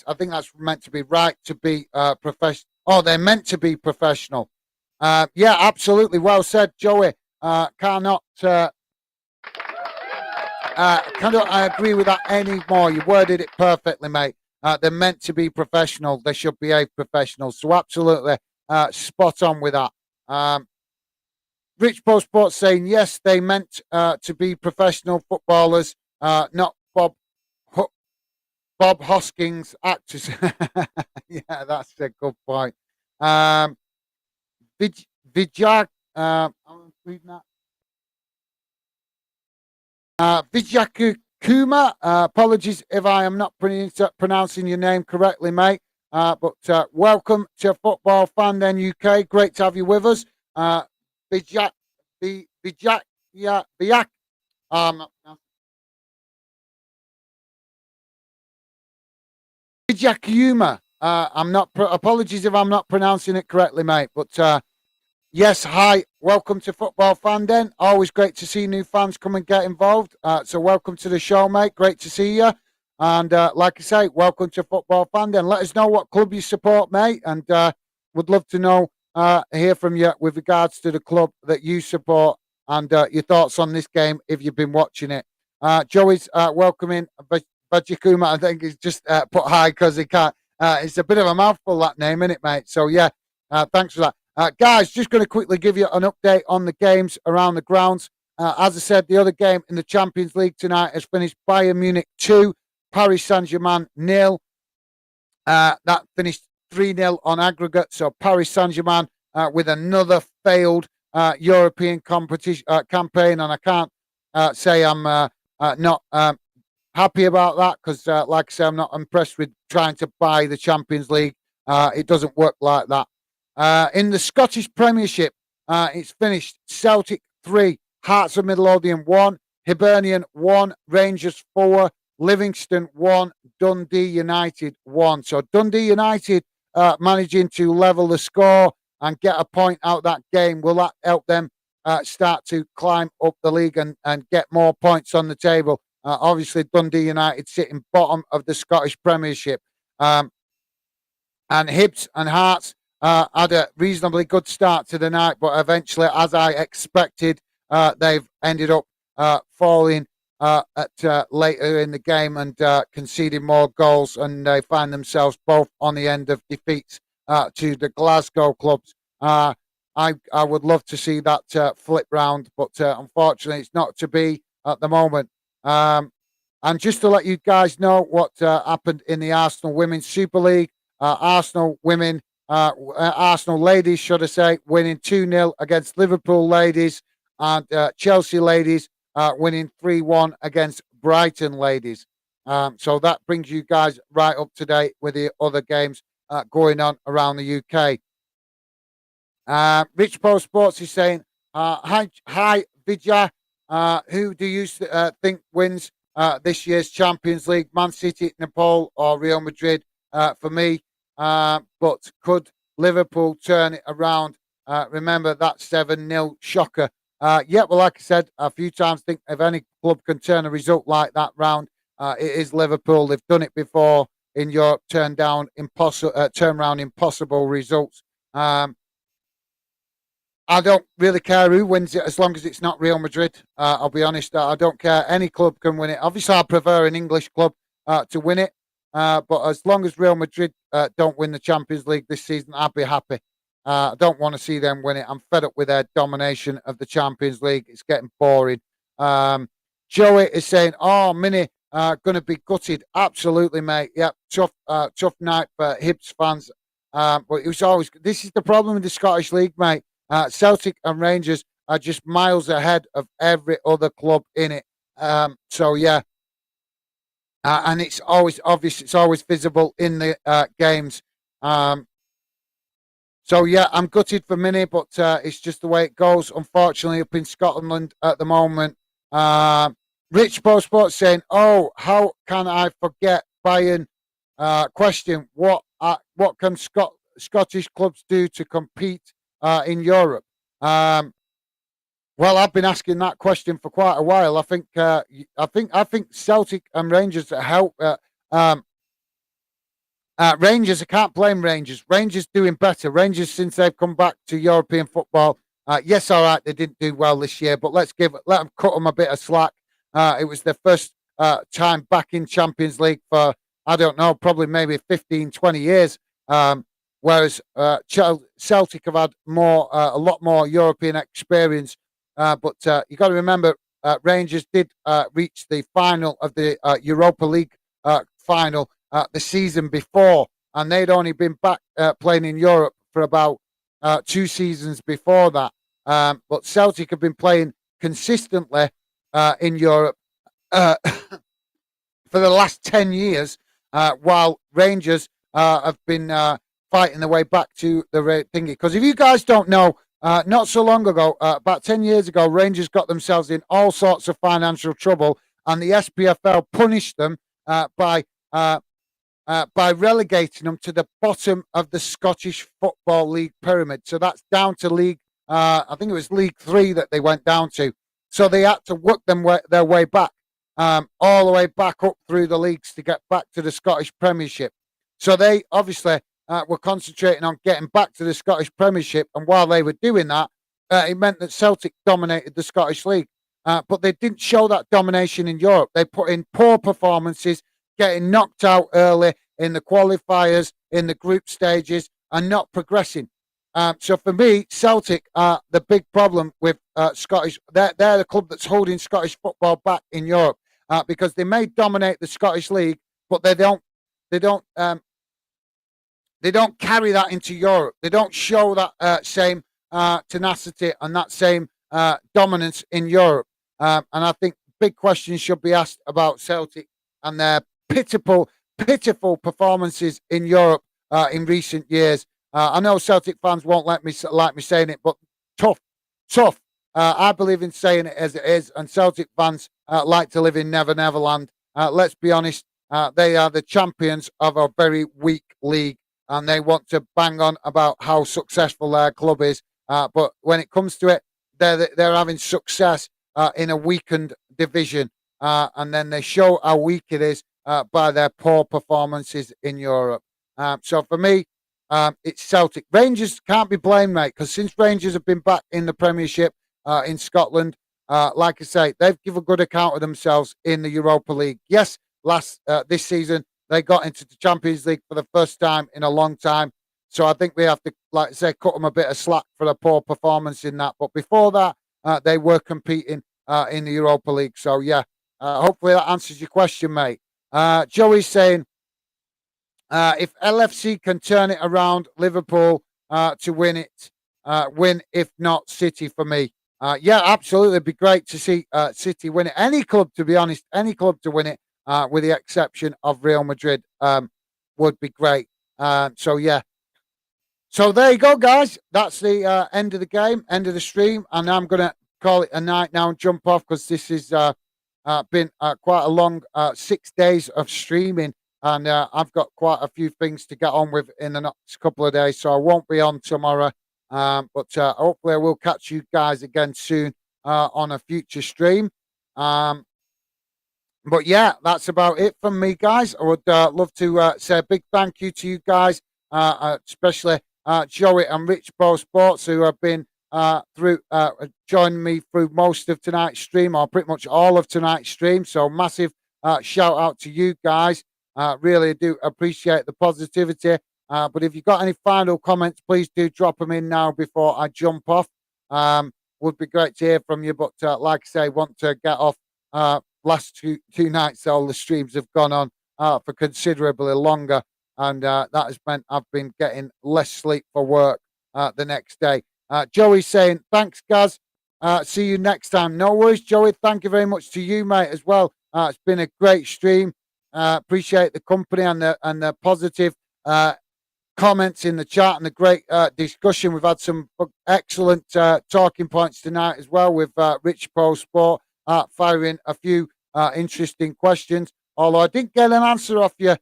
I think that's meant to be right to be professional. Oh, they're meant to be professional. Yeah, absolutely. Well said, Joey. Cannot I agree with that anymore. You worded it perfectly, mate. They're meant to be professional. They should behave professional. So absolutely spot on with that. Rich Post Sports saying, yes, they meant to be professional footballers, not Bob Hoskins actors. Yeah, that's a good point. Vijay, I'm reading that. Vijaku Kuma, apologies if I am not pronouncing your name correctly, mate. But welcome to Football Fandom UK. Great to have you with us. Vijak Biak. Um, Bijakuma. I'm not. Apologies if I'm not pronouncing it correctly, mate. But yes, hi. Welcome to Football Fan Den. Always great to see new fans come and get involved. So welcome to the show, mate. Great to see you. And like I say, welcome to Football Fan Den. Let us know what club you support, mate. And would love to know, hear from you with regards to the club that you support and your thoughts on this game if you've been watching it. Joey's welcoming Bajakuma. I think he's just put hi because he can't. It's a bit of a mouthful, that name, isn't it, mate? So, yeah, thanks for that. Guys, just going to quickly give you an update on the games around the grounds. As I said, the other game in the Champions League tonight has finished Bayern Munich 2, Paris Saint-Germain 0. That finished 3-0 on aggregate. So Paris Saint-Germain with another failed European competition campaign. And I can't say I'm not happy about that because, like I say, I'm not impressed with trying to buy the Champions League. It doesn't work like that. In the Scottish Premiership, it's finished Celtic 3, Hearts of Midlothian 1, Hibernian 1, Rangers 4, Livingston 1, Dundee United 1. So Dundee United managing to level the score and get a point out that game. Will that help them start to climb up the league and get more points on the table? Obviously, Dundee United sitting bottom of the Scottish Premiership. And Hibs and Hearts had a reasonably good start to the night, but eventually, as I expected, they've ended up falling at later in the game and conceding more goals, and they find themselves both on the end of defeats to the Glasgow clubs. I would love to see that flip round, but unfortunately, it's not to be at the moment. And just to let you guys know what happened in the Arsenal Women's Super League, Arsenal women, Arsenal ladies, should I say, winning 2-0 against Liverpool ladies, and Chelsea ladies winning 3-1 against Brighton ladies. So that brings you guys right up to date with the other games going on around the UK. Rich Post Sports is saying, hi, Vidya. Who do you think wins this year's Champions League? Man City, Napoli, or Real Madrid? For me, but could Liverpool turn it around? Remember that 7-0 shocker. Yeah, well, like I said a few times, think if any club can turn a result like that round, it is Liverpool. They've done it before in Europe, turn around impossible results. I don't really care who wins it as long as it's not Real Madrid. I'll be honest, I don't care. Any club can win it. Obviously, I prefer an English club to win it. But as long as Real Madrid don't win the Champions League this season, I'll be happy. I don't want to see them win it. I'm fed up with their domination of the Champions League. It's getting boring. Joey is saying, "Oh, Mini going to be gutted." Absolutely, mate. Yep, tough night for Hibs fans. But it was always. This is the problem with the Scottish League, mate. Celtic and Rangers are just miles ahead of every other club in it. So yeah. And it's always obvious, it's always visible in the games. So, yeah, I'm gutted for Mini, but it's just the way it goes, unfortunately, up in Scotland at the moment. Rich Post Sports saying, oh, how can I forget Bayern? Question, what can Scottish clubs do to compete in Europe? Well, I've been asking that question for quite a while. I think Celtic and Rangers help. Rangers, I can't blame Rangers. Rangers doing better. Rangers since they've come back to European football. Yes, all right, they didn't do well this year, but let them cut them a bit of slack. It was their first time back in Champions League for I don't know, probably maybe 15, 20 years. Whereas Celtic have had a lot more European experience. But you got to remember, Rangers did reach the final of the Europa League final the season before, and they'd only been back playing in Europe for about 2 seasons before that. But Celtic have been playing consistently in Europe for the last 10 years, while Rangers have been fighting their way back to the thingy. Because if you guys don't know, Not so long ago, about 10 years ago, Rangers got themselves in all sorts of financial trouble, and the SPFL punished them uh, by uh, by relegating them to the bottom of the Scottish Football League pyramid. So that's down to League, I think it was League Three that they went down to. So they had to work their way back, all the way back up through the leagues to get back to the Scottish Premiership. So they obviously were concentrating on getting back to the Scottish Premiership. And while they were doing that, it meant that Celtic dominated the Scottish League. But they didn't show that domination in Europe. They put in poor performances, getting knocked out early in the qualifiers, in the group stages, and not progressing. So for me, Celtic are the big problem with Scottish. They're the club that's holding Scottish football back in Europe because they may dominate the Scottish League, but they don't. They don't. They don't carry that into Europe. They don't show that same tenacity and that same dominance in Europe. And I think big questions should be asked about Celtic and their pitiful performances in Europe in recent years. I know Celtic fans won't let me like me saying it, but tough. I believe in saying it as it is, and Celtic fans like to live in Never Neverland. Let's be honest, they are the champions of a very weak league, and they want to bang on about how successful their club is. But when it comes to it, they're having success in a weakened division, and then they show how weak it is by their poor performances in Europe. So for me, it's Celtic. Rangers can't be blamed, mate, because since Rangers have been back in the Premiership in Scotland, like I say, they've given a good account of themselves in the Europa League. Yes, this season they got into the Champions League for the first time in a long time. So I think we have to, like I say, cut them a bit of slack for the poor performance in that. But before that, they were competing in the Europa League. So yeah, hopefully that answers your question, mate. Joey's saying, if LFC can turn it around, Liverpool to win it, win, if not City for me. Yeah, absolutely. It'd be great to see City win it. Any club, to be honest, any club to win it, with the exception of Real Madrid, would be great. So, yeah. So there you go, guys. That's the end of the game, end of the stream. And I'm going to call it a night now and jump off because this has been quite a long 6 days of streaming. And I've got quite a few things to get on with in the next couple of days. So I won't be on tomorrow. But hopefully I will catch you guys again soon on a future stream. But yeah, that's about it from me, guys. I would love to say a big thank you to you guys, especially Joey and Rich Bo Sports, who have been through joining me through most of tonight's stream, or pretty much all of tonight's stream. So massive shout out to you guys. Really do appreciate the positivity. But if you've got any final comments, please do drop them in now before I jump off. Would be great to hear from you. But like I say, want to get off. Last two nights, all the streams have gone on for considerably longer. And that has meant I've been getting less sleep for work the next day. Joey's saying, thanks, Gaz. See you next time. No worries, Joey. Thank you very much to you, mate, as well. It's been a great stream. Appreciate the company and the positive comments in the chat and the great discussion. We've had some excellent talking points tonight as well with Rich Pro Sport firing a few interesting questions. Although I didn't get an answer off you,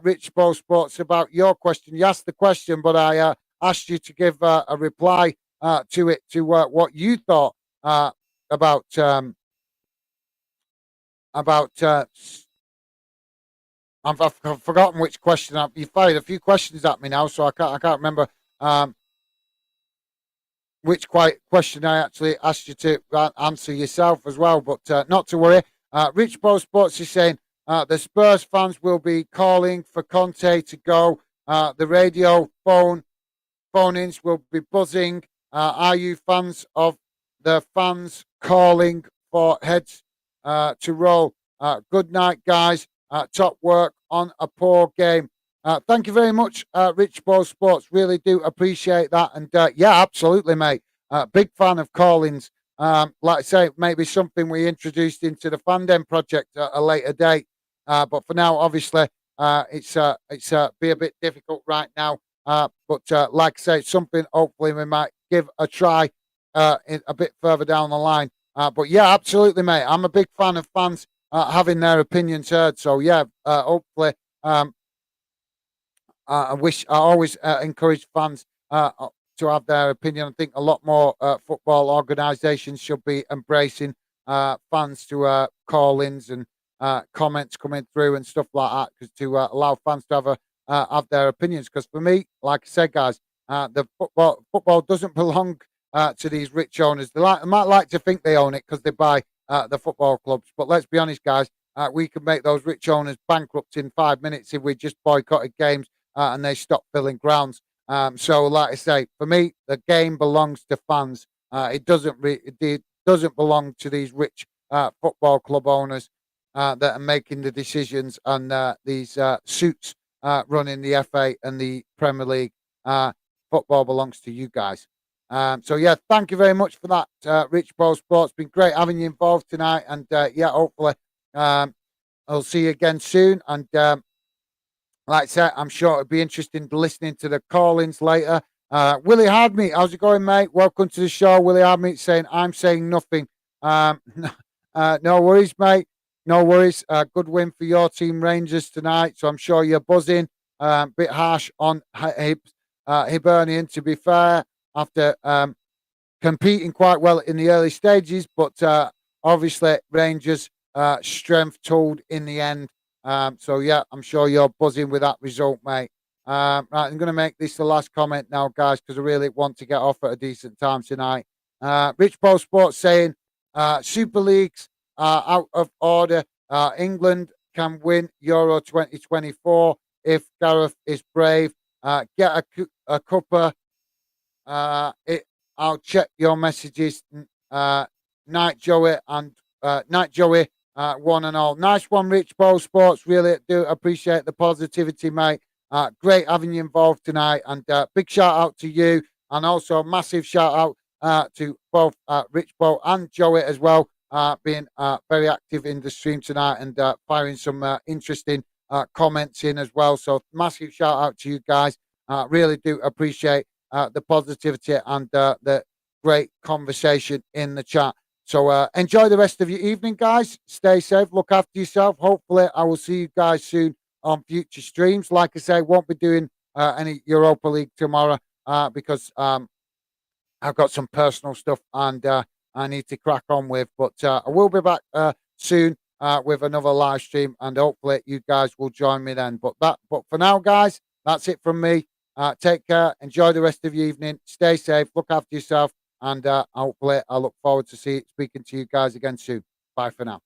Rich Pro Sports, about your question. You asked the question, but I asked you to give a reply to it, to what you thought about. I've forgotten which question. You fired a few questions at me now, so I can't remember which question I actually asked you to answer yourself as well. But not to worry. Rich Bo Sports is saying the Spurs fans will be calling for Conte to go. The radio phone-ins will be buzzing. Are you fans of the fans calling for heads to roll? Good night, guys. Top work on a poor game. Thank you very much, Rich Bo Sports. Really do appreciate that. And yeah, absolutely, mate. Big fan of call-ins. Like I say, maybe something we introduced into the Fandom project at a later date. But for now, obviously, it's be a bit difficult right now. But like I say, it's something hopefully we might give a try a bit further down the line. But yeah, absolutely, mate. I'm a big fan of fans having their opinions heard. So yeah, hopefully, um, I always encourage fans to have their opinion. I think a lot more football organisations should be embracing fans to call-ins and comments coming through and stuff like that, because to allow fans to have their opinions. Because for me, like I said, guys, the football doesn't belong to these rich owners. They might like to think they own it because they buy the football clubs, but let's be honest, guys. We could make those rich owners bankrupt in 5 minutes if we just boycotted games and they stop filling grounds. So, like I say, for me, the game belongs to fans. It doesn't belong to these rich football club owners that are making the decisions and these suits running the FA and the Premier League. Football belongs to you guys. So yeah, thank you very much for that, Rich Ball Sports. Been great having you involved tonight, and yeah, hopefully I'll see you again soon. And like I said, I'm sure it'll be interesting listening to the call-ins later. Willie Hardmeet, how's it going, mate? Welcome to the show. Willie Hardmeet saying, I'm saying nothing. No worries, mate. No worries. Good win for your team, Rangers, tonight. So I'm sure you're buzzing. Bit harsh on Hibernian, to be fair, after competing quite well in the early stages. But obviously, Rangers' strength told in the end. So yeah, I'm sure you're buzzing with that result, mate. Right, I'm going to make this the last comment now, guys, because I really want to get off at a decent time tonight. Rich Paul Sports saying Super Leagues are out of order. England can win Euro 2024 if Gareth is brave. Get a cuppa. I'll check your messages. Night Joey and Night Joey. One and all. Nice one, Rich Bowl Sports. Really do appreciate the positivity, mate. Great having you involved tonight. And big shout out to you. And also a massive shout out to both Rich Bowl and Joey as well, being very active in the stream tonight and firing some interesting comments in as well. So massive shout out to you guys. Really do appreciate the positivity and the great conversation in the chat. So enjoy the rest of your evening, guys. Stay safe. Look after yourself. Hopefully, I will see you guys soon on future streams. Like I say, won't be doing any Europa League tomorrow because I've got some personal stuff and I need to crack on with. But I will be back soon with another live stream, and hopefully you guys will join me then. But for now, guys, that's it from me. Take care. Enjoy the rest of your evening. Stay safe. Look after yourself. And hopefully, I look forward to speaking to you guys again soon. Bye for now.